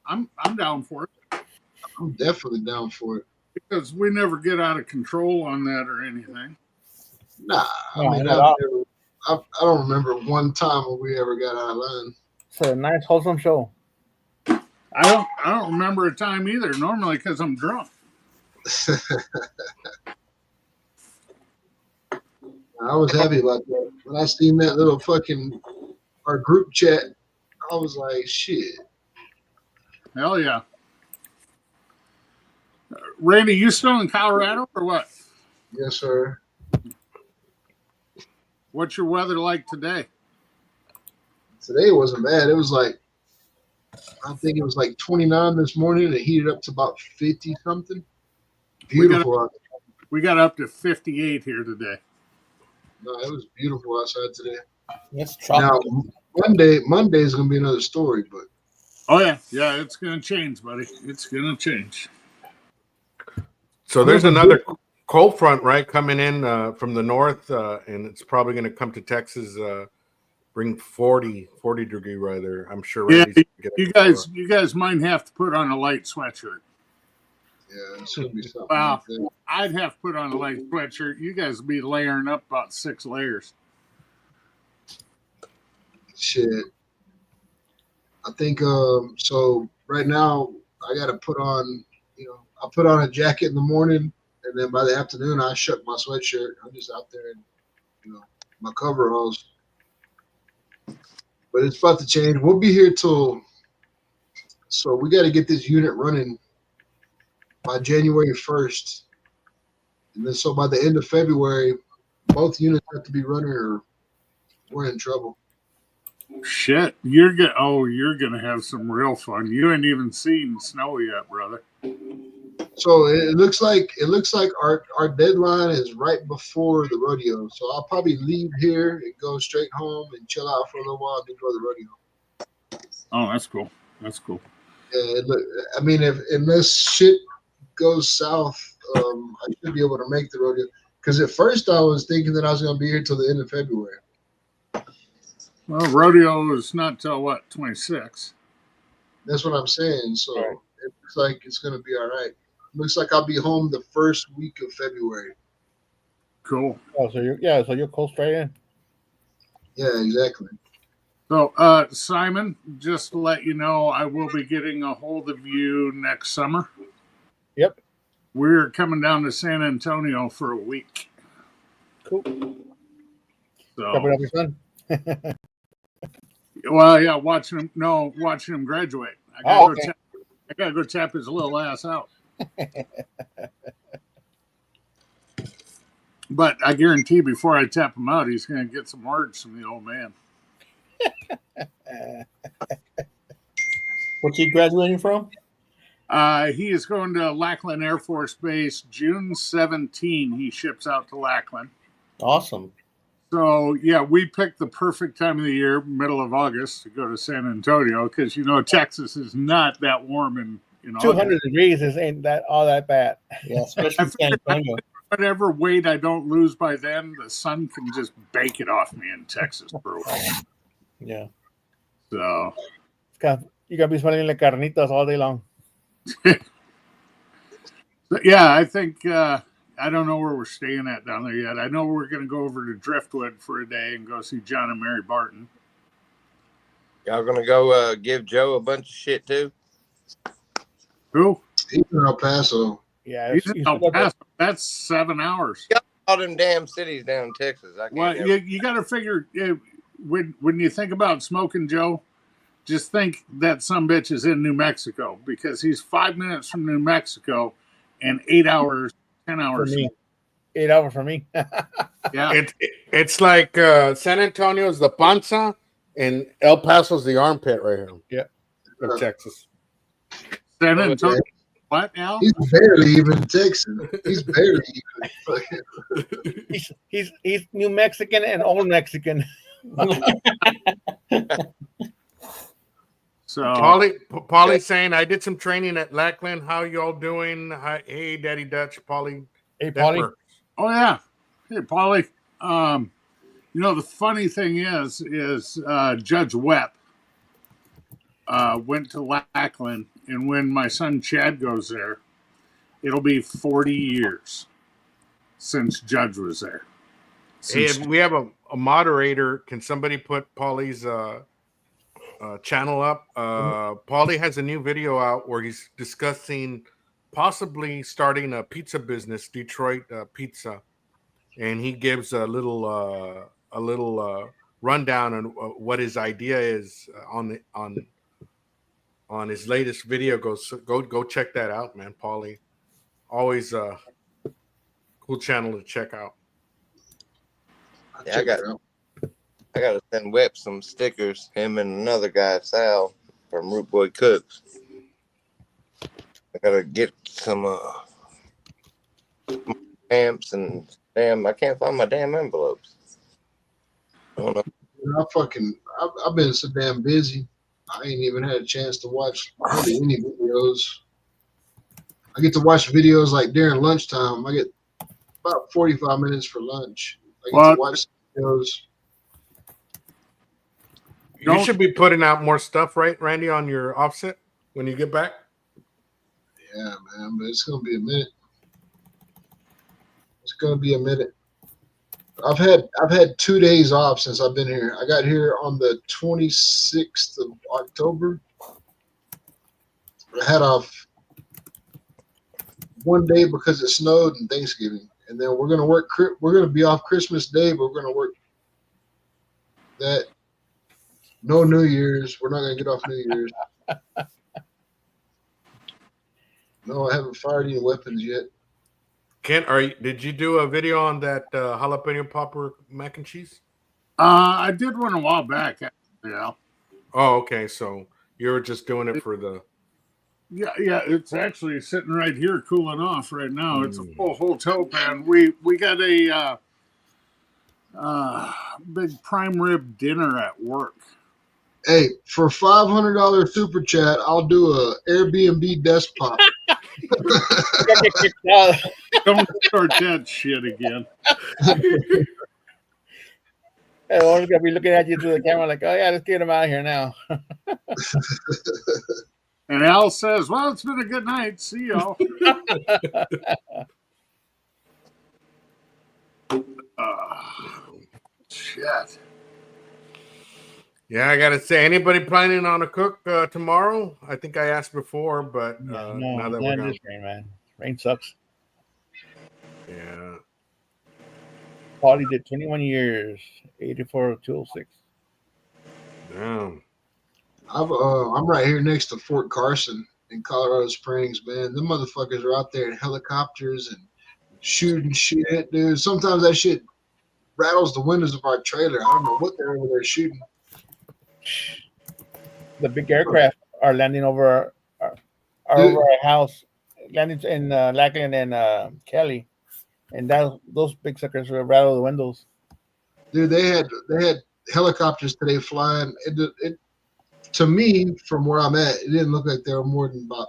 I'm down for it. I'm definitely down for it. Because we never get out of control on that or anything. Nah, I don't remember one time when we ever got out of line. It's a nice, wholesome show. I don't remember a time either. Normally, because I'm drunk. I was happy about that. When I seen that little fucking our group chat, I was like, shit. Hell yeah. Randy, you still in Colorado or what? Yes, sir. What's your weather like today? Today it wasn't bad. It was like, I think it was like 29 this morning, and it heated up to about 50 something. Beautiful. We got up to 58 here today. No, it was beautiful outside today. It's now Monday is gonna be another story, but oh yeah, it's gonna change, buddy. It's gonna change. So there's another cold front, right, coming in from the north, and it's probably going to come to Texas, bring 40 degree weather. I'm sure. Yeah, you guys might have to put on a light sweatshirt. Yeah, it's gonna be something. Wow, like I'd have to put on a light sweatshirt. You guys will be layering up about 6 layers. Shit. I think so right now I gotta put on, I put on a jacket in the morning, and then by the afternoon I shut my sweatshirt. I'm just out there in my coveralls. But it's about to change. We'll be here so we gotta get this unit running by January 1st. And then so by the end of February, both units have to be running or we're in trouble. Shit, you're gonna have some real fun. You ain't even seen snow yet, brother. So it looks like our deadline is right before the rodeo. So I'll probably leave here and go straight home and chill out for a little while and then go to the rodeo. Oh, that's cool. That's cool. Yeah, look, I mean, unless shit goes south, I should be able to make the rodeo. Because at first I was thinking that I was going to be here till the end of February. Well, rodeo is not till what, 26? That's what I'm saying. So it looks like it's going to be all right. Looks like I'll be home the first week of February. Cool. Oh, so you're close straight in. Yeah, exactly. So, Simon, just to let you know, I will be getting a hold of you next summer. Yep. We're coming down to San Antonio for a week. Cool. So, coming up your son. Well, yeah, watching him graduate. I gotta go tap his little ass out. But I guarantee before I tap him out, he's going to get some words from the old man. What's he graduating from? He is going to Lackland Air Force Base June 17. He ships out to Lackland. Awesome. So, yeah, we picked the perfect time of the year, middle of August, to go to San Antonio because, Texas is not that warm in 200 degrees ain't that all that bad. Yeah, especially San Antonio. Whatever weight I don't lose by then, the sun can just bake it off me in Texas for a while. Yeah. So you gotta be smelling like carnitas all day long. Yeah, I think I don't know where we're staying at down there yet. I know we're going to go over to Driftwood for a day and go see John and Mary Barton. Y'all gonna go give Joe a bunch of shit too? Who? He's in El Paso. Yeah, he's in El Paso. That's 7 hours. All them damn cities down in Texas. You got to figure when you think about smoking Joe, just think that some bitch is in New Mexico because he's 5 minutes from New Mexico and 8 hours, 10 hours. For me. 8 hours for me. Yeah, it's like San Antonio's the panza and El Paso's the armpit right here. Yeah, in Texas. San Antonio. What now? He's barely even Texan. He's barely even. he's New Mexican and old Mexican. So Polly saying, I did some training at Lackland. How y'all doing? Hi, hey, Daddy Dutch, Polly. Hey, Polly. Oh yeah. Hey, Polly. The funny thing is Judge Webb went to Lackland, and when my son Chad goes there, it'll be 40 years since Judge was there. Hey, we have a moderator. Can somebody put Polly's channel up. Paulie has a new video out where he's discussing possibly starting a pizza business, Detroit Pizza, and he gives a little rundown on what his idea is on his latest video. Go check that out, man. Paulie, always a cool channel to check out. Yeah, I gotta send Webb some stickers. Him and another guy, Sal from Root Boy Cooks. I gotta get some stamps and I can't find my damn envelopes. I don't know. I've been so damn busy. I ain't even had a chance to watch hardly any videos. I get to watch videos like during lunchtime. I get about 45 minutes for lunch. I get to watch videos. You should be putting out more stuff, right, Randy, on your offset when you get back? Yeah, man, but it's gonna be a minute. It's gonna be a minute. I've had 2 days off since I've been here. I got here on the 26th of October. I had off 1 day because it snowed and Thanksgiving, and then we're gonna work. We're gonna be off Christmas Day, but we're gonna work that. No New Year's. We're not gonna get off New Year's. No, I haven't fired any weapons yet. Kent, did you do a video on that jalapeno popper mac and cheese? I did one a while back. Yeah. Oh, okay. So you were just doing it for the. Yeah. It's actually sitting right here, cooling off right now. It's a full hotel pan. We got a big prime rib dinner at work. Hey, for $500 super chat, I'll do a Airbnb desktop. Don't start that shit again. Everyone's gonna be looking at you through the camera like, oh yeah, let's get him out of here now. And Al says, well, it's been a good night. See y'all. Shit. Yeah, I gotta say, anybody planning on a cook tomorrow? I think I asked before, but No, now that we're just rain, man. Rain sucks. Yeah. Paulie did 21 years, 84 of 206. Damn. I'm right here next to Fort Carson in Colorado Springs, man. Them motherfuckers are out there in helicopters and shooting shit, dude. Sometimes that shit rattles the windows of our trailer. I don't know what they're over there shooting. The big aircraft are landing over our house, landing in Lackland and Kelly, and those big suckers will rattle the windows. Dude, they had helicopters today flying. It to me, from where I'm at, it didn't look like they were more than about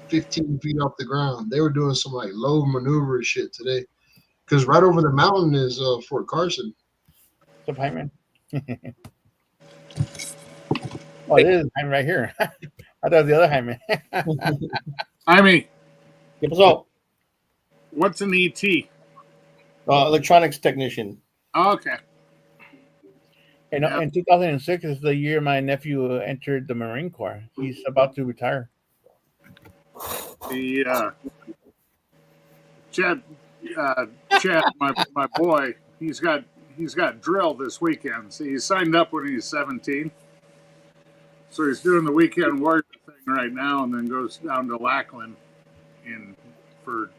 15 feet off the ground. They were doing some like low maneuver shit today, because right over the mountain is Fort Carson. What's up, Hyman? Oh, it is Hyman right here. I thought it was the other Hyman. Jaime, What's up? what's an ET? Electronics technician. Oh, okay. And in 2006 is the year my nephew entered the Marine Corps. He's about to retire. The Chad, my boy, he's got drill this weekend. So he signed up when he was 17. So he's doing the weekend warrior thing right now, and then goes down to Lackland for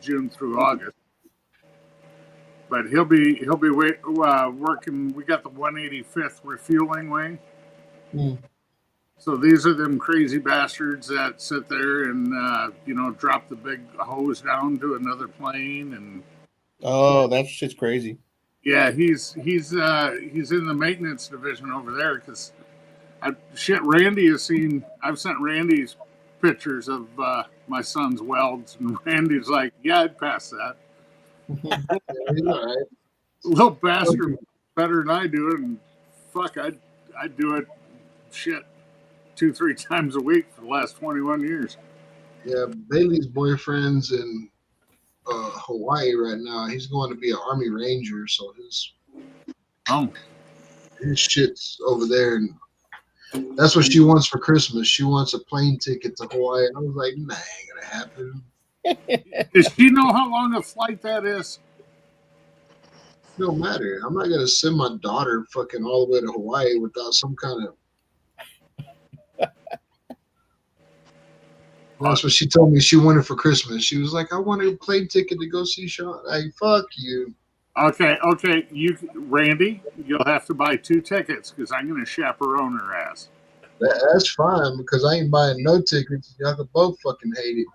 June through August. But he'll be working. We got the 185th refueling wing. So these are them crazy bastards that sit there and drop the big hose down to another plane. And oh, that shit's crazy. Yeah, he's in the maintenance division over there because Randy has seen. I've sent Randy's pictures of my son's welds, and Randy's like, "Yeah, I'd pass that." Little bastard better than I do it, and fuck, I'd do it 2-3 times a week for the last 21 years. Yeah, Bailey's boyfriend's in Hawaii right now. He's going to be an Army Ranger, so his shit's over there, and That's what she wants for Christmas. She wants a plane ticket to Hawaii. I was like, nah, ain't gonna happen. Does she know how long a flight that is? No matter. I'm not gonna send my daughter fucking all the way to Hawaii without some kind of. That's what she told me she wanted for Christmas. She was like, I want a plane ticket to go see Sean. Like, fuck you. Okay. Randy, you'll have to buy 2 tickets because I'm going to chaperone her ass. That's fine because I ain't buying no tickets. Y'all can both fucking hate it.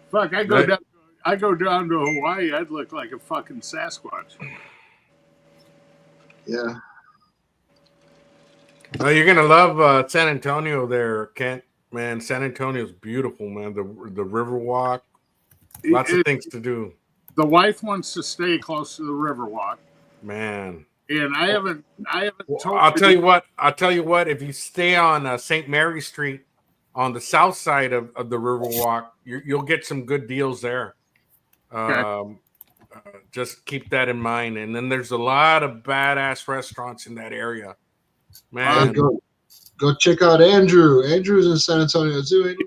Fuck, I go down to Hawaii, I'd look like a fucking Sasquatch. Yeah. Oh, you're gonna love San Antonio there, Kent. Man, San Antonio's beautiful, man. The Riverwalk, lots of things to do. The wife wants to stay close to the Riverwalk, man. And I haven't. Well, I'll tell you what. If you stay on St. Mary Street, on the south side of the Riverwalk, you'll get some good deals there. Okay. Just keep that in mind. And then there's a lot of badass restaurants in that area. Man, go check out Andrew. Andrew's in San Antonio too. Ain't he?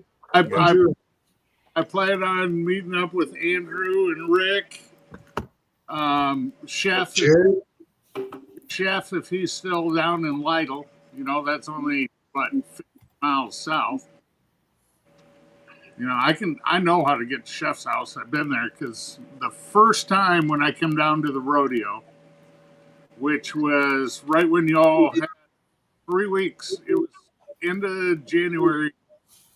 I plan on meeting up with Andrew and Rick. Chef, if he's still down in Lytle, that's only 50 miles south. I know how to get to Chef's house. I've been there because the first time when I came down to the rodeo, which was right when y'all had 3 weeks, it was end of January,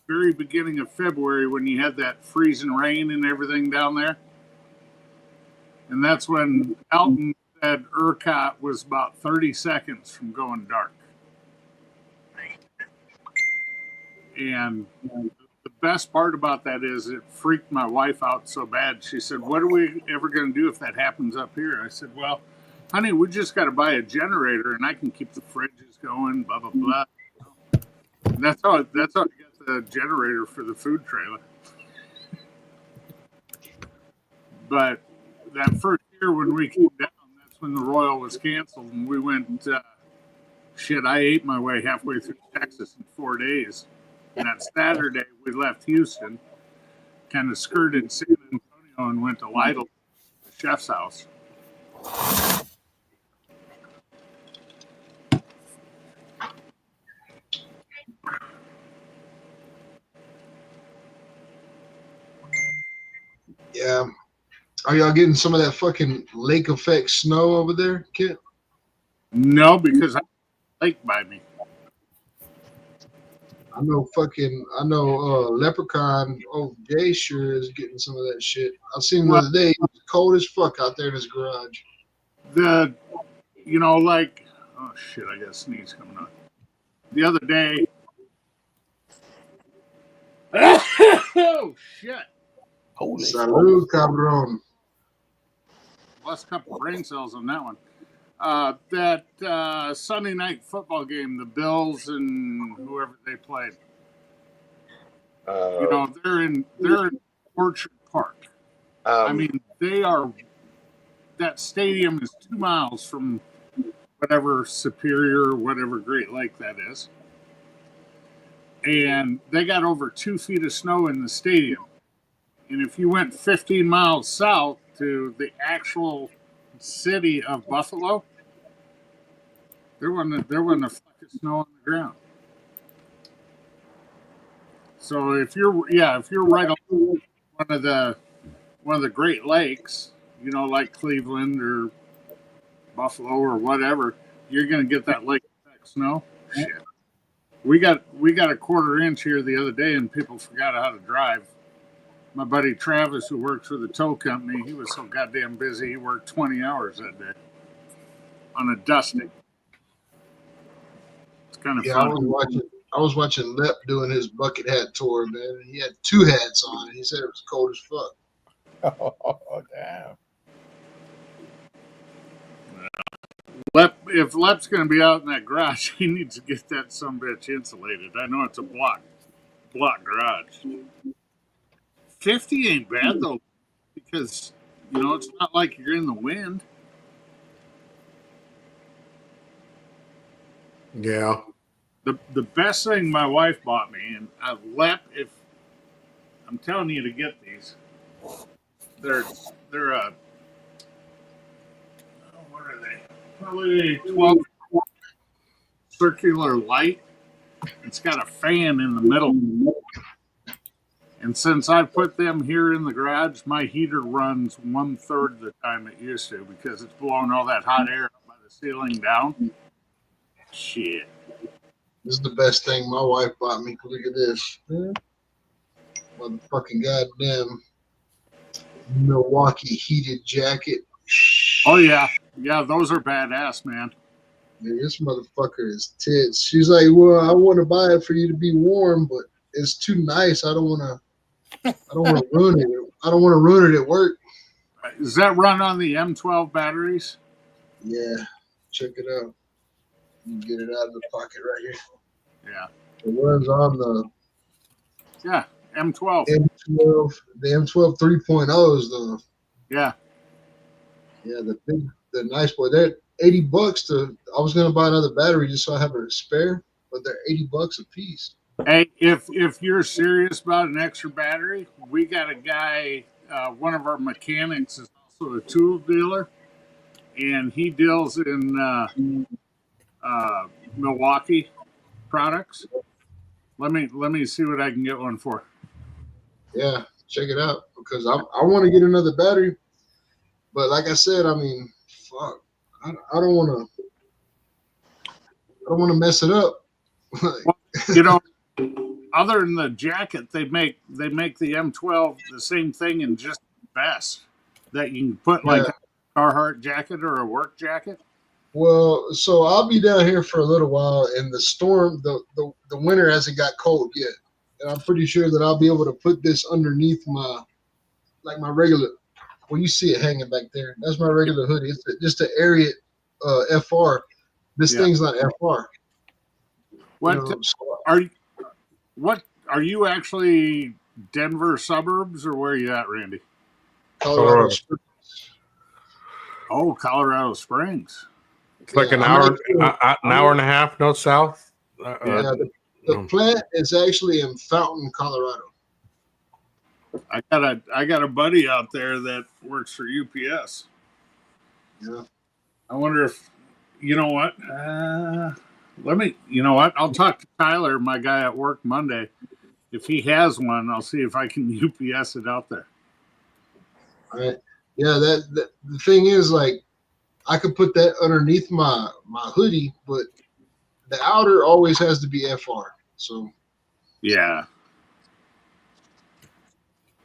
very beginning of February when you had that freezing rain and everything down there. And that's when Elton said ERCOT was about 30 seconds from going dark. And the best part about that is it freaked my wife out so bad. She said, what are we ever going to do if that happens up here? I said, well, honey, we just got to buy a generator and I can keep the fridges going, blah, blah, blah. And that's how I got the generator for the food trailer. But that first year when we came down, that's when the Royal was canceled. And we went, I ate my way halfway through Texas in 4 days. And that Saturday, we left Houston, kind of skirted San Antonio and went to Lytle, the Chef's house. Yeah. Are y'all getting some of that fucking lake effect snow over there, Kit? No, because I have a lake by me. I know Leprechaun, Jay sure is getting some of that shit. I seen him the other day. It was cold as fuck out there in his garage. Oh shit, I got a sneeze coming on. The other day. Oh shit. Holy Salud, cabron. Lost a couple brain cells on that one. That Sunday night football game, the Bills and whoever they played. They're in Orchard Park. That stadium is 2 miles from whatever Superior, whatever Great Lake that is. And they got over 2 feet of snow in the stadium. And if you went 15 miles south to the actual city of Buffalo, there wasn't a fleck of snow on the ground. So if you're right along one of the Great Lakes, like Cleveland or Buffalo or whatever, you're gonna get that lake effect snow. Shit. We got a 1/4 inch here the other day, and people forgot how to drive. My buddy Travis, who works for the tow company, he was so goddamn busy. He worked 20 hours that day on a dusting. It's kind of fun. I was watching Lep doing his bucket hat tour, man. He had 2 hats on, and he said it was cold as fuck. Oh, damn. If Lep's going to be out in that garage, he needs to get that sumbitch insulated. I know it's a block garage. 50 ain't bad though, because it's not like you're in the wind. Yeah. The best thing my wife bought me, and if I'm telling you to get these, they're what are they? Probably 12 circular light. It's got a fan in the middle. And since I put them here in the garage, my heater runs 1/3 the time it used to because it's blowing all that hot air up by the ceiling down. Shit. This is the best thing my wife bought me. Look at this. Motherfucking goddamn Milwaukee heated jacket. Oh, yeah. Yeah, those are badass, man. Man, this motherfucker is tits. She's like, well, I want to buy it for you to be warm, but it's too nice. I don't want to ruin it. I don't want to ruin it at work. Does that run on the M12 batteries? Yeah, check it out. You can get it out of the pocket right here. Yeah. It runs on the M12. M12, the M12 3.0s though. Yeah. Yeah, the nice boy. They're $80 to. I was gonna buy another battery just so I have a spare, but they're $80 a piece. Hey, if you're serious about an extra battery, we got a guy. One of our mechanics is also a tool dealer, and he deals in Milwaukee products. Let me see what I can get one for. Yeah, check it out because I want to get another battery, but like I said, I mean, fuck, I don't want to mess it up. Well, you know, other than the jacket, they make the M12 the same thing in just vest that you can put like a Carhartt jacket or a work jacket. Well, so I'll be down here for a little while, and the storm, the winter hasn't got cold yet, and I'm pretty sure that I'll be able to put this underneath my regular. Well, you see it hanging back there. That's my regular hoodie. It's just an Ariat FR. This thing's not FR. What are you actually Denver suburbs or where are you at, Randy? Colorado Springs. Oh, Colorado Springs. It's like an hour and a half no south. The plant is actually in Fountain, Colorado. I got a buddy out there that works for UPS. Yeah. I wonder if you know what. You know what? I'll talk to Tyler, my guy at work, Monday. If he has one, I'll see if I can UPS it out there. All right. Yeah, the thing is, like, I could put that underneath my hoodie, but the outer always has to be FR. So yeah.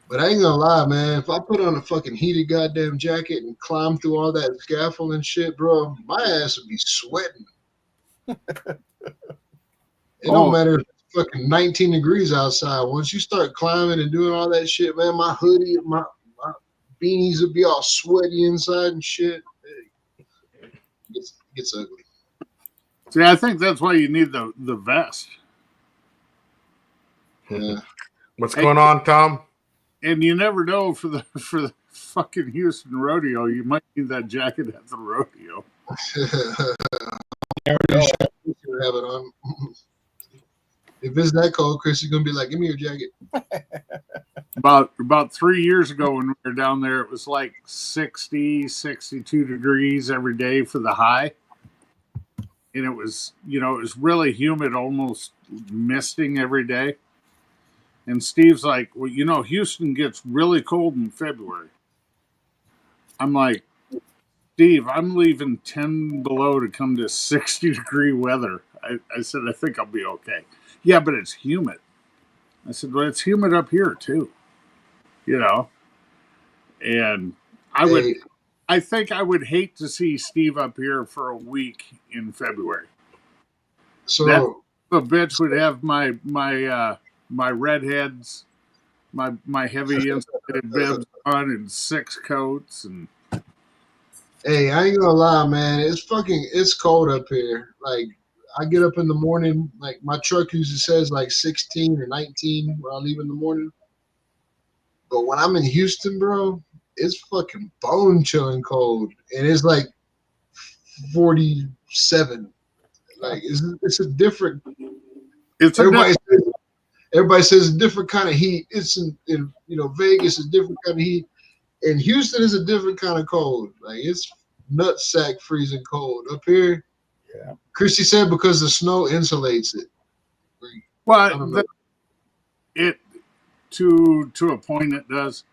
But I ain't gonna lie, man. If I put on a fucking heated goddamn jacket and climb through all that scaffold and shit, bro, my ass would be sweating. It don't matter if it's fucking 19 degrees outside. Once you start climbing and doing all that shit, man, my hoodie, my beanies would be all sweaty inside and shit. It gets ugly. See, I think that's why you need the vest. Yeah. What's going on, Tom? And you never know for the fucking Houston rodeo, you might need that jacket at the rodeo. Have it on. If it's that cold, Chris is gonna be like, "Give me your jacket." About 3 years ago when we were down there, it was like 60, 62 degrees every day for the high. And it was, it was really humid, almost misting every day. And Steve's like, well, Houston gets really cold in February. I'm like, Steve, I'm leaving 10 below to come to 60-degree weather. I said, I think I'll be okay. Yeah, but it's humid. I said, well, it's humid up here too. And I think I would hate to see Steve up here for a week in February. So that a bitch would have my redheads, my heavy insulated bibs on, and 6 coats. And hey, I ain't gonna lie, man. It's cold up here. Like, I get up in the morning, like my truck usually says like 16 or 19 when I leave in the morning. But when I'm in Houston, bro, it's fucking bone chilling cold, and it's like 47. Like it's a different. It's Everybody says a different kind of heat. It's in Vegas is a different kind of heat, and Houston is a different kind of cold. Like it's nutsack freezing cold up here. Yeah. Christy said because the snow insulates it. well, it to a point it does,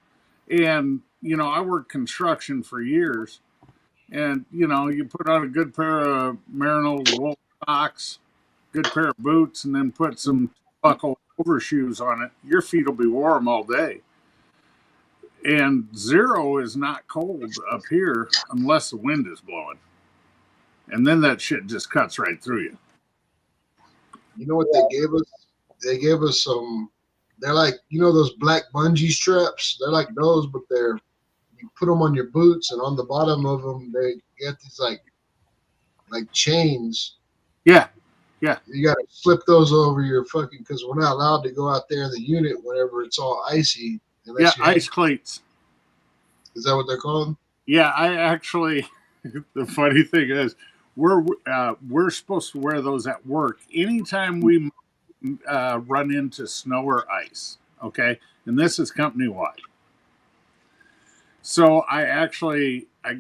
and I worked construction for years, and you put on a good pair of merino wool socks, good pair of boots, and then put some buckle overshoes on it. Your feet will be warm all day. And 0 is not cold up here unless the wind is blowing. And then that shit just cuts right through you. You know what they gave us? They gave us some. They're like those black bungee straps. They're like those, but you put them on your boots, and on the bottom of them they get these like chains. Yeah. You got to slip those over your fucking because we're not allowed to go out there in the unit whenever it's all icy. Yeah, ice cleats. Is that what they're called? Yeah, I actually. The funny thing is, we're supposed to wear those at work anytime we run into snow or ice. Okay, and this is company wide. So I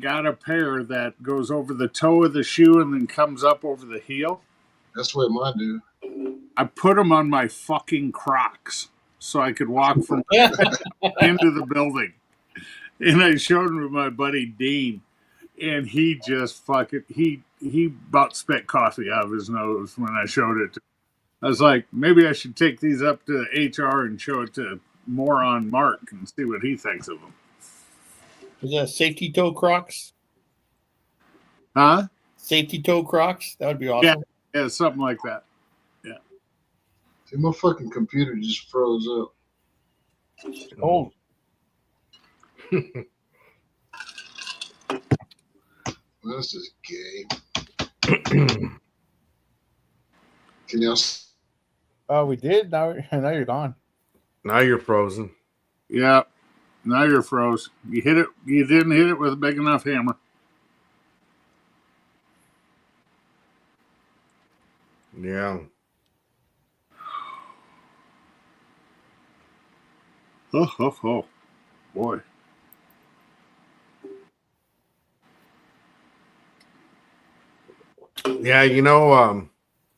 got a pair that goes over the toe of the shoe and then comes up over the heel. That's what mine do. I put them on my fucking Crocs so I could walk from into the building. And I showed them to my buddy Dean, and he just he about spit coffee out of his nose when I showed it to him. I was like, maybe I should take these up to HR and show it to moron Mark and see what he thinks of them. Is that safety toe Crocs? Huh? Safety toe Crocs? That would be awesome. Yeah, something like that. Yeah. See, my fucking computer just froze up. Oh, This is gay. Can y'all? oh, we did. Now you're gone. Now you're frozen. Yeah. Now you're froze. You didn't hit it with a big enough hammer. Yeah. Oh, boy. Yeah,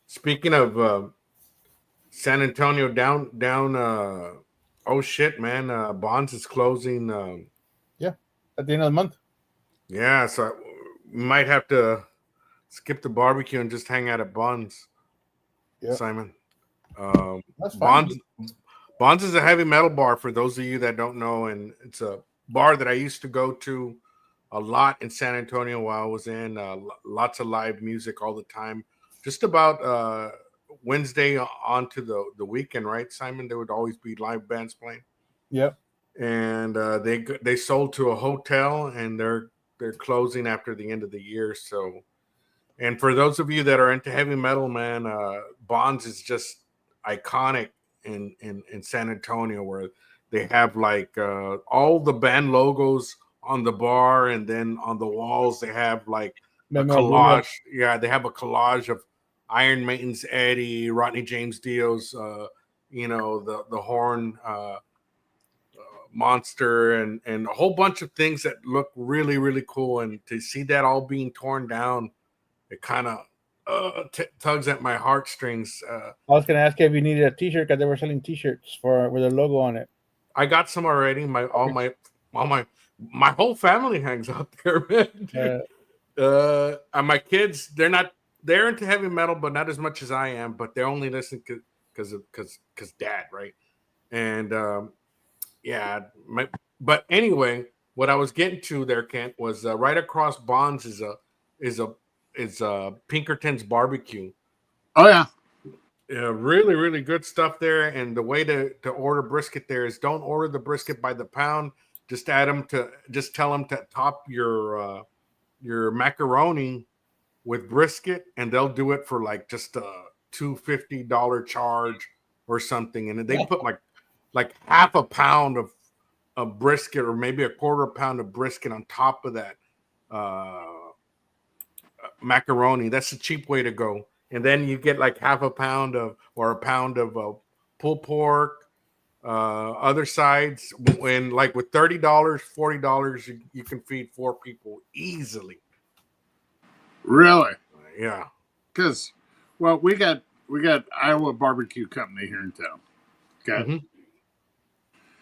speaking of San Antonio down oh shit, man, Bonds is closing At the end of the month. yeah, so we might have to skip the barbecue and just hang out at Bonds. Yeah. Simon. That's fine. Bonds is a heavy metal bar for those of you that don't know, and it's a bar that I used to go to a lot in San Antonio while I was in. Lots of live music all the time. Just about Wednesday on to the weekend, right, Simon? There would always be live bands playing. Yep. And they sold to a hotel, and they're closing after the end of the year. So, and for those of you that are into heavy metal, man, Bonds is just iconic in San Antonio, where they have like all the band logos on the bar, and then on the walls they have like a collage. Yeah, they have a collage of Iron Maiden's Eddie, Rodney James Dio's, the horn monster, and a whole bunch of things that look really, really cool. And to see that all being torn down, it kind of tugs at my heartstrings. I was gonna ask you if you needed a T-shirt because they were selling T-shirts with a logo on it. I got some already. My whole family hangs out there, man. And my kids, they're into heavy metal, but not as much as I am. But they only listen because dad, right? And but anyway, what I was getting to there, Kent, was right across Bonds is Pinkerton's Barbecue. Oh yeah. Yeah, really, really good stuff there. And the way to order brisket there is don't order the brisket by the pound. Just tell them to top your macaroni with brisket, and they'll do it for like just a $250 charge or something. And they put like half a pound of brisket, or maybe a quarter pound of brisket on top of that macaroni. That's the cheap way to go. and then you get like half a pound of or a pound of pulled pork. Other sides, when like with $30, $40, you can feed 4 people easily. Really? Yeah. Because, well, we got Iowa Barbecue Company here in town. Okay.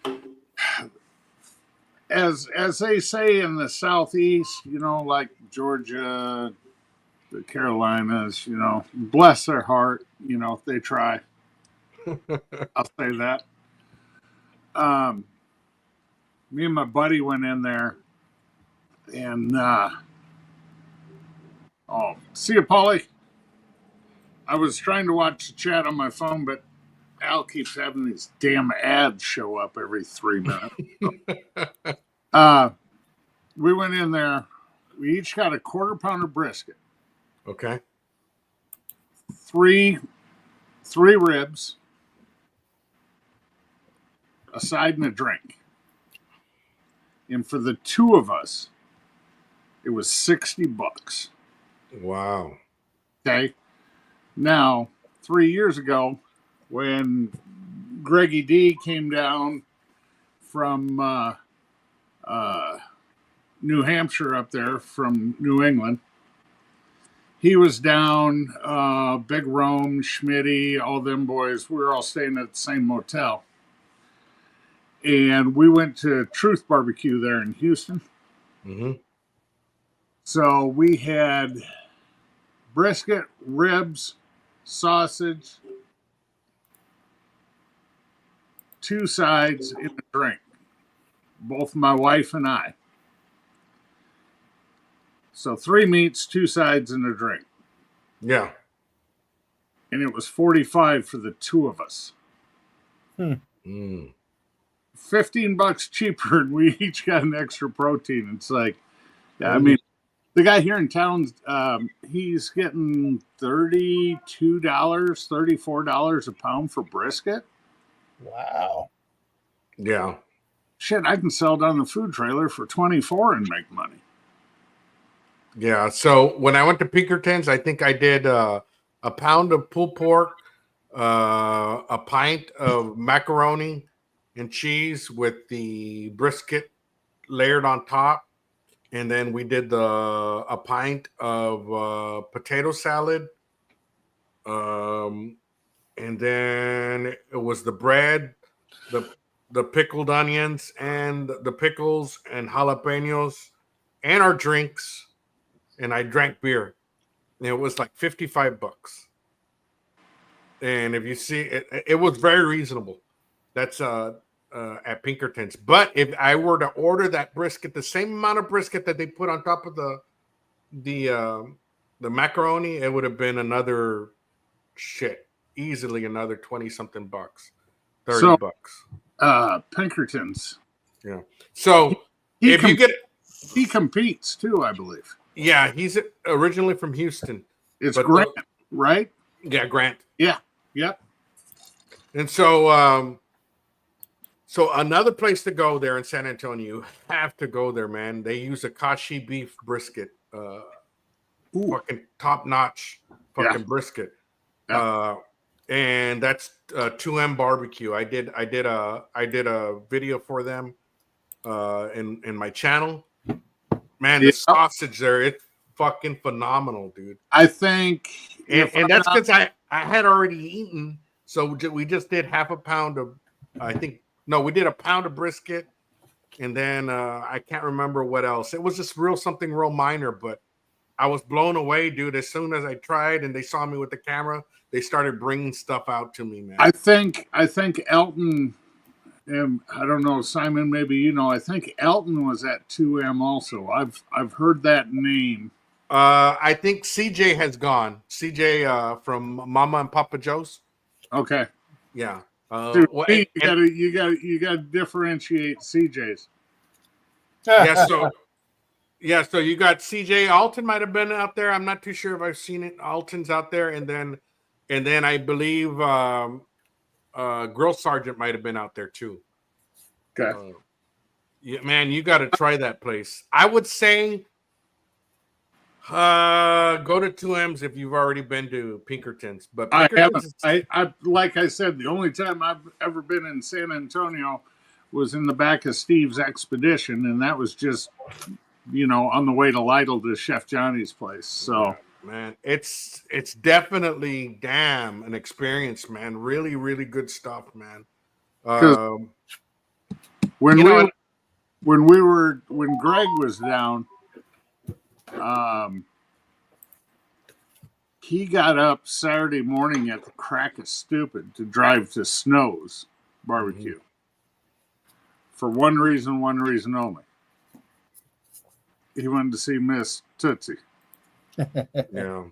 Mm-hmm. As they say in the Southeast, like Georgia, the Carolinas, bless their heart, they try. I'll say that. Me and my buddy went in there, and see you, Paulie. I was trying to watch the chat on my phone, but Al keeps having these damn ads show up every 3 minutes. We went in there. We each got a 1/4 pounder brisket. Okay. Three ribs, a side and a drink. And for the 2 of us, it was $60. Wow. Okay. Now, 3 years ago, when Greggy D came down from New Hampshire up there from New England, he was down, Big Rome, Schmitty, all them boys. We were all staying at the same motel. And we went to Truth Barbecue there in Houston. Mm-hmm. So we had brisket, ribs, sausage, 2 sides, and a drink. Both my wife and I. So 3 meats, 2 sides, and a drink. Yeah. And it was $45 for the 2 of us. Mm. $15 cheaper, and we each got an extra protein. It's like, I mean, the guy here in town, he's getting $32, $34 a pound for brisket. Wow. Yeah. Shit, I can sell it on the food trailer for $24 and make money. Yeah. So when I went to Pinkertons, I think I did a pound of pulled pork, a pint of macaroni and cheese with the brisket layered on top. And then we did a pint of potato salad. And then it was the bread, the pickled onions and the pickles and jalapenos and our drinks. And I drank beer. And it was like $55. And if you see it, it was very reasonable. That's at Pinkertons. But if I were to order that brisket, the same amount of brisket that they put on top of the macaroni, it would have been another easily another 20 something bucks, $30. Pinkertons. Yeah. So if you get, he competes too, I believe. Yeah, he's originally from Houston. It's Grant, right? Yeah, Grant. Yeah. Yep. And so, so another place to go there in San Antonio, you have to go there, man. They use a Kashi beef brisket, fucking top notch, fucking brisket. Yeah. And that's 2M Barbecue. I did a video for them in my channel. Man, the sausage there, it's fucking phenomenal, dude. I think, and that's because I had already eaten, so we just did half a pound of, we did a pound of brisket, and then I can't remember what else. It was just something real minor, but I was blown away, dude. As soon as I tried and they saw me with the camera, they started bringing stuff out to me, man. I think Elton. And I don't know, Simon, maybe I think Elton was at 2M also. I've heard that name. I think CJ has gone. CJ from Mama and Papa Joe's. Okay. Yeah. Dude, you gotta differentiate CJ's. So you got CJ. Alton might have been out there. I'm not too sure if I've seen it. Alton's out there, and then I believe Grill Sergeant might have been out there too. Okay. Yeah, man, you got to try that place. I would say Go to 2M's if you've already been to Pinkerton's. But I haven't. Pinkerton's, I like I said, the only time I've ever been in San Antonio was in the back of Steve's Expedition, and that was just on the way to Lytle to Chef Johnny's place. So man, it's definitely an experience, man. Really, really good stuff, man. When Greg was down, he got up Saturday morning at the crack of stupid to drive to Snow's Barbecue for one reason only. He wanted to see Miss Tootsie. Yeah.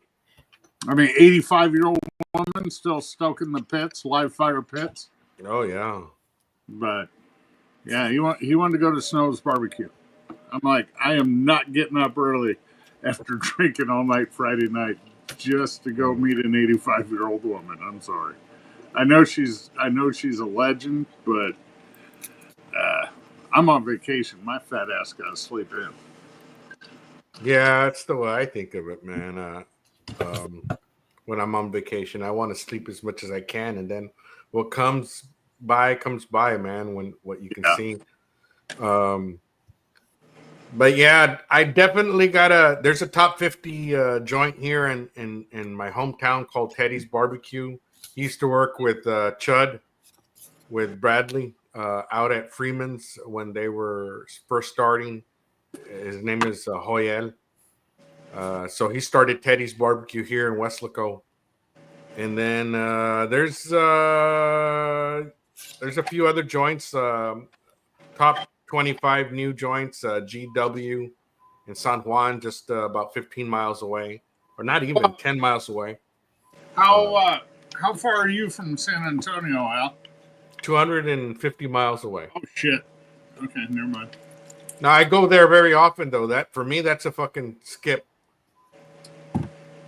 I mean, 85-year-old woman still stoking the pits, live fire pits. Oh yeah. But yeah, he wanted to go to Snow's Barbecue. I'm like, I am not getting up early after drinking all night Friday night just to go meet an 85-year-old woman. I'm sorry. I know she's a legend, but I'm on vacation. My fat ass got to sleep in. Yeah, that's the way I think of it, man. When I'm on vacation, I want to sleep as much as I can, and then what comes by, man. When what you can see. But yeah, I definitely there's a top 50 joint here in my hometown called Teddy's Barbecue. He used to work with Chud, with Bradley, out at Freeman's when they were first starting. His name is Hoyel. So he started Teddy's Barbecue here in Weslaco. And then there's a few other joints. Top 25 new joints, GW in San Juan, just about 15 miles away, or not even 10 miles away. How far are you from San Antonio, Al? 250 miles away. Oh shit. Okay, never mind. Now I go there very often, though. That for me, that's a fucking skip.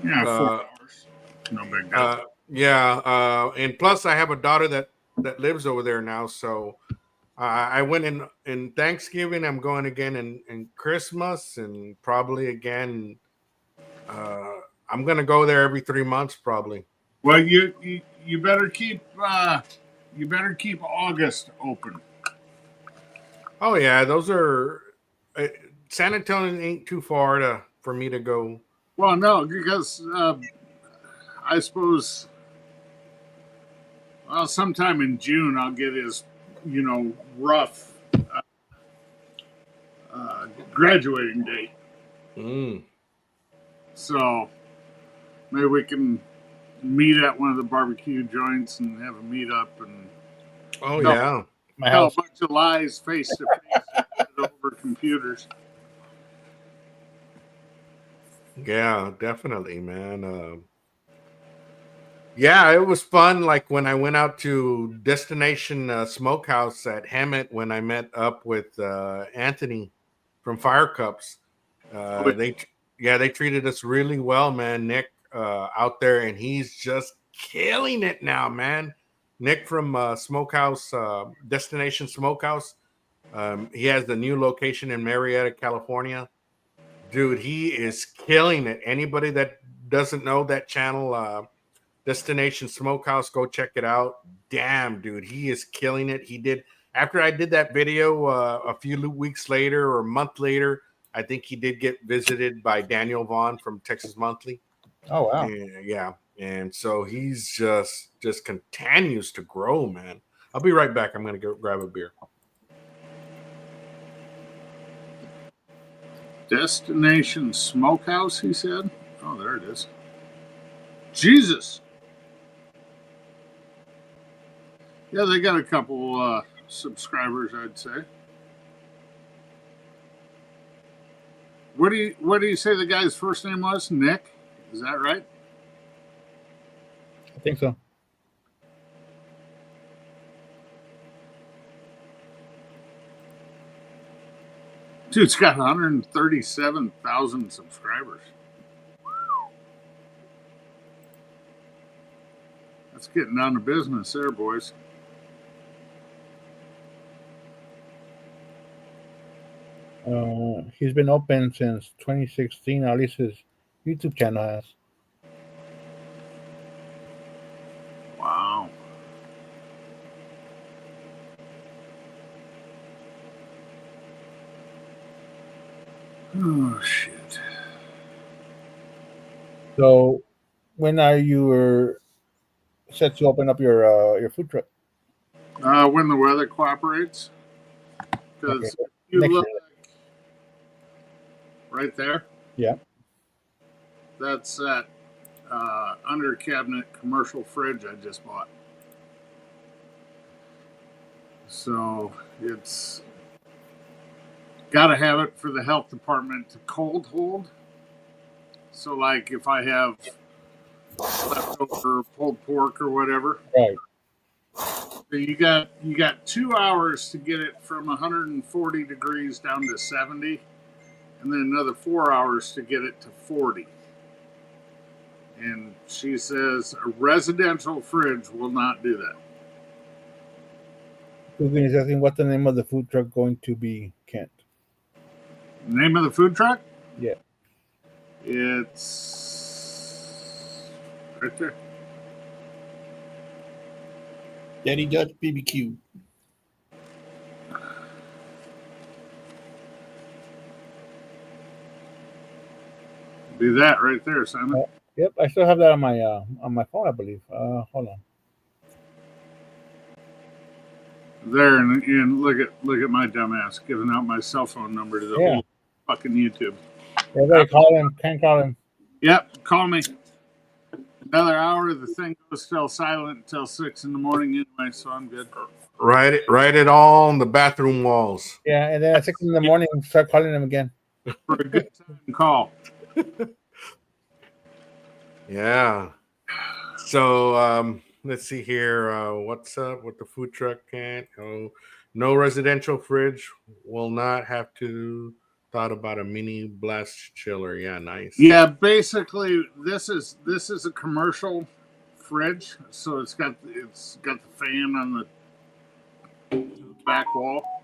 Yeah, 4 hours. No big deal. Yeah, and plus I have a daughter that lives over there now, so I went in Thanksgiving. I'm going again in Christmas, and probably again. I'm gonna go there every 3 months, probably. Well, you better keep August open. Oh yeah, those are San Antonio ain't too far for me to go. Well, no, because I suppose sometime in June I'll get his rough graduating date. So maybe we can meet at one of the barbecue joints and have a meetup and tell a bunch of lies face to face over computers. Yeah, definitely, man. Yeah, it was fun. Like when I went out to Destination Smokehouse at Hammett, when I met up with Anthony from Fire Cups. They treated us really well, man. Nick out there, and he's just killing it now, man. Nick from Smokehouse, Destination Smokehouse. He has the new location in Marietta, California. Dude, he is killing it. Anybody that doesn't know that channel, Destination Smokehouse, go check it out. Damn, dude, he is killing it. He did, after I did that video a few weeks later or a month later, I think he did get visited by Daniel Vaughn from Texas Monthly. Oh, wow. Yeah. And so he's just continues to grow, man. I'll be right back. I'm going to go grab a beer. Destination Smokehouse, he said. Oh, there it is. Jesus. Yeah, they got a couple subscribers, I'd say. What do you say the guy's first name was? Nick? Is that right? I think so. Dude's got 137,000 subscribers. That's getting down to business there, boys. He's been open since 2016. At least his YouTube channel has. Wow. Oh shit. So, when are you set to open up your food truck? When the weather cooperates, because Okay. you Next look year. right there. Yeah. That's that under cabinet commercial fridge I just bought. So it's got to have it for the health department to cold hold. So like if I have leftover pulled pork or whatever, Right. so you got 2 hours to get it from 140 degrees down to 70, and then another 4 hours to get it to 40. And she says a residential fridge will not do that. Cooking is asking what's the name of the food truck going to be, Kent? Name of the food truck? Yeah. It's right there. Daddy Dutch BBQ. Do that right there, Simon. Yep, I still have that on my phone, I believe. Hold on. There and look at my dumbass giving out my cell phone number to the whole fucking YouTube. Everybody call him. Can't call him. Yep, call me. Another hour, the thing goes still silent until 6 in the morning anyway, so I'm good. Write it all on the bathroom walls. Yeah, and then at 6 in the morning, start calling him again. For a good time to call. Yeah. So let's see here. What's up with the food truck, Kent? Oh, no residential fridge. Will not have to thought about a mini blast chiller. Yeah, nice. Yeah, basically this is a commercial fridge, so it's got the fan on the back wall.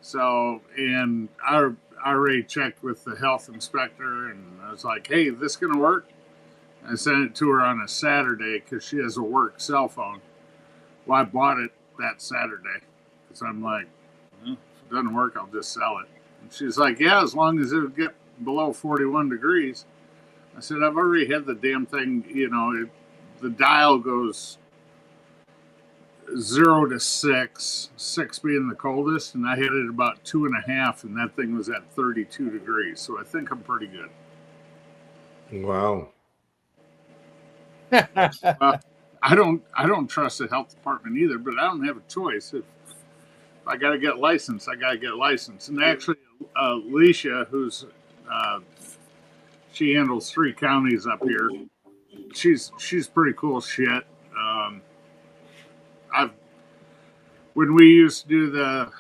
So, and I already checked with the health inspector, and I was like, "Hey, this gonna work?" I sent it to her on a Saturday because she has a work cell phone. Well, I bought it that Saturday because I'm like, if it doesn't work, I'll just sell it. And she's like, "Yeah, as long as it would get below 41 degrees." I said, "I've already had the damn thing. The dial goes 0 to 6, 6 being the coldest, and I hit it about 2.5, and that thing was at 32 degrees. So I think I'm pretty good." Wow. I don't trust the health department either, but I don't have a choice. If I got to get licensed, I got to get licensed. And actually, Alicia, who's she handles 3 counties up here. She's pretty cool shit. When we used to do the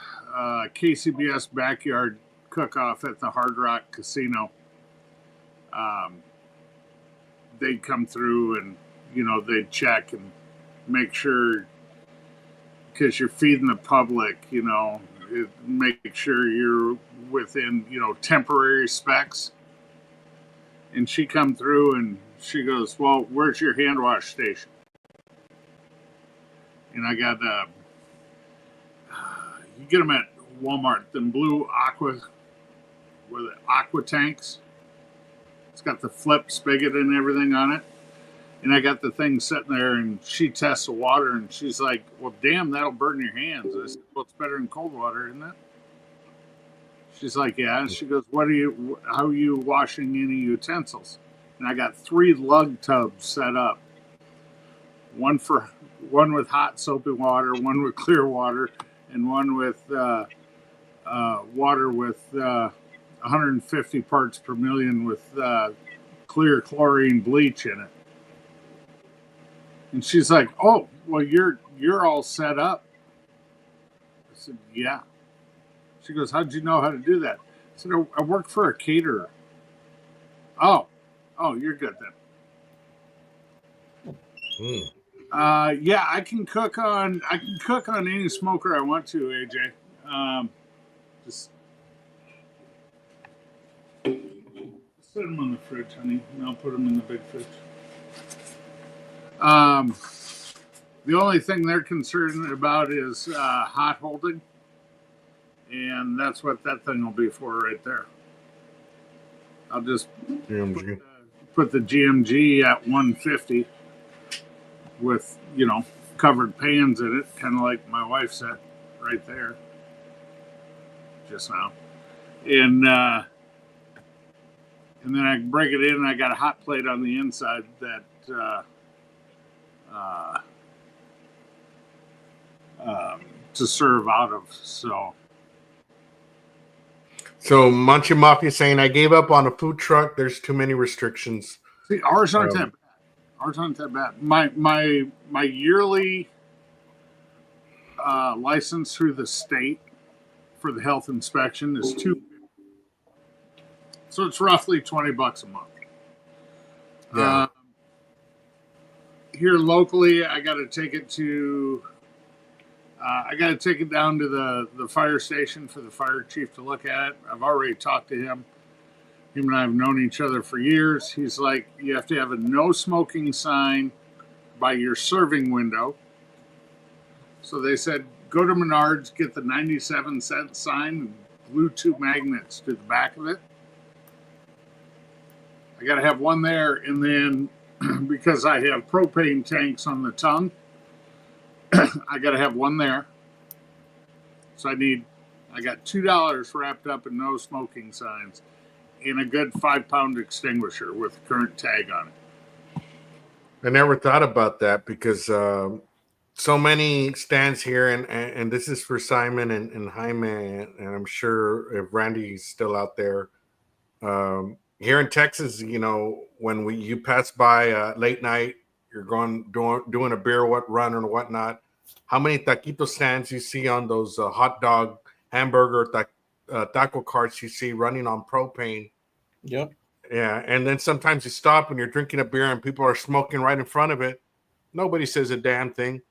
KCBS backyard cook-off at the Hard Rock Casino, they'd come through and they'd check and make sure, because you're feeding the public, make sure you're within temporary specs. And she come through and she goes, "Well, where's your hand wash station?" And I got you get them at Walmart, them blue aqua, where the aqua tanks. It's got the flip spigot and everything on it. And I got the thing sitting there, and she tests the water, and she's like, "Well, damn, that'll burn your hands." I said, "Well, it's better than cold water, isn't it?" She's like, "Yeah." And she goes, how are you washing any utensils? And I got 3 lug tubs set up. One with hot soapy water, one with clear water, and one with water with 150 parts per million with clear chlorine bleach in it. And she's like, "Oh, well, you're all set up." I said, "Yeah." She goes, "How'd you know how to do that?" I said, "I work for a caterer." Oh, you're good then. Yeah, I can cook on any smoker I want to, AJ. Put them on the fridge, honey, and I'll put them in the big fridge. The only thing they're concerned about is hot holding, and that's what that thing will be for right there. I'll just put the GMG at 150 with, covered pans in it, kind of like my wife said right there just now. And then I break it in, and I got a hot plate on the inside that to serve out of. So Munchie Mafia saying, I gave up on a food truck. There's too many restrictions. See, ours aren't that bad. Ours aren't that bad. My yearly license through the state for the health inspection is $250. So it's roughly $20 a month. Yeah. Here locally, I got to take it to. I got to take it down to the fire station for the fire chief to look at it. I've already talked to him. Him and I have known each other for years. He's like, you have to have a no smoking sign by your serving window. So they said, go to Menards, get the 97-cent sign, and glue 2 magnets to the back of it. I got to have one there, and then because I have propane tanks on the tongue, I got to have one there. So I got $2 wrapped up in no smoking signs and a good 5-pound extinguisher with a current tag on it. I never thought about that because so many stands here, and this is for Simon and Jaime, and I'm sure if Randy's still out there. Here in Texas, when you pass by late night, you're doing a beer run or whatnot. How many taquito stands you see on those hot dog, hamburger, taco carts you see running on propane? Yep. Yeah, and then sometimes you stop and you're drinking a beer and people are smoking right in front of it. Nobody says a damn thing.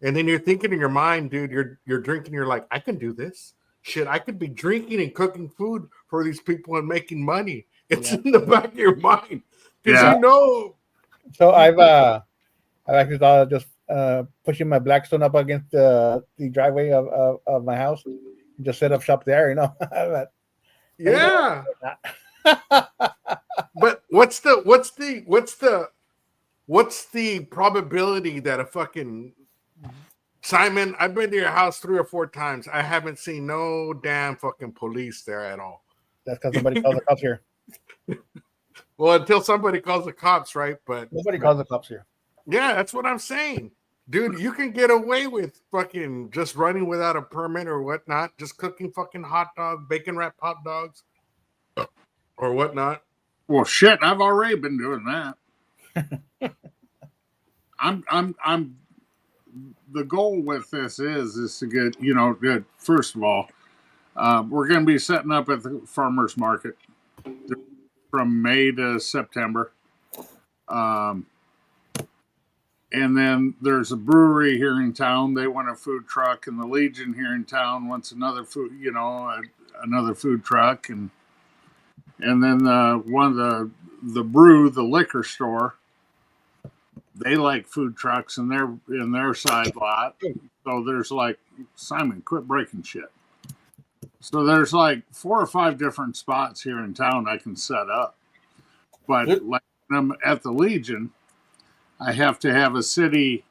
And then you're thinking in your mind, dude, you're drinking. You're like, I can do this. Shit, I could be drinking and cooking food for these people and making money. It's in the back of your mind because So I've actually thought of just pushing my Blackstone up against the driveway of my house and just set up shop there. Yeah. But what's the probability that a fucking Simon? I've been to your house 3 or 4 times. I haven't seen no damn fucking police there at all. That's because somebody calls the cops here. Well, until somebody calls the cops, right? But nobody calls the cops here. Yeah, that's what I'm saying. Dude, you can get away with fucking just running without a permit or whatnot, just cooking fucking hot dog, bacon wrapped hot dogs or whatnot. Well, shit, I've already been doing that. I'm the goal with this is to get, good. First of all, we're going to be setting up at the farmers market from May to September. And then there's a brewery here in town. They want a food truck, and the Legion here in town wants another food, another food truck, and then one of the brew, the liquor store, they like food trucks in their side lot. So there's like, Simon, quit breaking shit. So there's like 4 or 5 different spots here in town I can set up, but like when I'm at the Legion, I have to have a city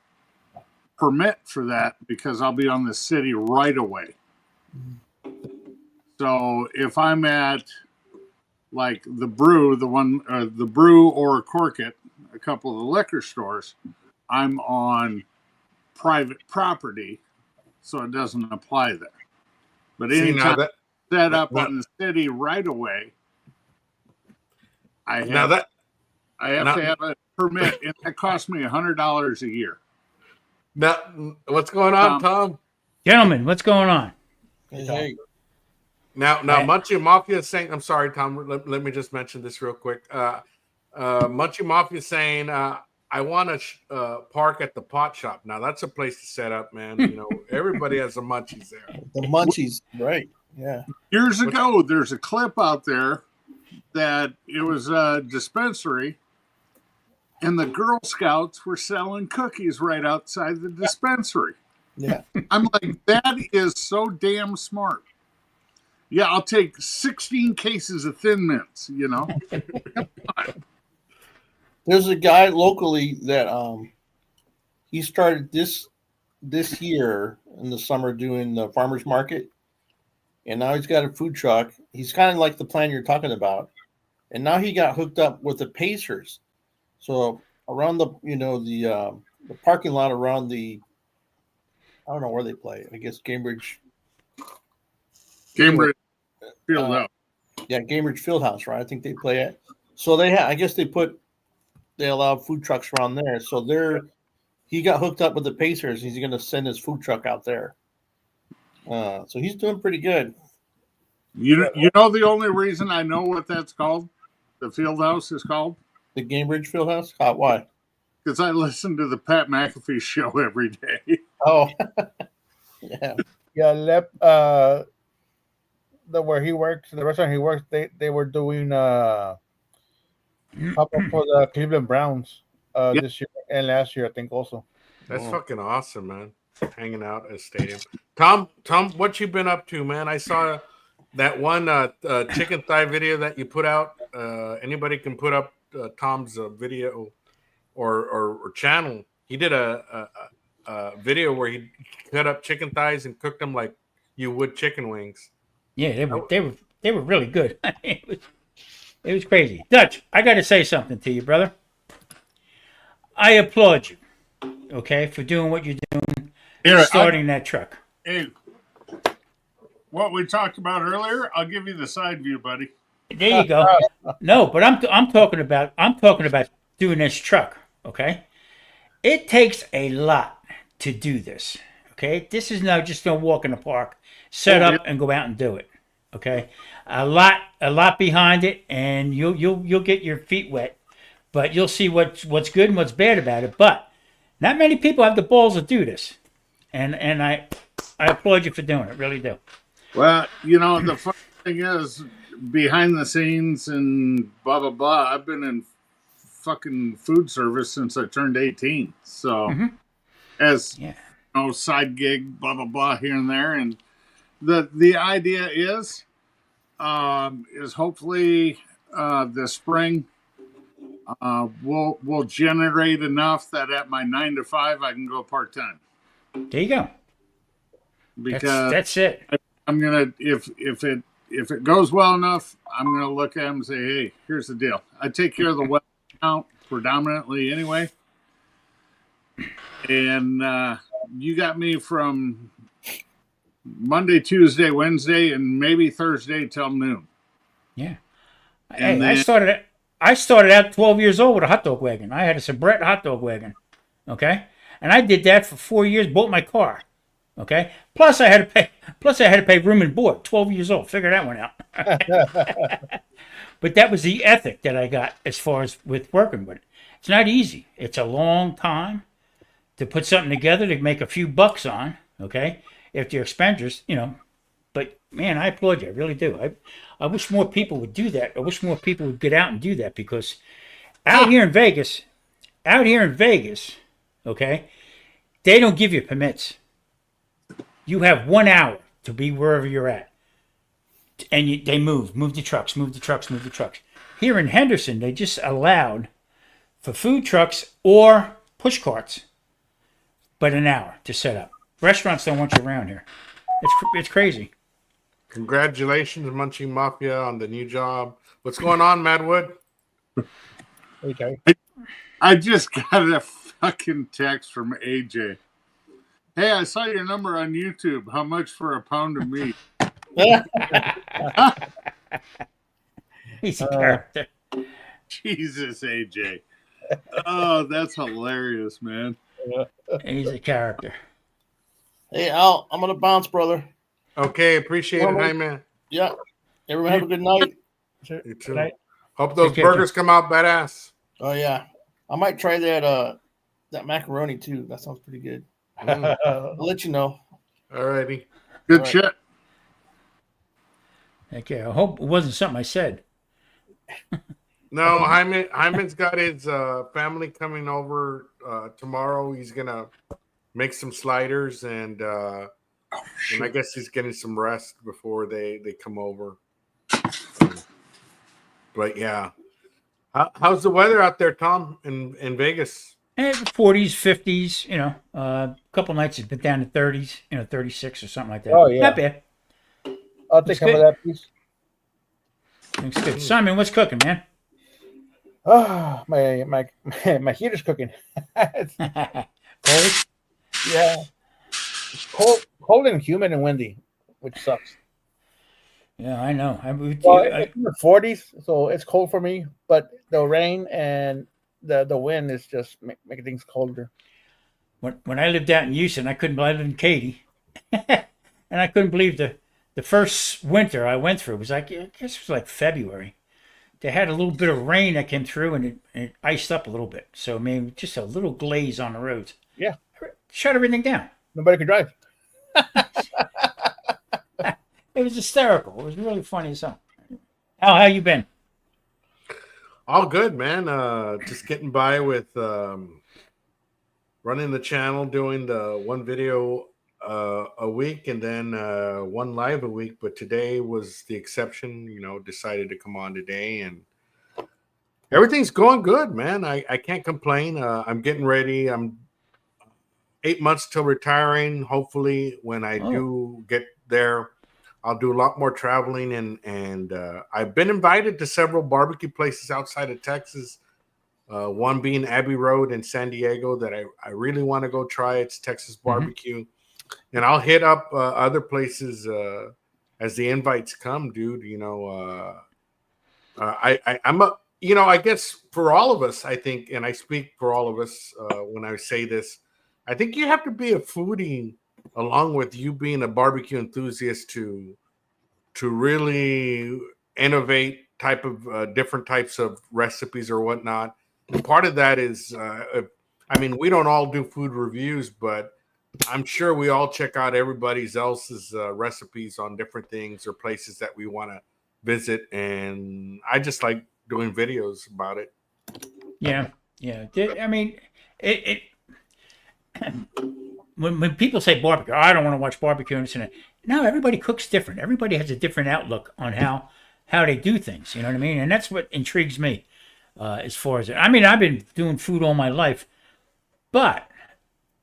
permit for that because I'll be on the city right away. So if I'm at like the brew, the brew or Cork It, a couple of the liquor stores, I'm on private property, so it doesn't apply there. But anytime set up on the city right away, I have to have a permit, and that costs me $100 a year. Now, what's going on, Tom? Gentlemen, what's going on? Hey. Now, Munchie Mafia is saying, I'm sorry, Tom, let me just mention this real quick. Munchie Mafia is saying, I want to park at the pot shop. Now, that's a place to set up, man. Everybody has the munchies there. The munchies, right. Yeah. Years ago, there's a clip out there that it was a dispensary, and the Girl Scouts were selling cookies right outside the dispensary. Yeah. I'm like, that is so damn smart. Yeah, I'll take 16 cases of Thin Mints, you know. There's a guy locally that he started this year in the summer doing the farmers market, and now he's got a food truck. He's kind of like the plan you're talking about, and now he got hooked up with the Pacers. So around the the parking lot around the, I don't know where they play. I guess Cambridge Cambridge Fieldhouse. Yeah, Cambridge Fieldhouse, right? I think they play it. So I guess they allow food trucks around there. So he got hooked up with the Pacers. He's going to send his food truck out there. So he's doing pretty good. You know the only reason I know what that's called, the Fieldhouse is called? The Cambridge Fieldhouse? Why? Because I listen to the Pat McAfee show every day. Oh, yeah. Yeah, where he works, the restaurant he works, they were doing pop-up for the Cleveland Browns this year and last year, I think also. That's fucking awesome, man. Hanging out at a stadium. Tom, what you been up to, man? I saw that one chicken thigh video that you put out. Anybody can put up Tom's video or channel. He did a video where he cut up chicken thighs and cooked them like you would chicken wings. Yeah, they were really good. It was crazy. Dutch, I got to say something to you, brother. I applaud you, okay, for doing what you're doing, starting that truck. Hey, what we talked about earlier, I'll give you the side view, buddy. There you go. No, but I'm talking about doing this truck, okay? It takes a lot to do this, okay? This is not just gonna walk in the park, set up, and go out and do it, okay? A lot behind it, and you'll get your feet wet, but you'll see what's good and what's bad about it. But not many people have the balls to do this, and I applaud you for doing it, really do. Well, you know, the funny thing is, behind the scenes and blah blah blah, I've been in fucking food service since I turned 18. So as side gig, blah blah blah here and there, and the idea is hopefully this spring we'll generate enough that at my 9 to 5 I can go part-time. There you go. Because that's it. I'm gonna if it goes well enough, I'm gonna look at them and say, hey, here's the deal. I take care of the web account predominantly anyway, and you got me from Monday, Tuesday, Wednesday, and maybe Thursday till noon. Yeah. And hey, I started out 12 years old with a hot dog wagon. I had a Sabrett hot dog wagon. Okay? And I did that for 4 years, bought my car. Okay? Plus I had to pay room and board. 12 years old. Figure that one out. But that was the ethic that I got as far as with working with it. It's not easy. It's a long time to put something together to make a few bucks on, okay? If your expenditures, but man, I applaud you. I really do. I wish more people would do that. I wish more people would get out and do that, because out here in Vegas, okay, they don't give you permits. You have 1 hour to be wherever you're at. And they move the trucks. Here in Henderson, they just allowed for food trucks or push carts, but an hour to set up. Restaurants don't want you around here. It's crazy. Congratulations, Munchie Mafia, on the new job. What's going on, Madwood? Okay. I just got a fucking text from AJ. Hey, I saw your number on YouTube. How much for a pound of meat? He's a character. Jesus, AJ. Oh, that's hilarious, man. He's a character. Hey, Al, I'm going to bounce, brother. Okay, appreciate it. Hey, man. Yeah. Everyone have a good night. You too. Hope those burgers come out badass. Oh, yeah. I might try that macaroni, too. That sounds pretty good. I'll let you know. All righty. Good shit. Okay, I hope it wasn't something I said. No, Hyman's got his family coming over tomorrow. He's gonna make some sliders and I guess he's getting some rest before they come over. But yeah, how's the weather out there, Tom, in Vegas? 40s, 50s. A couple nights it's been down to 30s. 36 or something like that. Oh, yeah. Not bad. I'll take some of that, please. Looks good. Simon, what's cooking, man? Oh, my heater's cooking. Cold? Yeah. It's cold and humid and windy, which sucks. Yeah, I know. It's in the 40s, so it's cold for me. But the rain and the wind is just making things colder. When I lived out in Houston, I lived in Katy, and I couldn't believe the first winter I went through was I guess it was like February. They had a little bit of rain that came through and it iced up a little bit. So, I mean, just a little glaze on the roads. Yeah. Shut everything down. Nobody could drive. It was hysterical. It was really funny as hell. How you been? All good, man. Just getting by with running the channel, doing the one video a week and then one live a week. But today was the exception. Decided to come on today, and everything's going good, man. I can't complain. I'm getting ready. I'm 8 months till retiring. Hopefully, when I do get there, I'll do a lot more traveling, and I've been invited to several barbecue places outside of Texas. One being Abbey Road in San Diego that I really want to go try. It's Texas barbecue, and I'll hit up other places as the invites come, dude. I guess for all of us, I think, and I speak for all of us when I say this, I think you have to be a foodie along with you being a barbecue enthusiast to really innovate different types of recipes or whatnot. And part of that is, we don't all do food reviews, but I'm sure we all check out everybody else's recipes on different things or places that we want to visit. And I just like doing videos about it. Yeah. I mean, when people say barbecue, I don't want to watch barbecue and this. No, everybody cooks different. Everybody has a different outlook on how they do things. You know what I mean? And that's what intrigues me as far as it. I mean, I've been doing food all my life, but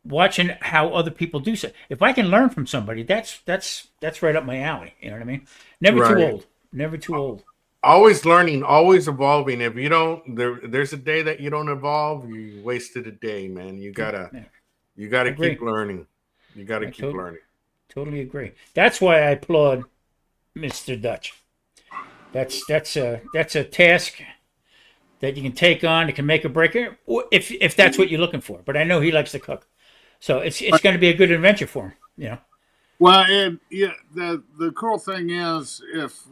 watching how other people do so. If I can learn from somebody, that's right up my alley. You know what I mean? Never too old. Never too old. Always learning, always evolving. If you don't, there's a day that you don't evolve, you wasted a day, man. You gotta keep learning. You gotta keep learning. Totally agree. That's why I applaud Mr. Dutch. That's a task that you can take on. It can make or break it, if that's what you're looking for. But I know he likes to cook, so it's going to be a good adventure for him. Well, and the cool thing is, if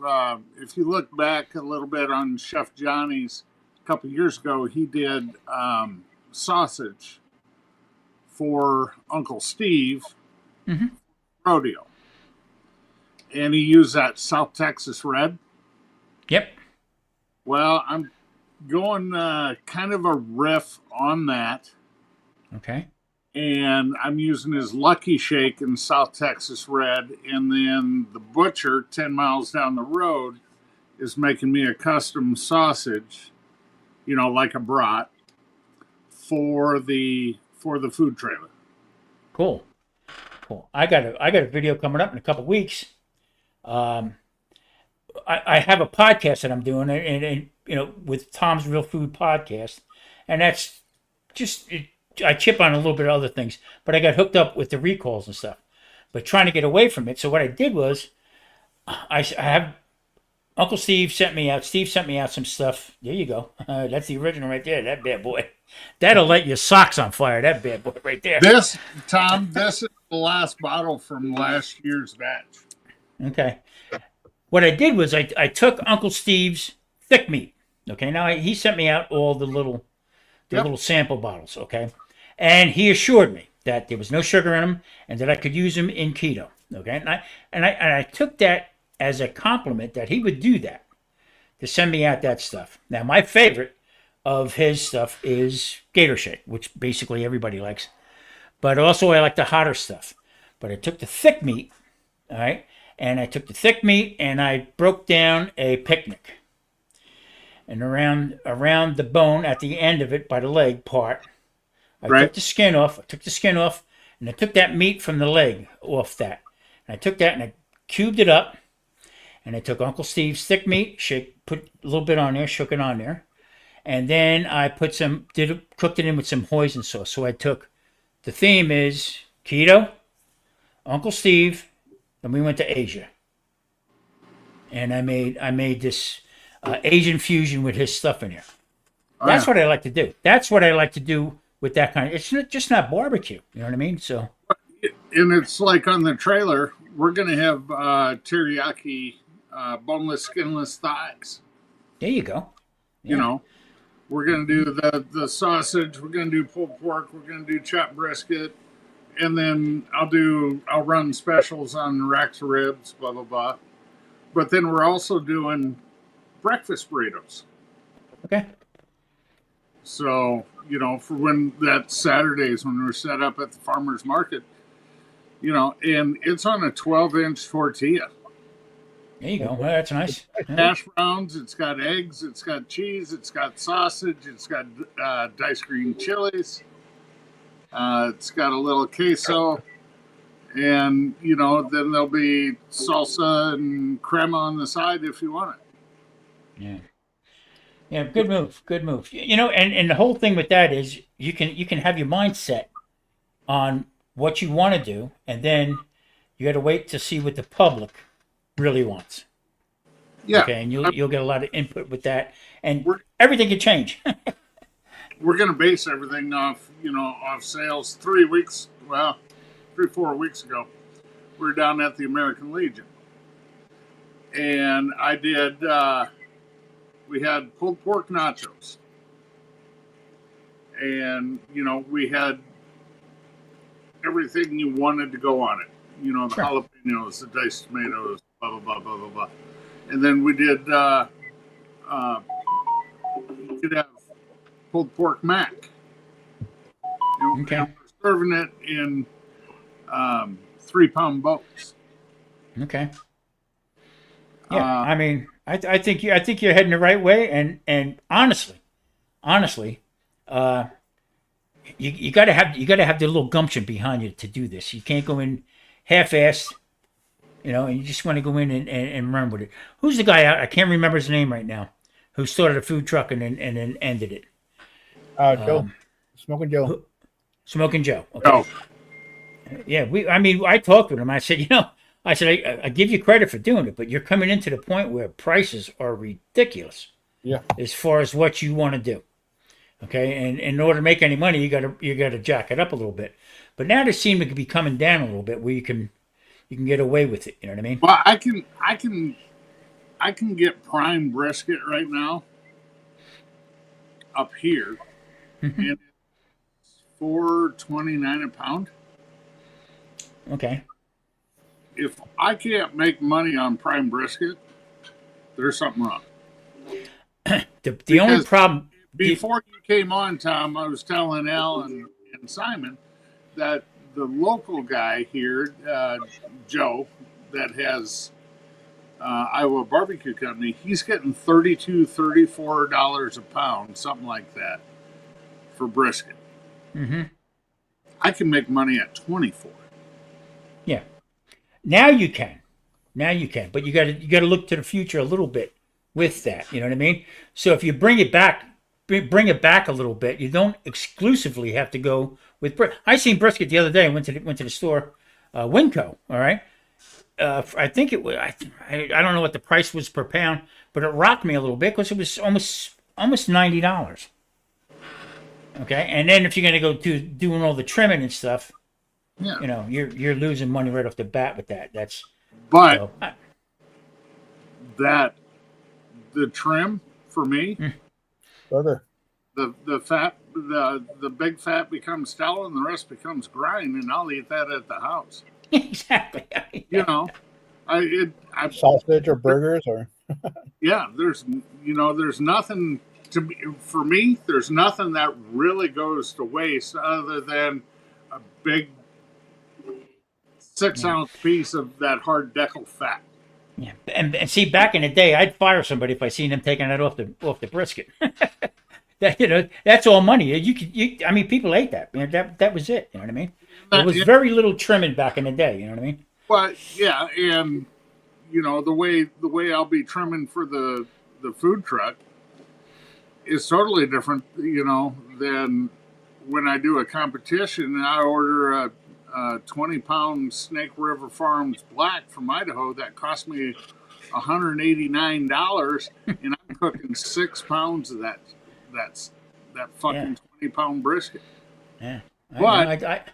you look back a little bit on Chef Johnny's a couple years ago, he did sausage for Uncle Steve rodeo, and he used that South Texas red. Yep. Well, I'm going kind of a riff on that. Okay. And I'm using his Lucky Shake in South Texas red, and then the butcher 10 miles down the road is making me a custom sausage, like a brat for the food trailer. Cool. I got a video coming up in a couple of weeks. I have a podcast that I'm doing, and with Tom's Real Food Podcast, and that's just I chip on a little bit of other things, but I got hooked up with the recalls and stuff. But trying to get away from it, so what I did was, I have Uncle Steve sent me out. Steve sent me out some stuff. There you go. That's the original right there. That bad boy. That'll light your socks on fire. That bad boy right there. This is the last bottle from last year's batch. Okay. What I did was I took Uncle Steve's thick meat. Okay. Now he sent me out all the little sample bottles. Okay. And he assured me that there was no sugar in them and that I could use them in keto. Okay. And I took that as a compliment that he would do that. to send me out that stuff. Now, my favorite of his stuff is Gator Shake, which basically everybody likes. But also, I like the hotter stuff. But I took the thick meat, all right, and I took the thick meat and I broke down a picnic. And around the bone at the end of it, by the leg part, I took the skin off. And I took that meat from the leg off that. And I took that and I cubed it up. And I took Uncle Steve's thick meat, put a little bit on there, shook it on there. And then I cooked it in with some hoisin sauce. So I took, the theme is keto, Uncle Steve, and we went to Asia. And I made this Asian fusion with his stuff in here. That's what I like to do. That's what I like to do with that kind of. It's just not barbecue. You know what I mean? So. And it's like on the trailer, we're gonna have teriyaki, boneless, skinless thighs. There you go. Yeah. You know, we're gonna do the sausage. We're gonna do pulled pork. We're gonna do chopped brisket, and then I'll run specials on racks of ribs. Blah blah blah. But then we're also doing breakfast burritos. Okay. So, you know, for when that Saturdays when we're set up at the farmer's market, you know, and it's on a 12-inch tortilla. There you go. Well, that's nice. Hash browns, it's got eggs, it's got cheese, it's got sausage, it's got diced green chilies, it's got a little queso, and, you know, then there'll be salsa and crema on the side if you want it. Yeah. Yeah, good move. Good move. You know, and the whole thing with that is you can have your mindset on what you want to do, and then you got to wait to see what the public really wants. Yeah. Okay, and you'll get a lot of input with that, and everything can change. We're going to base everything off sales. 4 weeks ago, we were down at the American Legion, and I did. We had pulled pork nachos, and we had everything you wanted to go on it. You know, the jalapenos, the diced tomatoes, blah blah blah blah blah blah. And then we did. You could have pulled pork mac. And we're serving it in 3-pound boats. Okay. Yeah, I mean, I think you're heading the right way, and honestly, you gotta have the little gumption behind you to do this. You can't go in half-assed, and you just want to go in and run with it. Who's the guy out? I can't remember his name right now. Who started a food truck and then ended it? Joe, Smoking Joe. Smoking Joe. Okay. Oh. Yeah, I talked with him. I said, I give you credit for doing it, but you're coming into the point where prices are ridiculous. Yeah. As far as what you want to do. Okay, and in order to make any money, you gotta jack it up a little bit. But now they seem to be coming down a little bit where you can get away with it. You know what I mean? Well, I can get prime brisket right now up here, and it's $4.29 a pound. Okay. If I can't make money on prime brisket, there's something wrong. The only problem before you came on, Tom, I was telling Al and Simon that the local guy here, Joe, that has Iowa Barbecue Company, he's getting $32, $34 a pound, something like that, for brisket. Mm-hmm. I can make money at $24. Yeah. Now you can, but you got to look to the future a little bit with that. You know what I mean? So if you bring it back a little bit, you don't exclusively have to go with. I seen brisket the other day. I went to the store, Winco. All right. I think it was. I don't know what the price was per pound, but it rocked me a little bit because it was almost $90. Okay, and then if you're gonna go to doing all the trimming and stuff, yeah, you're losing money right off the bat with that. That the trim for me, brother, the fat, the big fat becomes tallow and the rest becomes grind, and I'll eat that at the house. Exactly. I sausage or burgers or Yeah, there's there's nothing to be, for me. There's nothing that really goes to waste other than a big 6-ounce piece of that hard deckle fat. Yeah, and see, back in the day, I'd fire somebody if I seen them taking that off the brisket. That that's all money. I mean, people ate that. That was it. You know what I mean? There was very little trimming back in the day. You know what I mean? Well, yeah, and the way I'll be trimming for the food truck is totally different. Than when I do a competition and I order a 20-pound Snake River Farms Black from Idaho that cost me $189, and I'm cooking 6 pounds of that fucking 20-pound brisket. Yeah, but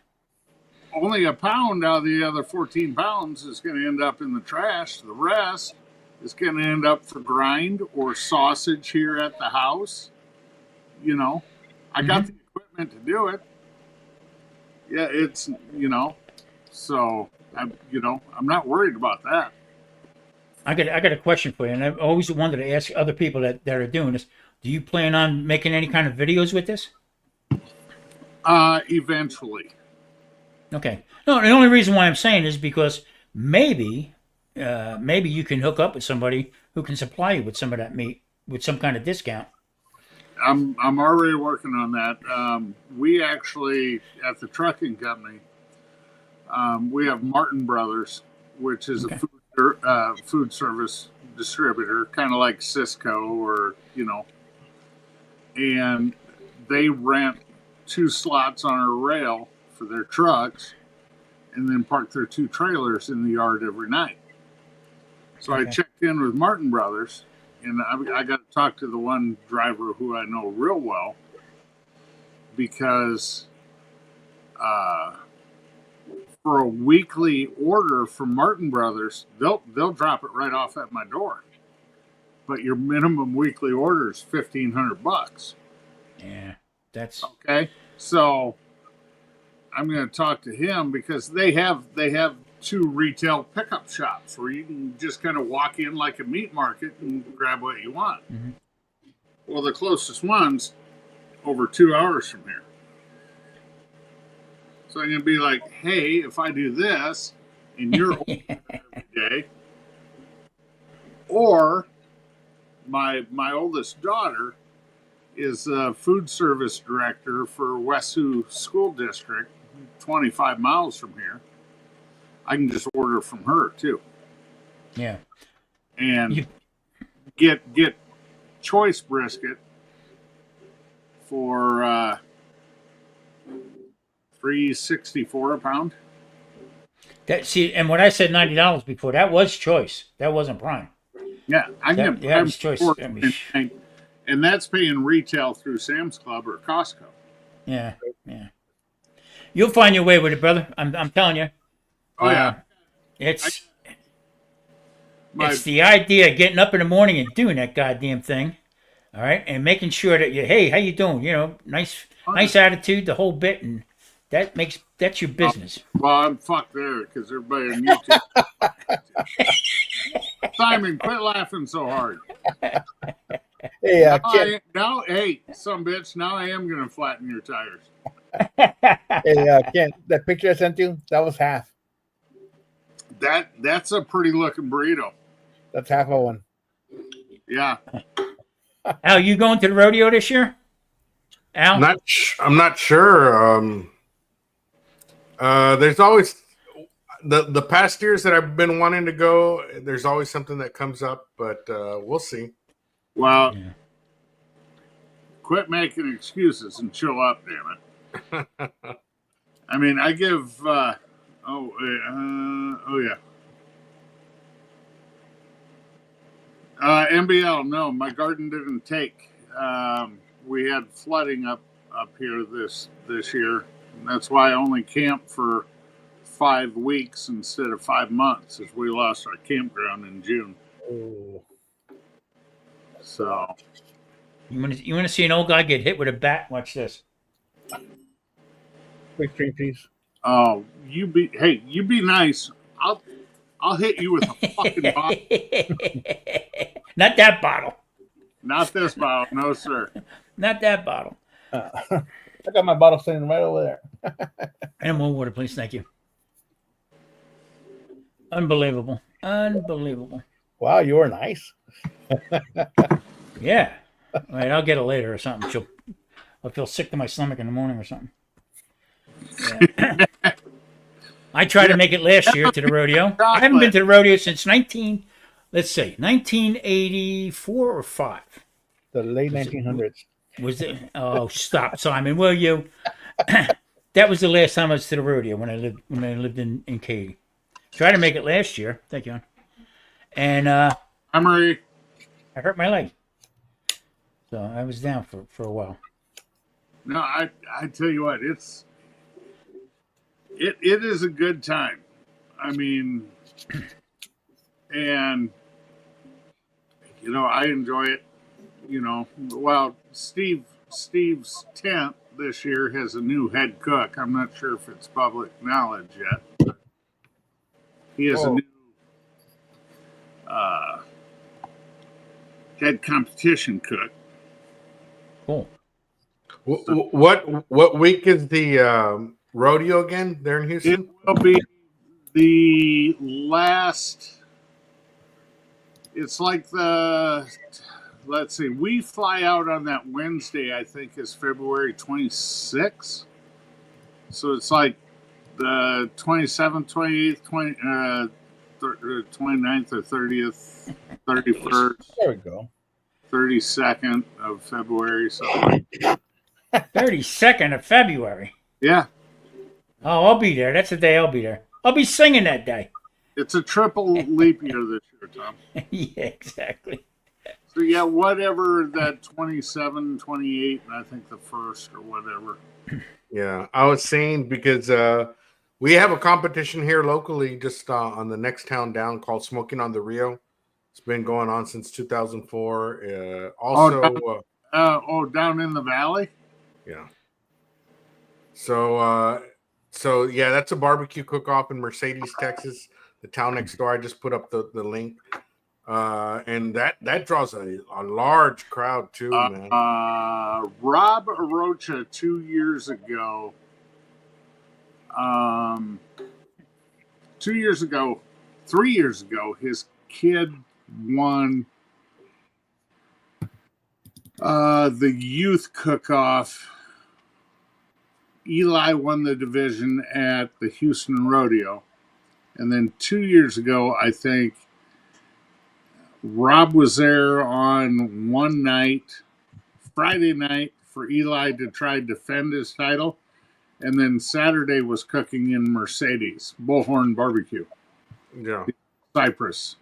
only a pound out of the other 14 pounds is going to end up in the trash. The rest is going to end up for grind or sausage here at the house. I got the equipment to do it. Yeah, it's so I'm not worried about that. I got a question for you, and I've always wanted to ask other people that are doing this. Do you plan on making any kind of videos with this? Eventually. Okay. No, the only reason why I'm saying is because maybe you can hook up with somebody who can supply you with some of that meat with some kind of discount. I'm already working on that. We actually, at the trucking company, we have Martin Brothers, which is a food service distributor, kind of like Cisco or and they rent 2 slots on a rail for their trucks and then park their 2 trailers in the yard every night. So I checked in with Martin Brothers, and I got to talk to the one driver who I know real well, because for a weekly order from Martin Brothers, they'll drop it right off at my door. But your minimum weekly order is $1,500. Yeah, that's okay. So I'm going to talk to him because they have 2 retail pickup shops where you can just kind of walk in like a meat market and grab what you want. Mm-hmm. Well, the closest one's over 2 hours from here. So I'm going to be like, hey, if I do this and you're open every day, or my oldest daughter is a food service director for West-Sioux School District, 25 miles from here. I can just order from her too. Yeah. And get choice brisket for $3.64 a pound. And when I said $90 before, that was choice. That wasn't prime. Yeah, I can that was choice. And that's paying retail through Sam's Club or Costco. Yeah. You'll find your way with it, brother. I'm telling you. Oh yeah. It's the idea of getting up in the morning and doing that goddamn thing. All right, and making sure that hey, how you doing? Nice attitude, the whole bit, and that's your business. Well, I'm fucked there because everybody on YouTube. Simon, quit laughing so hard. Hey, hey, some bitch. Now I am gonna flatten your tires. Hey, Kent, that picture I sent you, that was half. That's a pretty looking burrito. That's half of one. Yeah. Al, you going to the rodeo this year? Al? I'm not sure. There's always the past years that I've been wanting to go. There's always something that comes up, but we'll see. Well, quit making excuses and show up, damn it. I mean, I give. MBL, no, my garden didn't take. We had flooding up here this year. And that's why I only camped for 5 weeks instead of 5 months, as we lost our campground in June. Oh. So you want to see an old guy get hit with a bat? Watch this. Quick stream, please. Oh, you be nice. I'll hit you with a fucking bottle. Not that bottle. Not this bottle, no sir. Not that bottle. I got my bottle sitting right over there. And more water, please. Thank you. Unbelievable. Unbelievable. Wow, you were nice. Yeah. All right, I'll get it later or something. I'll feel sick to my stomach in the morning or something. Yeah. I tried to make it last year to the rodeo. I haven't been to the rodeo since 1984 or 5. The late 1900s. Was it? Oh, stop, Simon, will you? That was the last time I was to the rodeo when I lived in Katy. Tried to make it last year. Thank you. And Emery. I hurt my leg. So I was down for a while. No, I tell you what, it is a good time. I mean, and I enjoy it. Well, Steve's tent this year has a new head cook. I'm not sure if it's public knowledge yet. But he has a new head competition cook. Cool. What week is the rodeo again there in Houston? It will be the last. It's like let's see, we fly out on that Wednesday, I think is February 26th. So it's like the 27th, 28th, 29th or 30th, 31st. There we go. 32nd of February. So 32nd of February. yeah, Oh, I'll be there. That's the day I'll be there. I'll be singing that day. it's a triple leap year this year, Tom. Yeah, exactly. So yeah, whatever that 27, 28, and I think the 1st or whatever. Yeah, I was saying because we have a competition here locally just on the next town down called Smoking on the Rio. It's been going on since 2004. Down in the valley? Yeah. So yeah, that's a barbecue cook-off in Mercedes, Texas, the town next door. I just put up the link. And that draws a large crowd too, man. Rob Arocha 2 years ago. 2 years ago, 3 years ago, his kid won the youth cook-off. Eli won the division at the Houston Rodeo. And then 2 years ago, I think Rob was there on one night, Friday night, for Eli to try to defend his title. And then Saturday was cooking in Mercedes, Bullhorn Barbecue. Yeah. Cypress,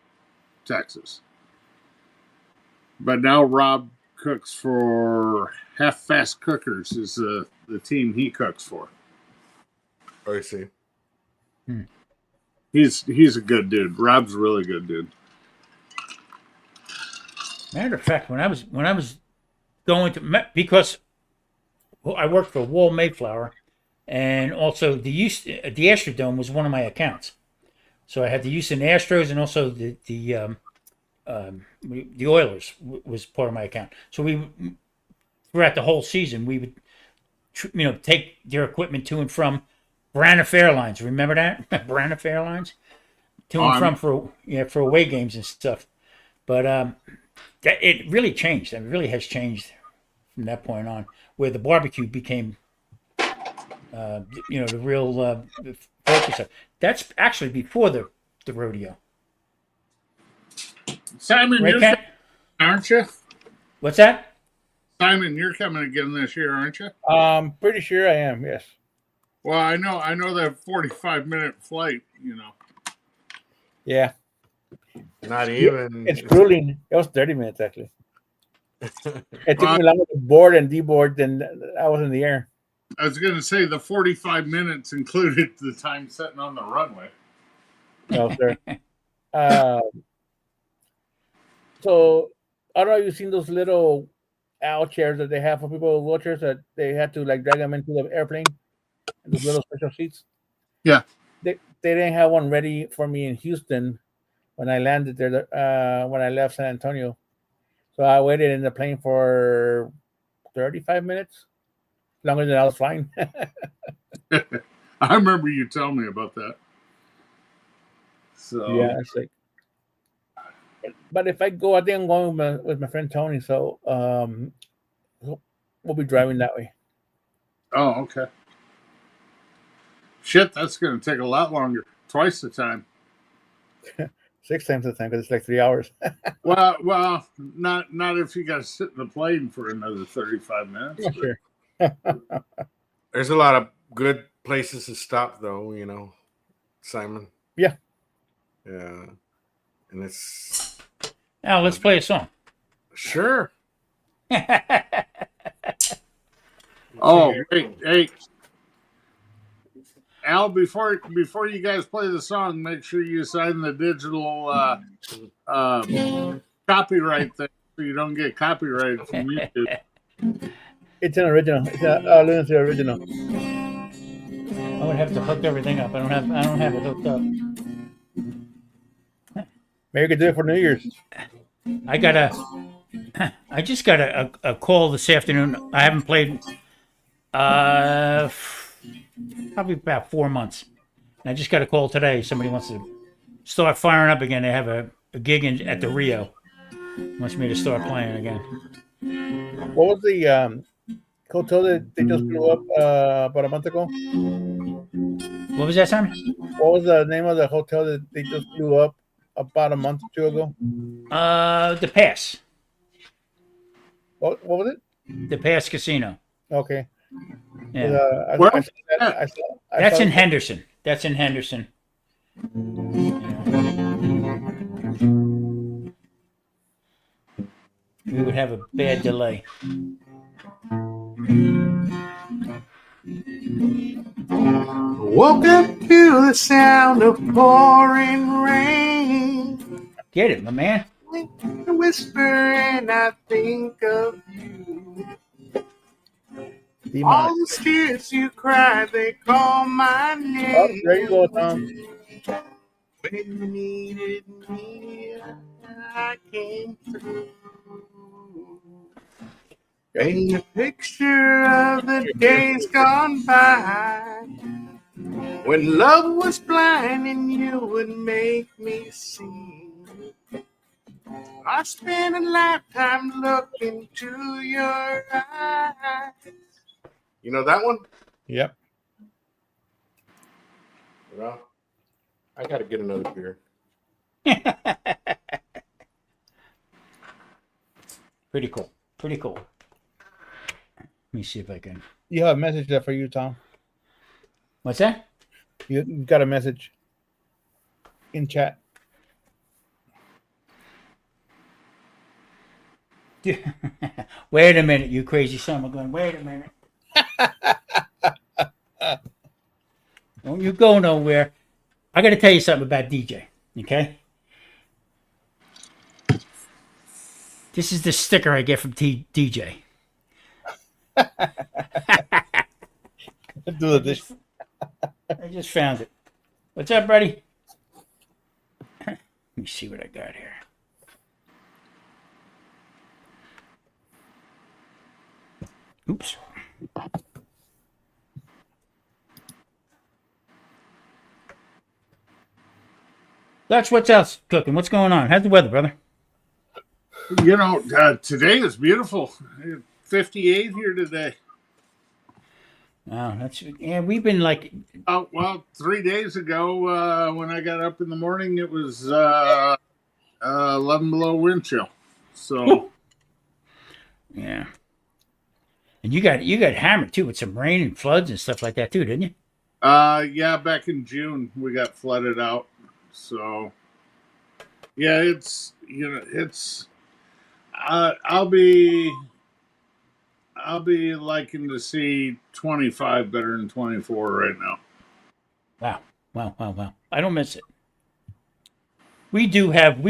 Texas. But now Rob cooks for Half Fast Cookers is the team he cooks for. I see. He's a good dude. Rob's a really good dude. Matter of fact, when I was going to, because I worked for Wall Mayflower, and also the Astrodome was one of my accounts. So I had the Houston Astros and also the Oilers was part of my account. So throughout the whole season, we would take their equipment to and from Braniff Airlines. Remember that? Braniff Airlines? To and from for away games and stuff. But it really changed. It really has changed from that point on, where the barbecue became the real focus. That's actually before the rodeo. Simon, Right, you're Ken? aren't you? What's that? Simon, you're coming again this year, aren't you? Pretty sure I am. Yes. Well, I know that 45-minute flight. Yeah. Not even. It's grueling. It was 30 minutes actually. It took me longer to board and deboard than I was in the air. I was going to say the 45 minutes included the time sitting on the runway. No, sir. So I don't know if you've seen those little owl chairs that they have for people with wheelchairs that they had to drag them into the airplane. Those little special seats. Yeah. They didn't have one ready for me in Houston when I landed there. When I left San Antonio, So I waited in the plane for 35 minutes, longer than I was flying. I remember you telling me about that. So Yeah, it's like. But if I go, I think I'm going with my friend Tony. So we'll be driving that way. Oh, okay. Shit, that's going to take a lot longer. Twice the time. 6 times the time because it's like 3 hours. Well, not if you got to sit in the plane for another 35 minutes. Yeah, sure. There's a lot of good places to stop, though. You know, Simon. Yeah. Yeah. And it's Now let's play a song. sure. Oh, hey, Al, before you guys play the song, make sure you sign the digital copyright thing so you don't get copyrighted from YouTube. It's an original. It's a Lunacy original. I would have to hook everything up. I don't have it hooked up. Maybe we could do it for New Year's. I just got a call this afternoon. I haven't played probably about 4 months. And I just got a call today. Somebody wants to start firing up again. They have a gig at the Rio. Wants me to start playing again. What was the hotel that they just blew up about a month ago? What was that, Simon? What was the name of the hotel that they just blew up about a month or two ago? The Pass. What was it? The Pass Casino. Okay. Yeah. That's in Henderson. That's in Henderson. We would have a bad delay. Woke up to the sound of pouring rain. Get it, my man. Whisper and I think of you. All the tears you cried, they call my name. Oh, there you go, Tom. When you needed me, I came through. Paint a picture of the days gone by, when love was blind and you would make me see. I spent a lifetime looking to your eyes. You know that one? Yep. Well, I got to get another beer. Pretty cool. Pretty cool. Let me see if I can. You have a message there for you, Tom. What's that? You got a message in chat. Wait a minute, you crazy son of a gun. Wait a minute. Don't you go nowhere. I got to tell you something about DJ, okay? This is the sticker I get from DJ. Do this. I just found it. What's up, buddy? Let me see what I got here. Oops. That's what's else cooking. What's going on? How's the weather, brother? You know, today is beautiful. 58 here today. Wow, we've been like. Oh, well, 3 days ago, when I got up in the morning, it was 11 below wind chill. So, yeah. And you got hammered too with some rain and floods and stuff like that too, didn't you? yeah, back in June we got flooded out. So, yeah, it's I'll be liking to see 25 better than 24 right now. Wow. I don't miss it. We do have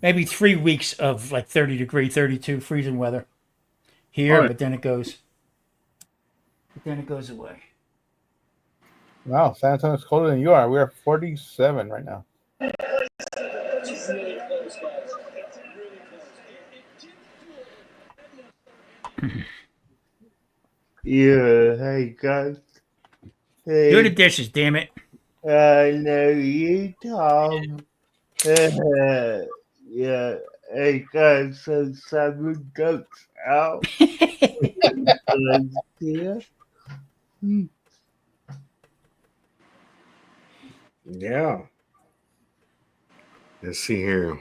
maybe 3 weeks of like 30 degree, 32 freezing weather here, but then it goes away. Wow, San Antonio's colder than you are. We're 47 right now. Yeah, hey guys. Do the Hey, dishes, damn it. I know you, Tom. Yeah, hey guys, so Simon goes out. Here. Yeah. Let's see here.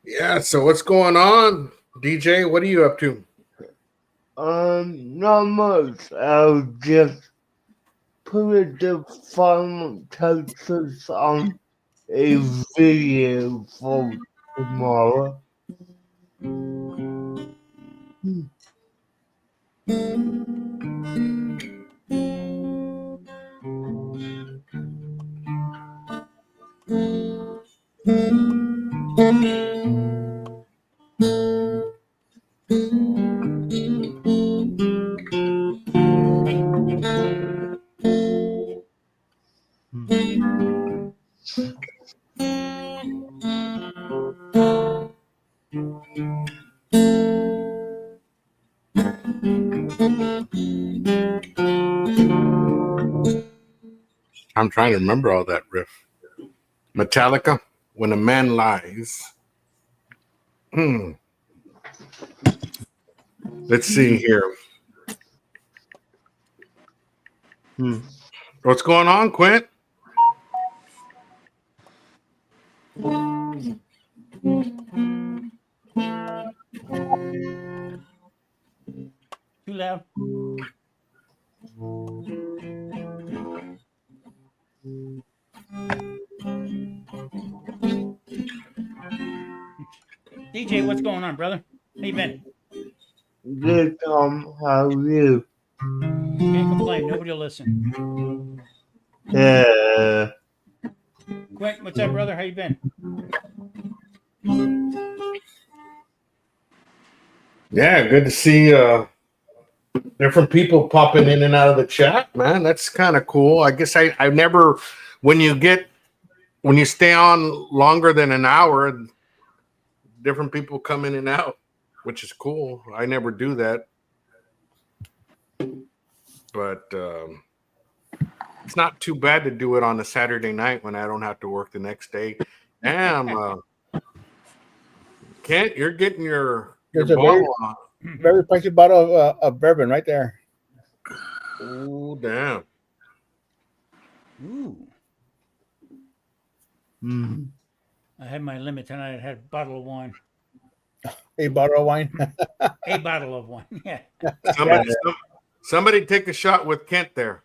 Yeah. So what's going on, DJ? What are you up to? Not much. I'll just put the final touches on a video for tomorrow. I'm trying to remember all that riff. Metallica, When a Man Lies. Let's see here. What's going on, Quint? Too loud. DJ, what's going on, brother? How you been? Good, Tom. How are you? Can't complain. Nobody will listen. Yeah. Quint, what's up, brother? How you been? Yeah, good to see different people popping in and out of the chat, man. That's kind of cool. I guess I never, when you stay on longer than an hour, different people come in and out, which is cool. I never do that. But it's not too bad to do it on a Saturday night when I don't have to work the next day. Damn, Kent, you're getting your There's a bottle on. very pricey bottle of bourbon right there. Oh, damn. Ooh. Mm. I had my limit tonight. I had a bottle of wine. A bottle of wine. A bottle of wine. Yeah. Somebody take a shot with Kent there.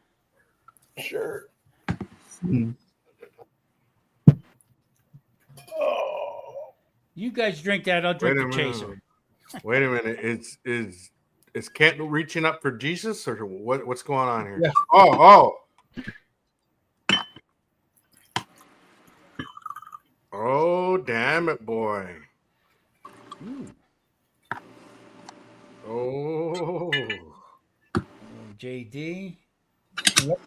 Sure. Mm. Oh. You guys drink that. I'll drink the chaser. Wait a minute. Is Kent reaching up for Jesus or what's going on here? Yeah. Oh. Oh, damn it, boy. Ooh. Oh. JD. Yep.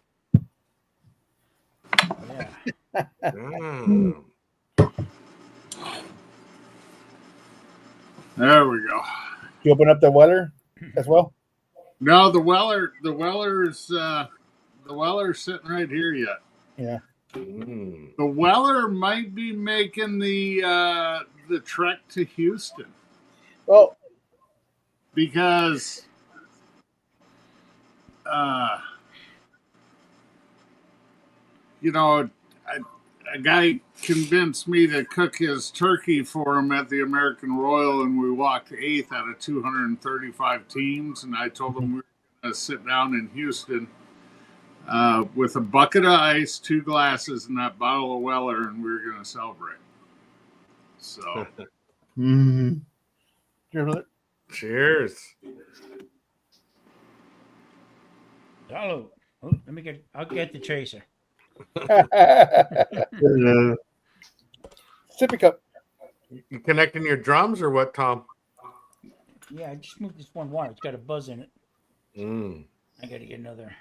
Yeah. Damn. There we go. You open up the Weller as well? No, the Weller's sitting right here yet. Yeah. Mm. The Weller might be making the trek to Houston Well, because a guy convinced me to cook his turkey for him at the American Royal, and we walked 8th out of 235 teams, and I told him we were going to sit down in Houston with a bucket of ice, 2 glasses, and that bottle of Weller, and we were going to celebrate. So, Cheers. Hello. Oh, I'll get the chaser. Sippy cup. You connecting your drums or what, Tom? Yeah, I just moved this one wire. It's got a buzz in it. I got to get another.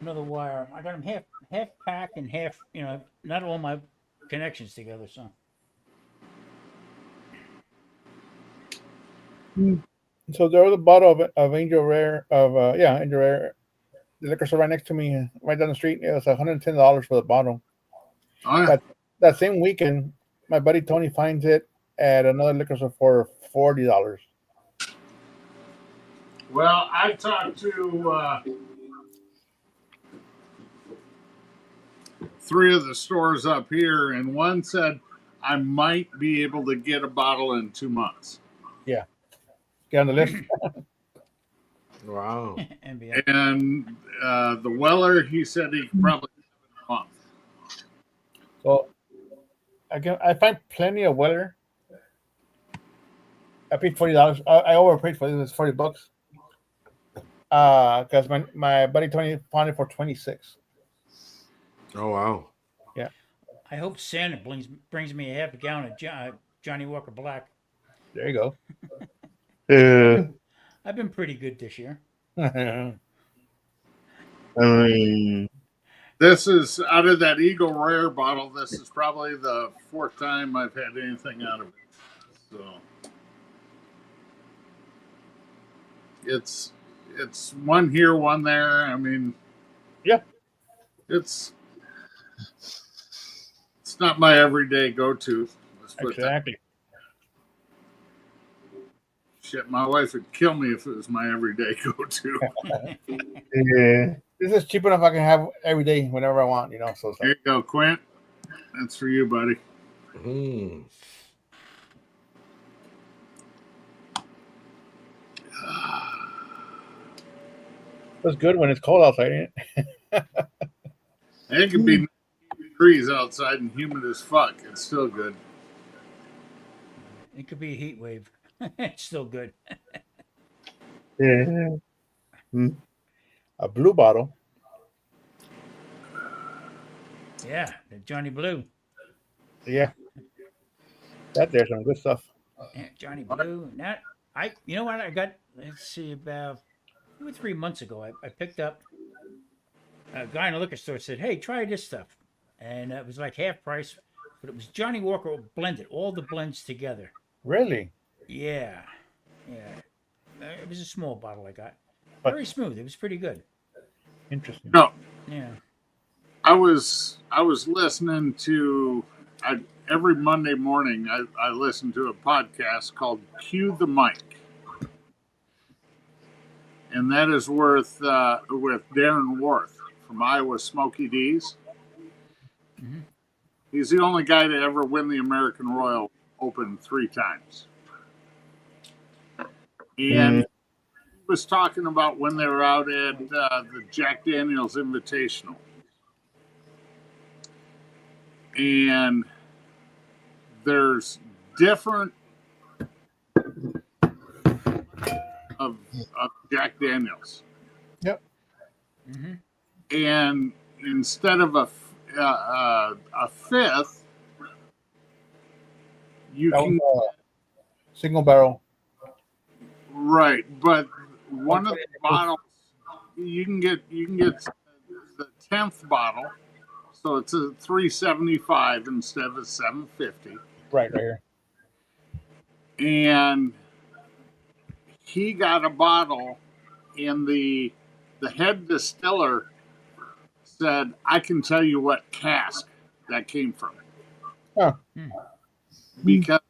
another wire. I got them half pack and half. Not all my connections together. So So there was a bottle of Angel Rare Angel Rare. The liquor store right next to me, right down the street. It was $110 for the bottle. Oh, yeah. That same weekend, my buddy Tony finds it at another liquor store for $40. Well, I talked to 3 of the stores up here, and one said I might be able to get a bottle in 2 months. Yeah, get on the list. Wow. NBA. And the Weller, he said he could probably have a month. So I find plenty of Weller. I paid $40. I overpaid for this. It's $40. Because my buddy Tony found it for 26. Oh wow. I hope Santa brings me a half a gallon of Johnny Walker Black. There you go. I've been pretty good this year. I mean, This is out of that Eagle Rare bottle. This is probably the 4th time I've had anything out of it. So it's one here, one there. I mean, yeah, it's not my everyday go-to. exactly. Shit, my wife would kill me if it was my everyday go-to. yeah. This is cheap enough. I can have every day whenever I want. So it's Here you go, Quint. That's for you, buddy. Mm. it's good when it's cold outside. Ain't it? It can be 90 degrees outside and humid as fuck. It's still good. It could be a heat wave. It's still good. Yeah. A blue bottle. Yeah, the Johnny Blue. Yeah, there's some good stuff. Yeah, Johnny Blue. You know what I got? Let's see, about 2 or 3 months ago, I picked up a guy in a liquor store said, "Hey, try this stuff," and it was like half price, but it was Johnny Walker blended, all the blends together. Really? Yeah. It was a small bottle I got. But- Very smooth. It was pretty good. Interesting. No, Yeah. I was listening to every Monday morning. I listen to a podcast called "Cue the Mic," and that is with Darren Worth from Iowa Smoky D's. Mhm. He's the only guy to ever win the American Royal Open 3 times, and he was talking about when they were out at the Jack Daniel's Invitational. And there's different of Jack Daniels. Yep. Mm-hmm. And instead of a 5th, you That can was a single barrel. right, but one of the bottles you can get the 10th bottle. So it's a 375 instead of a 750. Right here. And he got a bottle, and the head distiller said, "I can tell you what cask that came from." Huh. Because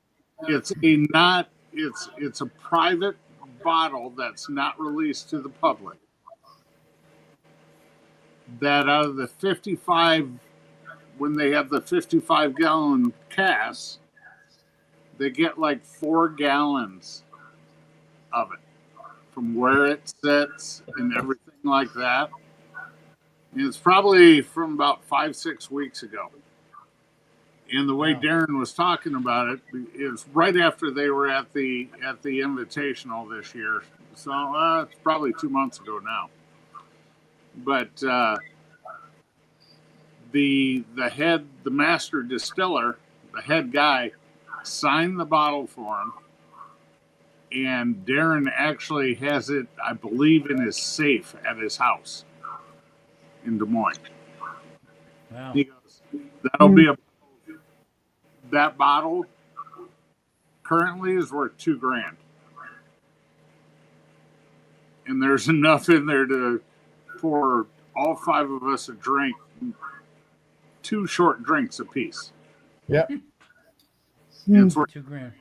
it's a private bottle that's not released to the public. That out of the 55, when they have the 55-gallon casks, they get like 4 gallons of it from where it sits and everything like that. And it's probably from about 5-6 weeks ago. And the way Darren was talking about it is right after they were at the Invitational this year. So it's probably 2 months ago now. But the master distiller, the head guy, signed the bottle for him, and Darren actually has it, I believe, in his safe at his house. in Des Moines. Wow. He goes, that'll be that bottle currently is worth $2,000. And there's enough in there for all 5 of us to drink 2 short drinks apiece. Yeah. And it's worth, $2,000.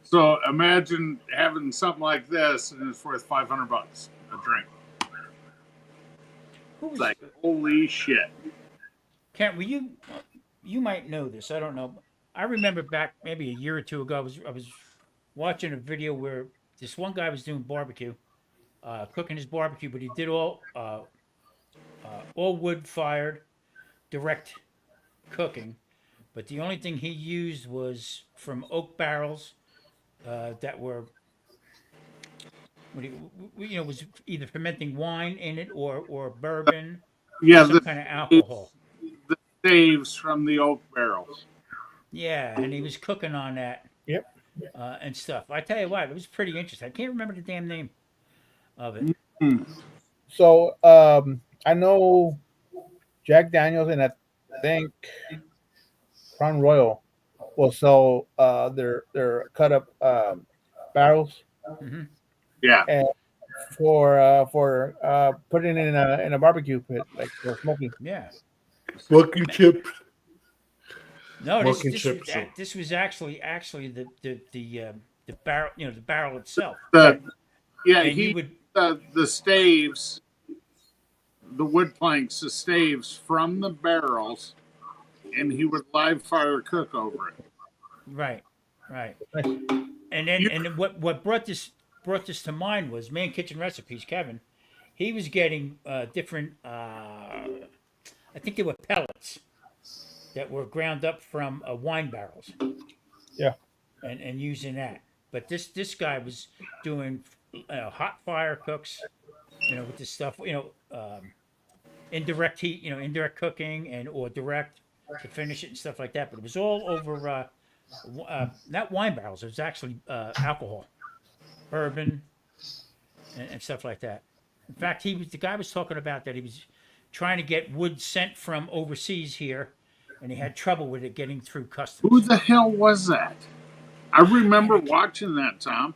so imagine having something like this and it's worth $500 a drink. It's like, holy shit. Kent, you might know this. I don't know. I remember back maybe a year or two ago, I was watching a video where this one guy was doing barbecue, cooking his barbecue, but he did all wood fired, direct cooking. But the only thing he used was from oak barrels that were, was either fermenting wine in it or bourbon, Yeah, some kind of alcohol. The staves from the oak barrels. Yeah, and he was cooking on that. Yep. And stuff. I tell you what, it was pretty interesting. I can't remember the damn name of it. So I know Jack Daniels and I think Crown Royal will sell their cut up barrels. Mm-hmm. Yeah. And for putting it in a barbecue pit, like for smoking. Yeah. Smoking chips. No, Smoking this chips. was actually the barrel, the barrel itself. Yeah, and he would the staves, the wood planks, the staves from the barrels, and he would live fire cook over it. Right. And then what brought this to mind was Man Kitchen Recipes, Kevin. He was getting different. I think they were pellets that were ground up from wine barrels. Yeah. And using that, but this guy was doing hot fire cooks, with this stuff, indirect heat, indirect cooking or direct to finish it and stuff like that. But it was all over not wine barrels. It was actually alcohol, bourbon, and stuff like that. In fact, the guy was talking about that he was trying to get wood sent from overseas here, and he had trouble with it getting through customs. Who the hell was that? I remember watching that, Tom.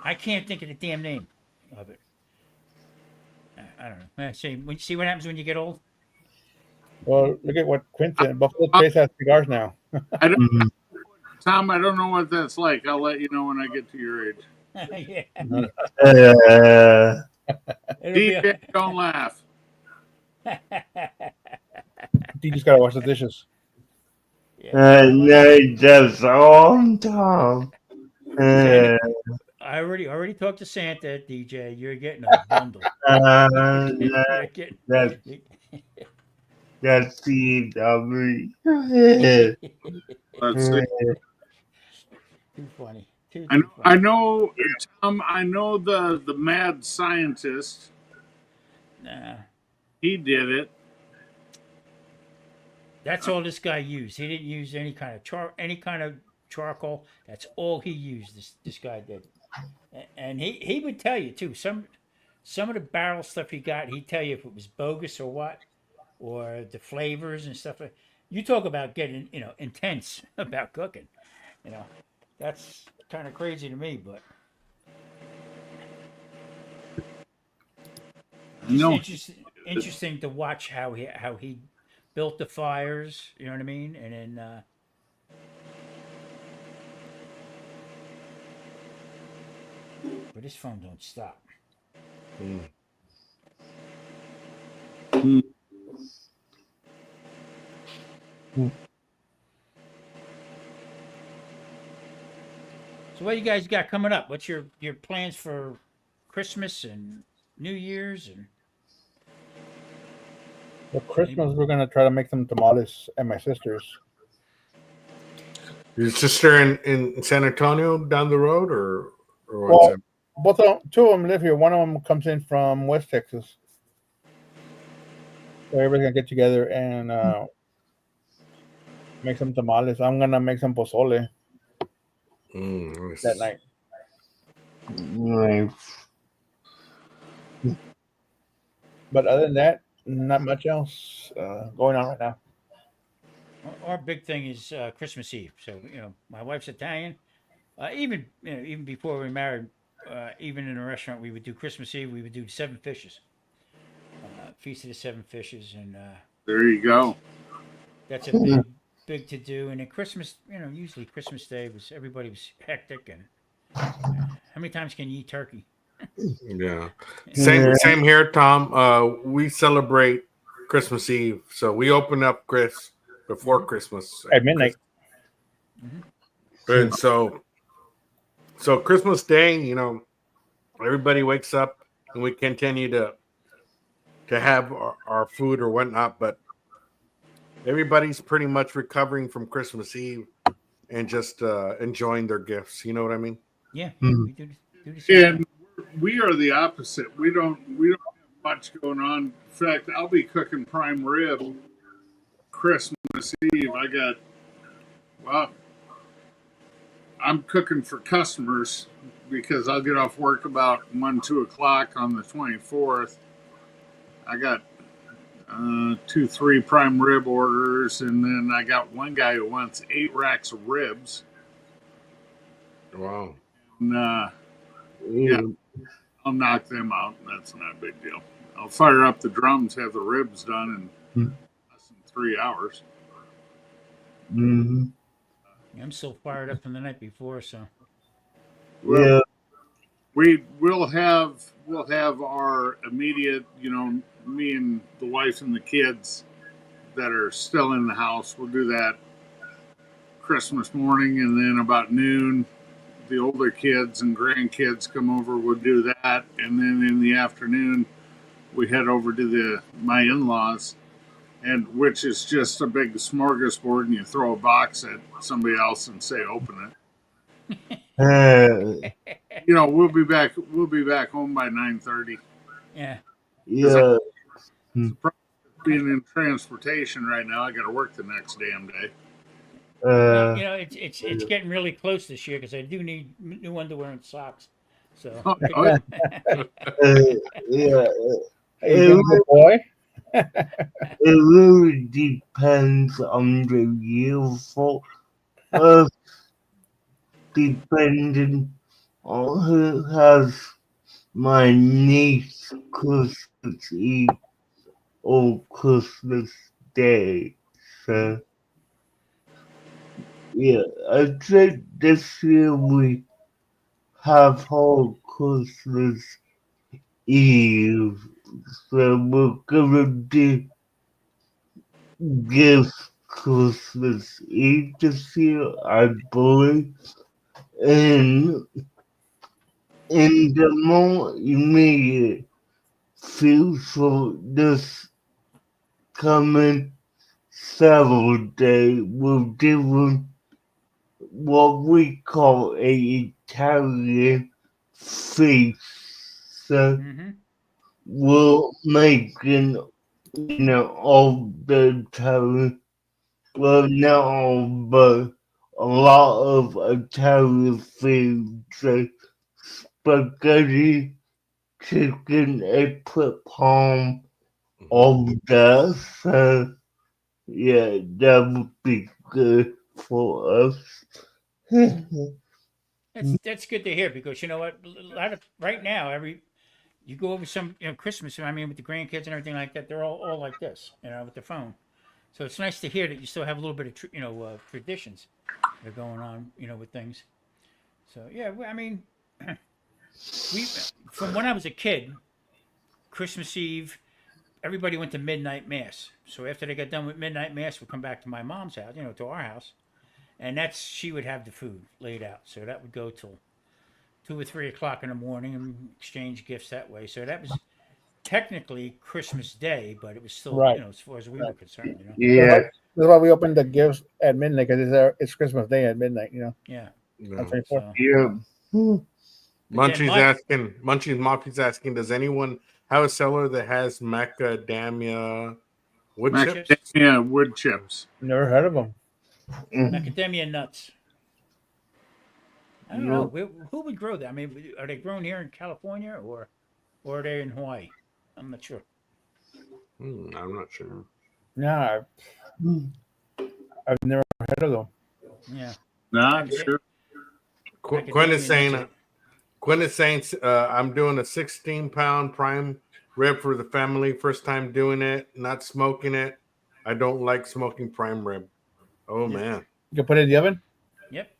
I can't think of the damn name of it. I don't know. See what happens when you get old? Well, look at what Quentin Buffalo Trace has cigars now. Tom, I don't know what that's like. I'll let you know when I get to your age. Yeah. DJ, don't laugh. You just gotta wash the dishes. No, just on Tom. I already talked to Santa, DJ. You're getting a bundle. That's CW. Let's see. Too funny. I know, Tom. I know the mad scientist. Nah. He did it. That's all this guy used. He didn't use any kind of charcoal. That's all he used. This guy did, and he would tell you too. Some of the barrel stuff he got, he'd tell you if it was bogus or what, or the flavors and stuff. You talk about getting intense about cooking. That's kind of crazy to me, but interesting to watch how he built the fires, you know what I mean? And then but his phone don't stop. So what you guys got coming up? What's your plans for Christmas and New Year's and For Christmas, we're gonna try to make some tamales at my sister's. Your sister in San Antonio down the road, or well, two of them live here. One of them comes in from West Texas. So everybody's gonna get together and make some tamales. I'm gonna make some pozole that night. Nice. But other than that, Not much else going on right now. Our big thing is Christmas Eve. So my wife's Italian. Even before we married, even in a restaurant, we would do Christmas Eve. We would do 7 fishes, feast of the 7 fishes, and There you go. that's a big to do. And then Christmas, usually Christmas Day everybody was hectic. And how many times can you eat turkey? Yeah. Same here, Tom. We celebrate Christmas Eve, so we open up Chris before Christmas At midnight. And so Christmas Day, everybody wakes up and we continue to have our food or whatnot, but everybody's pretty much recovering from Christmas Eve and just enjoying their gifts. You know what I mean? Yeah, we do the same. And we are the opposite. We don't have much going on. In fact, I'll be cooking prime rib Christmas Eve. I'm cooking for customers because I'll get off work about 1-2 o'clock on the 24th. I got 2-3 prime rib orders, and then I got one guy who wants 8 racks of ribs. Wow. And, yeah, I'll knock them out. That's not a big deal. I'll fire up the drums, have the ribs done in less than 3 hours. Mm-hmm. I'm still fired up from the night before, so. Yeah. We'll have our immediate, me and the wife and the kids that are still in the house. We'll do that Christmas morning, and then about noon, the older kids and grandkids come over. We'll do that, and then in the afternoon, we head over to my in-laws, and which is just a big smorgasbord, and you throw a box at somebody else and say, "Open it." We'll be back home by 9:30. Yeah. Yeah. Being in transportation right now, I got to work the next damn day. It's getting really close this year because I do need new underwear and socks. So. Yeah. Good boy. It really depends on the year for us, depending on who has my niece Christmas Eve or Christmas Day. So, yeah, I think this year we have whole Christmas Eve. So we're gonna do gift Christmas Eve this year, I believe. And in the more immediate future, this coming Saturday, we're doing what we call a Italian feast. So we're making, all the Italian, well, not all, but a lot of Italian food, so spaghetti, chicken, eggplant palm, all that. So, yeah, that would be good for us. That's good to hear because you know what, right now you go over some Christmas. I mean, with the grandkids and everything like that, they're all like this, with their phone. So it's nice to hear that you still have a little bit of traditions that are going on, with things. So yeah, I mean, from when I was a kid, Christmas Eve, everybody went to midnight mass. So after they got done with midnight mass, we'd come back to my mom's house, to our house, and she would have the food laid out. So that would go till 2 or 3 o'clock in the morning and exchange gifts that way. So that was technically Christmas Day, but it was still, Right. As far as we were concerned, Yeah. That's why we opened the gifts at midnight because it's Christmas Day at midnight. Yeah. Yeah. So, Yeah. Munchie's asking, does anyone have a seller that has macadamia wood chips? Macadamia wood chips. Never heard of them. macadamia nuts. I don't know. Who would grow that? I mean, are they grown here in California or are they in Hawaii? I'm not sure. I'm not sure. Yeah, I've never heard of them. Yeah. Not sure. Quinn is saying, I'm doing a 16-pound prime rib for the family. First time doing it, not smoking it. I don't like smoking prime rib. Oh, Yeah. man. You can put it in the oven. Yep.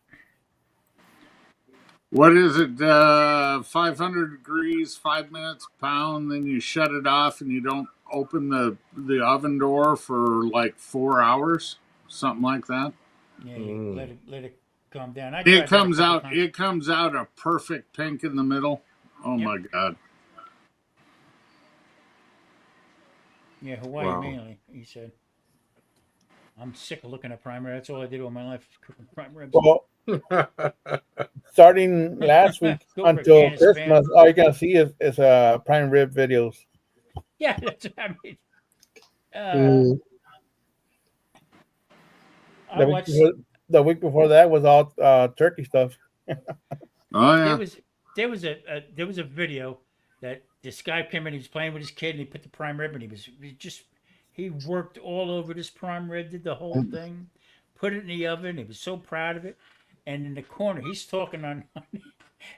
What is it? 500 degrees, 5 minutes a pound. Then you shut it off, and you don't open the oven door for like 4 hours, something like that. Yeah. You let it calm down. I It tried that a comes couple out. times. It comes out a perfect pink in the middle. Oh Yep. my god! Yeah, Hawaii Wow. mainly. He said. I'm sick of looking at prime rib. That's all I did all my life, cooking prime ribs. Well, starting last week Go for a until can of Spam. Christmas, all you're gonna see is prime rib videos. Yeah, that's what I mean. I The week, watched. before, the week before that was all turkey stuff. Oh There yeah. was a video that this guy came in. He was playing with his kid, and he put the prime rib, and he worked all over this prime rib, did the whole thing, put it in the oven. He was so proud of it. And in the corner, he's talking on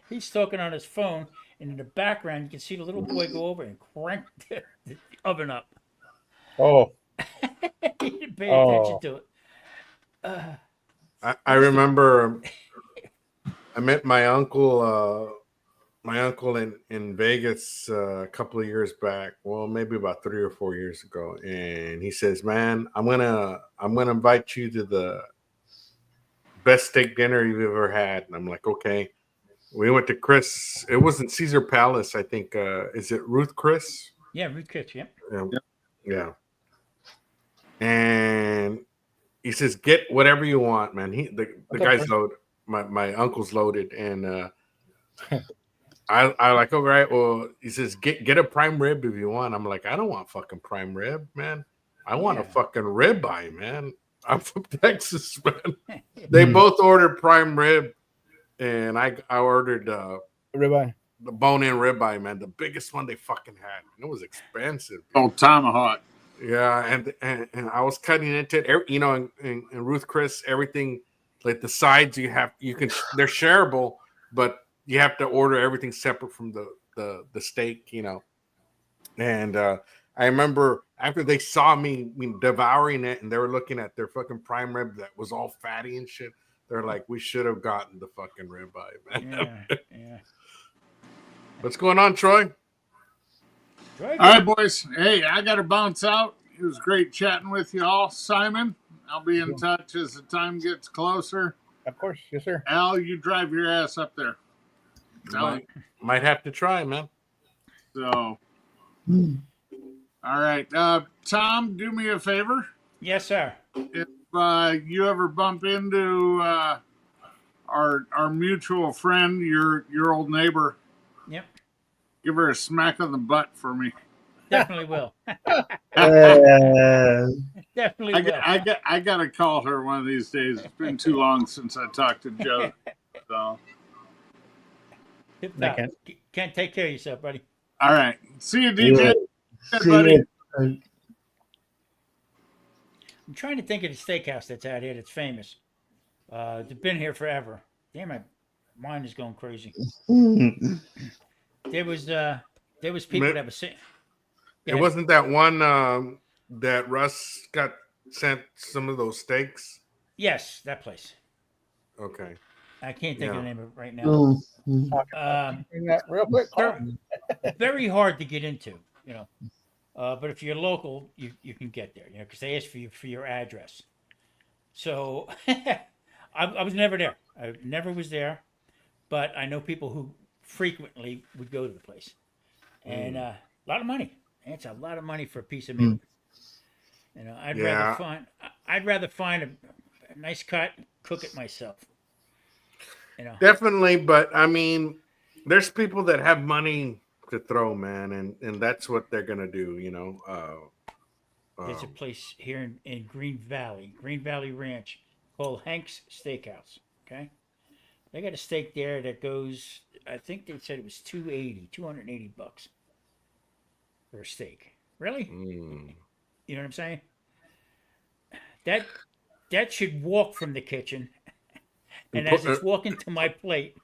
his phone, and in the background, you can see the little boy go over and crank the oven up. Oh, He didn't pay attention to it. I remember I met my uncle in Vegas a couple of years back. Well, maybe about 3 or 4 years ago, and he says, "Man, I'm gonna invite you to the best steak dinner you've ever had." And I'm like, "Okay." We went to Chris. It wasn't Caesar Palace, I think. Is it Ruth Chris? Yeah, Ruth Chris. Yep. Yeah. And he says, "Get whatever you want, man." The guy's loaded. My uncle's loaded, and I like, all right. Well, he says, get a prime rib if you want. I'm like, I don't want fucking prime rib, man. I want a fucking ribeye, man. I'm from Texas, man. They both ordered prime rib, and I ordered ribeye. The bone-in ribeye, man. The biggest one they fucking had. And it was expensive. Oh, tomahawk. Yeah, and I was cutting into it. You know, in Ruth Chris, everything like the sides they're shareable, but you have to order everything separate from the steak, you know. And I remember after they saw me devouring it, and they were looking at their fucking prime rib that was all fatty and shit. They're like, "We should have gotten the fucking ribeye, man." Yeah. What's going on, Troy? All right, boys. Hey, I got to bounce out. It was great chatting with you all. Simon, I'll be in touch as the time gets closer. Of course, yes, sir. Al, you drive your ass up there. Might have to try, man. So, all right. Tom, do me a favor. Yes, sir. If you ever bump into our mutual friend, your old neighbor, yep, give her a smack on the butt for me. Definitely will. Definitely will. I got to call her one of these days. It's been too long since I talked to Joe. So. Can't take care of yourself, buddy. All right. See you, DJ. See buddy. I'm trying to think of the steakhouse that's out here that's famous. They've been here forever. Damn, my mind is going crazy. There was people that were saying. It wasn't that one that Russ got sent some of those steaks. Yes, that place. Okay. I can't think of the name of it right now. Real quick. Very hard to get into, you know. But if you're local, you can get there, you know, because they ask for your address. So I was never there. I never was there, but I know people who frequently would go to the place, and a lot of money. It's a lot of money for a piece of meat. You know, I'd rather find a nice cut, cook it myself. You know, definitely, but I mean, there's people that have money to throw, man, and that's what they're gonna do. You know, there's a place here in Green Valley Ranch called Hank's Steakhouse. Okay, they got a steak there that goes. I think they said it was $280 for a steak. Really? Mm. You know what I'm saying? That should walk from the kitchen, and as it's walking to my plate,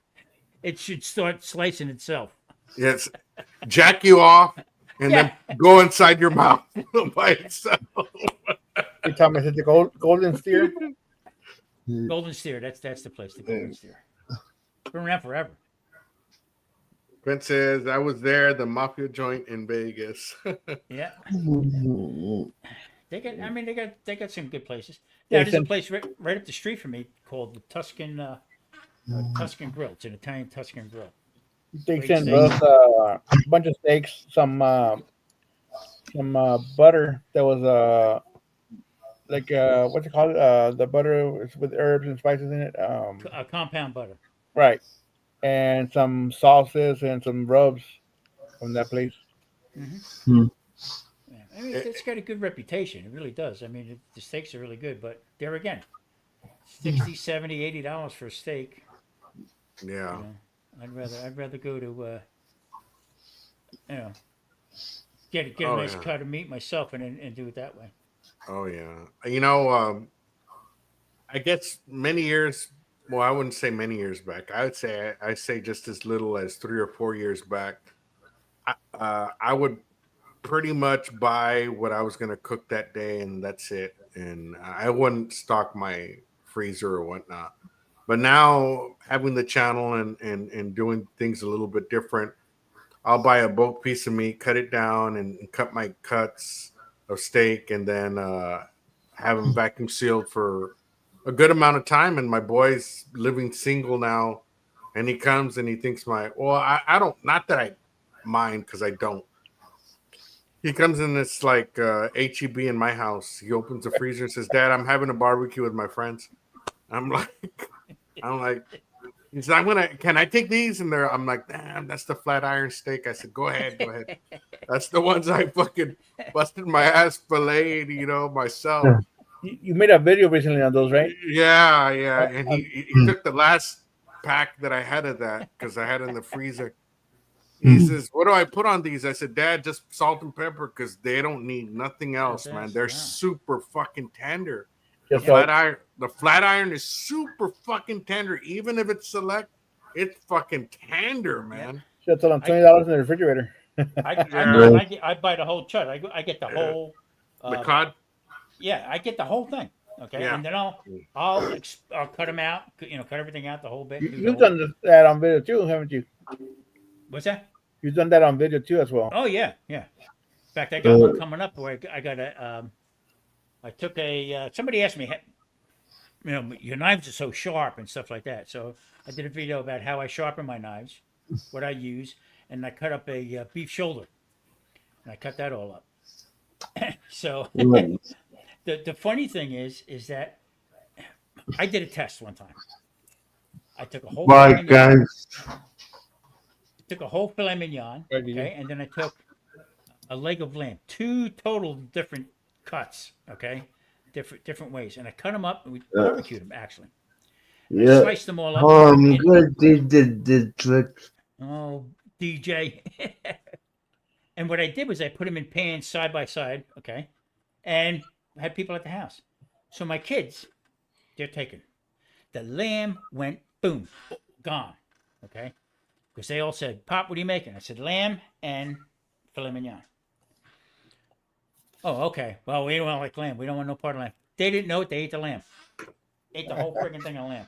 it should start slicing itself. Yes, jack you off and Yeah. then go inside your mouth by itself. You tell me, is it the golden steer? Golden Steer. That's the place. The Golden Steer. Been around forever. Brent says, I was there, the mafia joint in Vegas. Yeah. They got some good places. Yeah, there's a place right up the street from me called the Tuscan Grill. It's an Italian Tuscan Grill. They Great send steak. us a bunch of steaks, some butter that was like what's it called? The butter with herbs and spices in it. A compound butter. Right, and some sauces and some rubs from that place. Yeah. I mean, it's got a good reputation. It really does. I mean, the steaks are really good, but there again, $60, $70, $80 for a steak. Yeah. You know, I'd rather go to you know, get a nice cut of meat myself and do it that way. Oh yeah. You know, I guess many years. Well, I wouldn't say many years back. I would say I say just as little as 3 or 4 years back. I would pretty much buy what I was going to cook that day, and that's it. And I wouldn't stock my freezer or whatnot. But now having the channel and doing things a little bit different, I'll buy a bulk piece of meat, cut it down, and cut my cuts of steak, and then have them vacuum sealed for a good amount of time. And my boy's living single now, and he comes and he thinks I don't, not that I mind, because I don't. He comes in, it's like HEB in my house. He opens the freezer and says, Dad, I'm having a barbecue with my friends. I'm like, he said, can I take these? And I'm like, damn, that's the flat iron steak. I said, go ahead. That's the ones I fucking busted my ass filleted, myself. You made a video recently on those, right? Yeah. And he took the last pack that I had of that because I had it in the freezer. He says, what do I put on these? I said, Dad, just salt and pepper because they don't need nothing else, man. They're super fucking tender. The flat iron is super fucking tender. Even if it's select, it's fucking tender, man. Should tell them $20 in the refrigerator. I buy the whole chut. I get the whole the cod. Yeah, I get the whole thing. Okay, and then I'll cut them out. Cut everything out, the whole bit. You've done that on video too, haven't you? What's that? You've done that on video too as well. Oh yeah. In fact, I got one coming up where I got I took somebody asked me, your knives are so sharp and stuff like that. So I did a video about how I sharpen my knives, what I use, and I cut up a beef shoulder, and I cut that all up. So the funny thing is that I did a test one time. I took a whole filet mignon, okay, and then I took a leg of lamb, 2 total different cuts, okay, different ways, and I cut them up and we barbecued them actually. Yeah, I sliced them all up. Good, did tricks. Oh, DJ. And what I did was I put them in pans side by side, okay, and I had people at the house. So my kids, they're taken. The lamb went boom, gone, okay. Because they all said, Pop, what are you making? I said, lamb and filet mignon. Oh, okay. Well, we don't like lamb. We don't want no part of lamb. They didn't know it. They ate the lamb. Ate the whole freaking thing of lamb.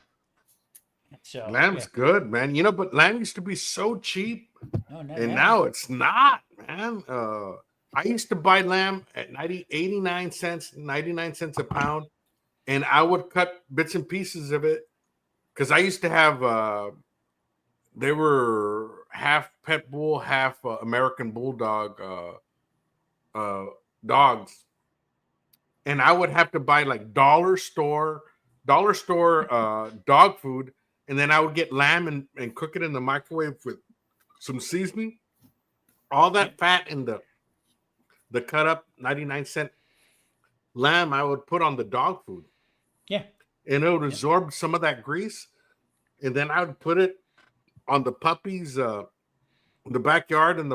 So lamb's good, man. But lamb used to be so cheap. Now it's not, man. I used to buy lamb at 89 cents, 99 cents a pound. And I would cut bits and pieces of it. Because I used to have... they were half pet bull, half American bulldog dogs, and I would have to buy like dollar store dog food, and then I would get lamb and cook it in the microwave with some seasoning. All that fat in the cut up 99-cent lamb I would put on the dog food. Yeah, and it would absorb some of that grease, and then I would put it on the puppies, the backyard, and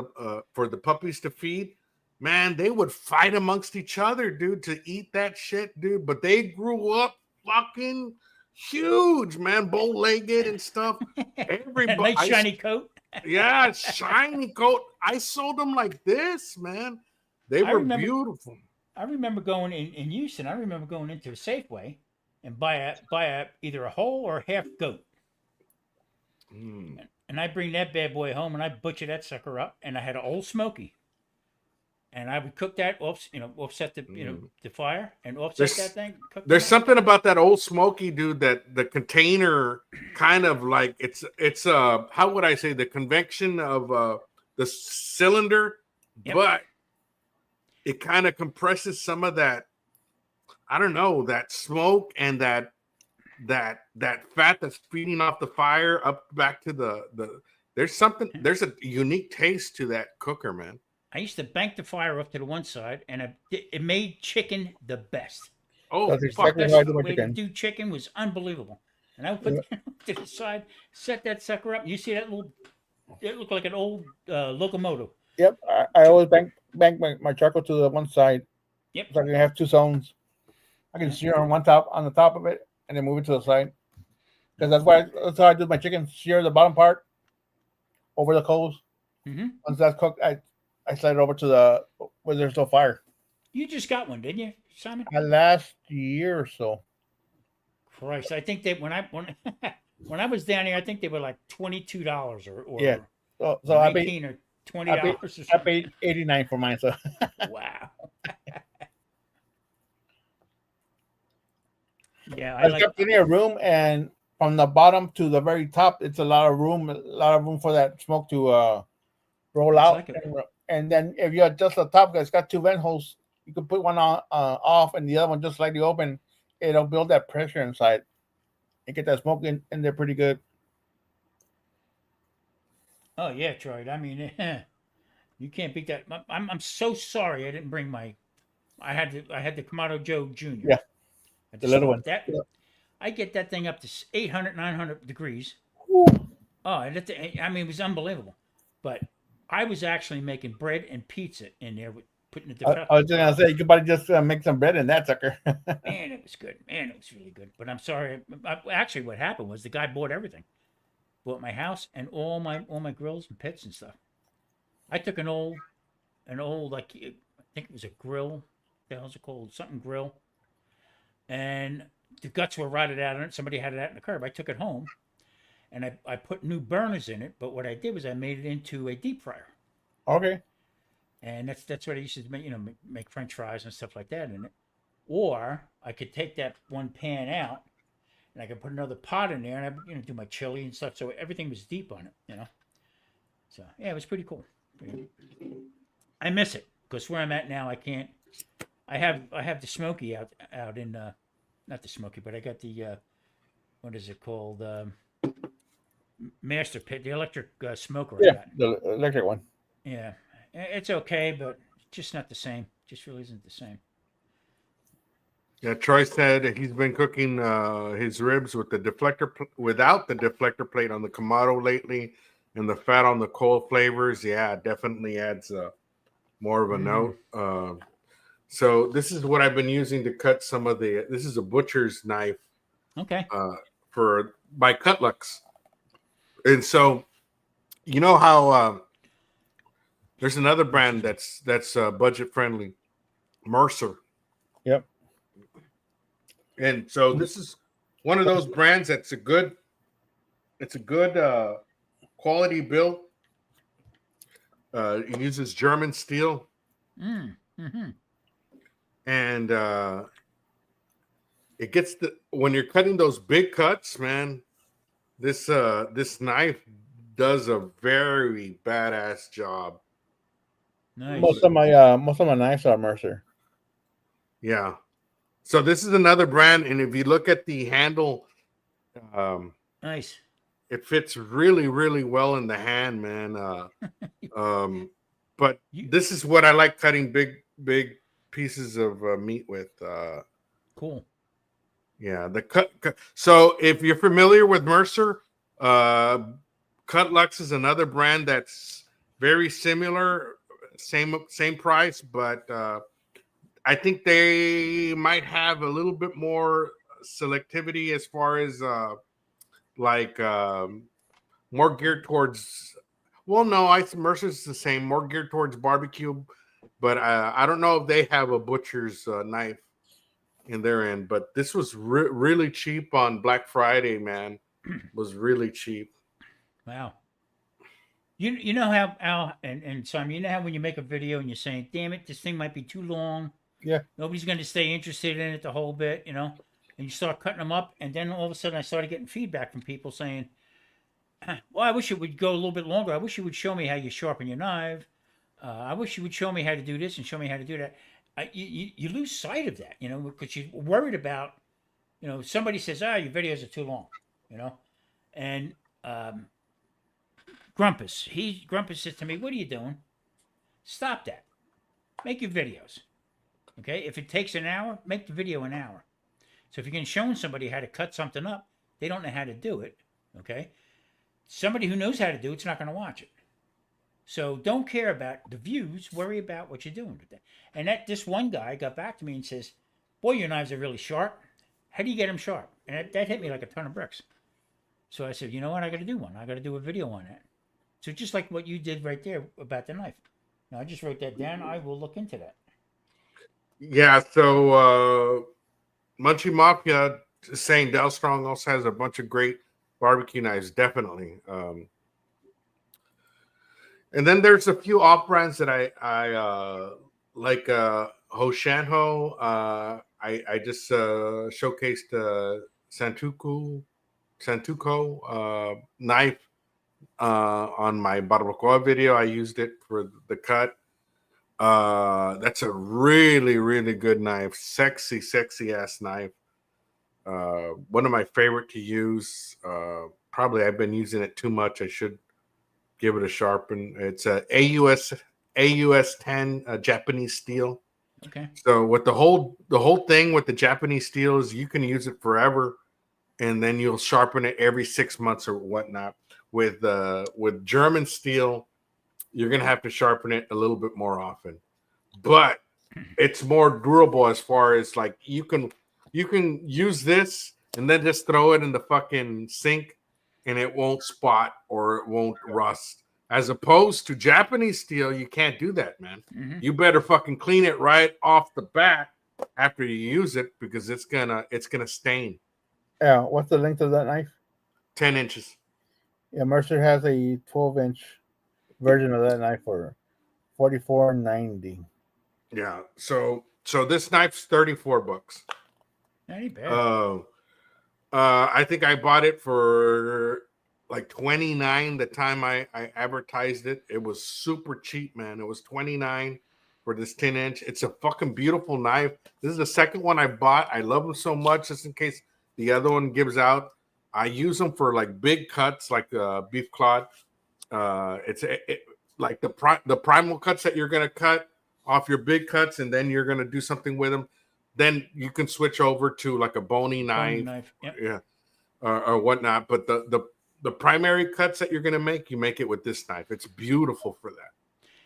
for the puppies to feed, man, they would fight amongst each other, dude, to eat that shit, dude. But they grew up fucking huge, man, bow-legged and stuff. A Everybody, nice shiny coat. yeah, shiny coat. I sold them like this, man. They I were remember- beautiful. I remember going in Houston. I remember going into a Safeway and buy a either a whole or a half goat, Mm. and I bring that bad boy home and I butcher that sucker up, and I had an old smoky, and I would cook that offset the the fire and offset There's- that thing. cook There's that. something about that old smoky, dude, that the container kind of like it's how would I say, the convection of the cylinder, Yep. but it kind of compresses some of that, I don't know, that smoke and that fat that's feeding off the fire up back to the there's a unique taste to that cooker, man. I used to bank the fire up to the one side, and it made chicken the best. Oh, That's fuck. exactly how I do The my way to chicken. do chicken was unbelievable. And I would put it to the side, set that sucker up. You see that little? It looked like an old locomotive. Yep, I always bank my charcoal to the one side, Yep. so I can have two zones. I can sear on the top of it, and then move it to the side. Because that's how I do my chicken. Sear the bottom part over the coals. Mm-hmm. Once that's cooked, I slide it over to the where there's no fire. You just got one, didn't you, Simon? Last year or so. Christ, I think that when I was down here, I think they were like $22 or Yeah. So I 19 paid or $20 or I something. paid $89 for mine. So Wow. Yeah, I I've like. got plenty of room, and from the bottom to the very top, it's a lot of room for that smoke to roll Looks out. like it. And then if you adjust the top, it's got two vent holes. You can put one on off, and the other one just slightly open. It'll build that pressure inside and get that smoke in there pretty good. Oh yeah, Troy. I mean, you can't beat that. I'm so sorry I didn't bring my. I had the Kamado Joe Jr. Yeah, I the little just- one. That I get that thing up to 800, 900 degrees. Woo. Oh, I mean, it was unbelievable. But I was actually making bread and pizza in there with putting it. I was just gonna say you could probably just make some bread in that sucker. Man, it was good. Man, it was really good. But I'm sorry. Actually, what happened was the guy bought everything. Bought my house and all my grills and pits and stuff. I took an old like I think it was a grill. What the hell's it called? Something grill. And the guts were rotted out on it. Somebody had it out in the curb. I took it home, and I put new burners in it. But what I did was I made it into a deep fryer. Okay. And that's what I used to make, make French fries and stuff like that in it. Or I could take that one pan out, and I could put another pot in there, and I do my chili and stuff. So everything was deep on it, So yeah, it was pretty cool. I miss it because where I'm at now, I can't. I have the Smoky out in not the Smoky, but I got the what is it called? Master Pit, the electric smoker. I Yeah, got. the electric one. Yeah, it's okay, but just not the same. Just really isn't the same. Yeah, Troy said he's been cooking his ribs with the without the deflector plate on the Kamado lately, and the fat on the coal flavors. Yeah, it definitely adds more of a note. So this is what I've been using to cut some of the. This is a butcher's knife. Okay. By Cutlux, and so you know how there's another brand that's budget friendly, Mercer. Yep. And so this is one of those brands that's a good quality build. It uses German steel. Mm-hmm. And it gets when you're cutting those big cuts, man, this knife does a very badass job. Nice. Most of my knives are Mercer. Yeah. So this is another brand, and if you look at the handle, Nice. it fits really, really well in the hand, man. But this is what I like cutting big pieces of meat with. Cool. Yeah, the cut. So if you're familiar with Mercer, Cutlux is another brand that's very similar same price, but I think they might have a little bit more selectivity as far as like more geared towards. Well, no, Mercer's the same, more geared towards barbecue, but I don't know if they have a butcher's knife in their end. But this was really cheap on Black Friday, man. Was really cheap. Wow. You know how, Al and Simon, you know how when you make a video and you're saying, damn it, this thing might be too long. Yeah. Nobody's going to stay interested in it the whole bit, you know? And you start cutting them up. And then all of a sudden I started getting feedback from people saying, well, I wish it would go a little bit longer. I wish you would show me how you sharpen your knife. I wish you would show me how to do this and show me how to do that. You lose sight of that, you know, because you're worried about, you know, somebody says, your videos are too long, you know? And Grumpus says to me, what are you doing? Stop that. Make your videos. Okay? If it takes an hour, make the video an hour. So if you can show somebody how to cut something up, they don't know how to do it. Okay? Somebody who knows how to do it's not going to watch it. So don't care about the views. Worry about what you're doing with that. And this one guy got back to me and says, boy, your knives are really sharp. How do you get them sharp? And that hit me like a ton of bricks. So I said, you know what? I got to do one. I got to do a video on that. So just like what you did right there about the knife. Now, I just wrote that down. I will look into that. Yeah, so Munchie Mafia is saying Del Strong also has a bunch of great barbecue knives, definitely. And then there's a few off brands that I like. Hoshanho. I just showcased Santuco knife on my barbacoa video. I used it for the cut. That's a really good knife. Sexy ass knife. One of my favorite to use. Probably I've been using it too much. I should give it a sharpen. It's a AUS 10 Japanese steel. Okay. So with the whole thing with the Japanese steel is you can use it forever, and then you'll sharpen it every 6 months or whatnot. With German steel, you're gonna have to sharpen it a little bit more often, but it's more durable as far as like you can use this and then just throw it in the fucking sink and it won't spot or it won't rust. As opposed to Japanese steel, you can't do that, man. Mm-hmm. You better fucking clean it right off the bat after you use it because it's gonna stain. Yeah, what's the length of that knife? 10 inches. Yeah, Mercer has a 12-inch version of that knife for $44.90. Yeah. So this knife's $34. That ain't bad. I think I bought it for like $29 the time I advertised it. It was super cheap, man. It was $29 for this 10-inch. It's a fucking beautiful knife. This is the second one I bought. I love them so much, just in case the other one gives out. I use them for like big cuts, like beef clot. It's like the primal cuts that you're gonna cut off your big cuts, and then you're gonna do something with them. Then you can switch over to like a bony knife. Yep. Yeah, or whatnot. But the primary cuts that you're gonna make, you make it with this knife. It's beautiful for that.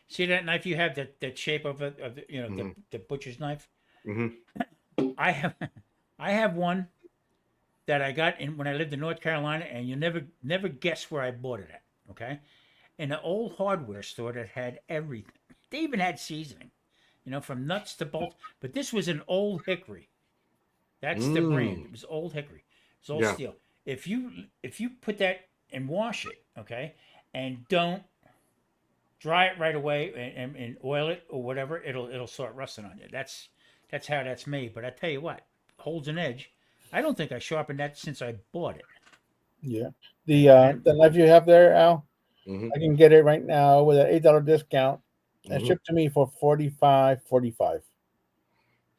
See that knife you have, that shape of the butcher's knife. Mm-hmm. I have one that I got when I lived in North Carolina, and you never guess where I bought it at. Okay, in an old hardware store that had everything. They even had seasoning, from nuts to bolts. But this was an Old Hickory. That's the brand. It was Old Hickory. It's old steel. If you put that and wash it, okay, and don't dry it right away and oil it or whatever, it'll start rusting on you. That's how that's made. But I tell you what, holds an edge. I don't think I sharpened that since I bought it. Yeah, the knife you have there, Al, Mm-hmm. I can get it right now with an $8 discount and Mm-hmm. shipped to me for $45.45.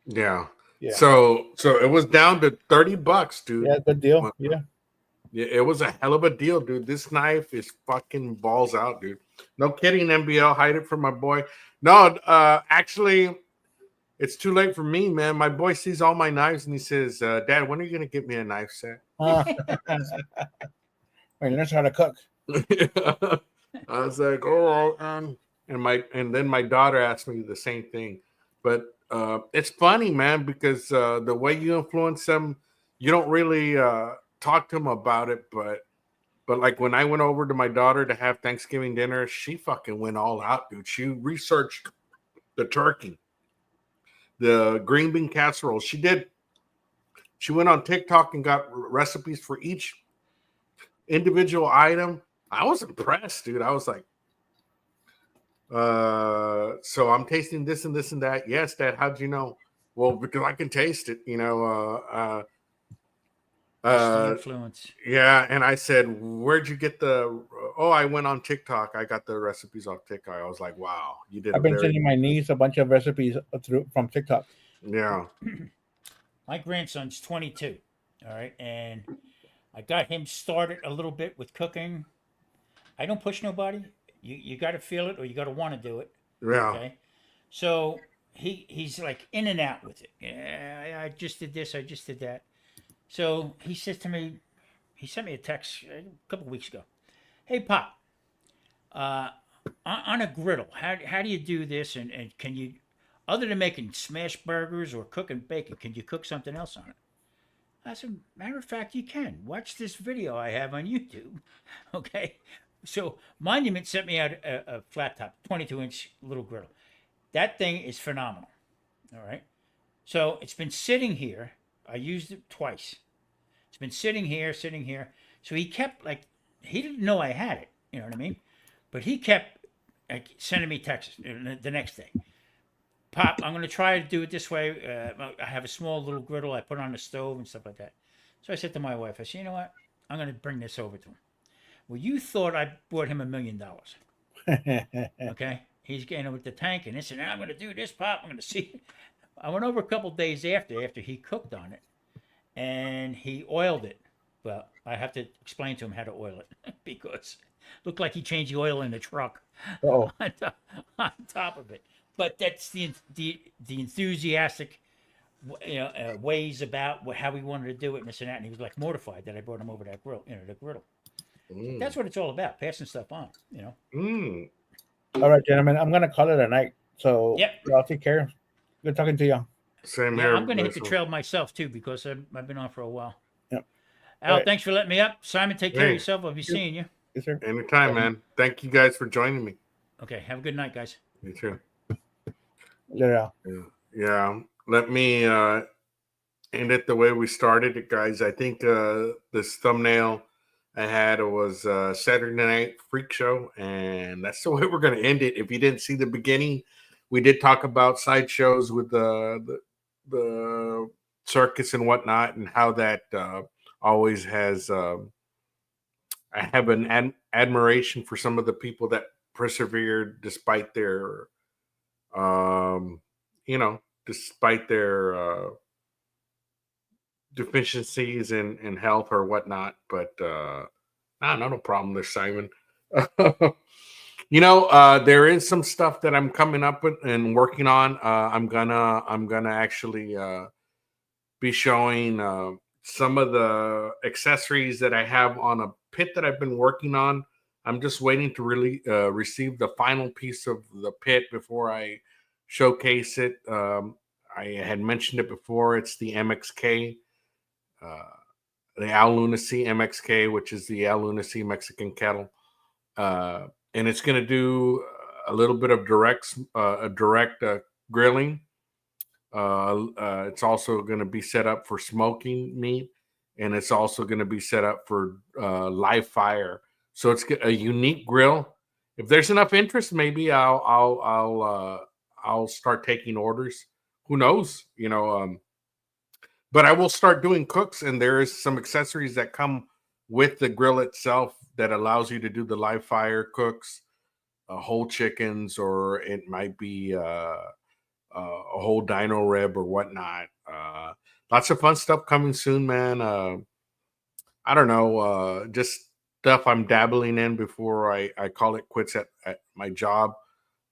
Yeah. Yeah. So it was down to $30, dude. Yeah, good deal. Yeah. Yeah, it was a hell of a deal, dude. This knife is fucking balls out, dude. No kidding, NBL. Hide it from my boy. No, actually, it's too late for me, man. My boy sees all my knives and he says, Dad, when are you going to get me a knife set? Wait, learn how to cook. I was like, oh, and then my daughter asked me the same thing. But it's funny, man, because the way you influence them, you don't really talk to them about it. But like when I went over to my daughter to have Thanksgiving dinner, she fucking went all out, dude. She researched the turkey, the green bean casserole. She went on TikTok and got recipes for each individual item. I was impressed, dude. I was like, so I'm tasting this and this and that. Yes, Dad, how'd you know? Well, because I can taste it, The influence. Yeah, and I said, "Where'd you get the?" Oh, I went on TikTok. I got the recipes off TikTok. I was like, "Wow, you did." I've been sending my niece a bunch of recipes from TikTok. Yeah. My grandson's 22. All right, and I got him started a little bit with cooking. I don't push nobody. You got to feel it, or you got to want to do it. Yeah. Okay. So he's like in and out with it. Yeah, I just did this. I just did that. So he says to me, he sent me a text a couple of weeks ago. Hey, Pop, on a griddle, how do you do this? And can you, other than making smash burgers or cooking bacon, can you cook something else on it? I said, matter of fact, you can. Watch this video I have on YouTube. Okay. So Monument sent me out a flat top, 22-inch little griddle. That thing is phenomenal. All right. So it's been sitting here. I used it twice. It's been sitting here. So he kept he didn't know I had it. You know what I mean? But he kept sending me texts the next day. Pop, I'm going to try to do it this way. I have a small little griddle. I put on the stove and stuff like that. So I said to my wife, I said, you know what? I'm going to bring this over to him. Well, you thought I bought him $1 million. Okay? He's getting with the tank and this and that. I'm going to do this, Pop. I'm going to see. I went over a couple days after he cooked on it, and he oiled it. Well, I have to explain to him how to oil it because it looked like he changed the oil in the truck on top of it. But that's the enthusiastic, ways about how we wanted to do it and this and that. And he was like mortified that I brought him over that grill, the griddle. That's what it's all about, passing stuff on, All right, gentlemen, I'm gonna call it a night. So Yep. y'all take care. Good talking to you. Same Yeah, here. I'm going to hit the trail myself too because I've been on for a while. Yep. Al, Right. thanks for letting me up. Simon, take care of Hey. yourself. I'll be seeing you. Yes, sir. Anytime, man. Thank you guys for joining me. Okay, have a good night, guys. You too. Yeah. Yeah. Let me end it the way we started it, guys. I think this thumbnail I had was Saturday Night Freak Show, and that's the way we're going to end it. If you didn't see the beginning, we did talk about sideshows with the circus and whatnot, and how that always has. I have an admiration for some of the people that persevered despite their, despite their deficiencies in health or whatnot. But no problem there, Simon. There is some stuff that I'm coming up with and working on. I'm gonna actually be showing some of the accessories that I have on a pit that I've been working on. I'm just waiting to really receive the final piece of the pit before I showcase it. I had mentioned it before. It's the MXK, the Al Lunacy MXK, which is the Al Lunacy Mexican kettle. And it's going to do a little bit of direct grilling. It's also going to be set up for smoking meat, and it's also going to be set up for live fire. So it's a unique grill. If there's enough interest, maybe I'll start taking orders. Who knows? But I will start doing cooks, and there is some accessories that come with the grill itself that allows you to do the live fire cooks, whole chickens, or it might be a whole dino rib or whatnot. Lots of fun stuff coming soon, man. I don't know, just stuff I'm dabbling in before I call it quits at my job,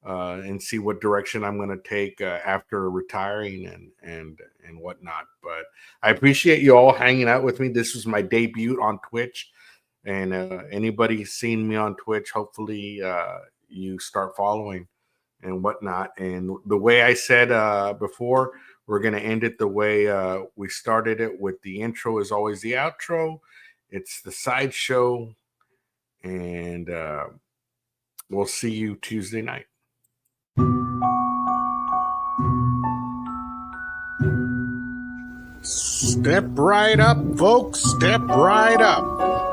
and see what direction I'm going to take after retiring and whatnot. But I appreciate you all hanging out with me. This was my debut on Twitch, and anybody seen me on Twitch, hopefully you start following and whatnot. And the way I said before, we're going to end it the way we started it, with the intro is always the outro. It's the sideshow. And we'll see you Tuesday night. Step right up, folks. Step right up.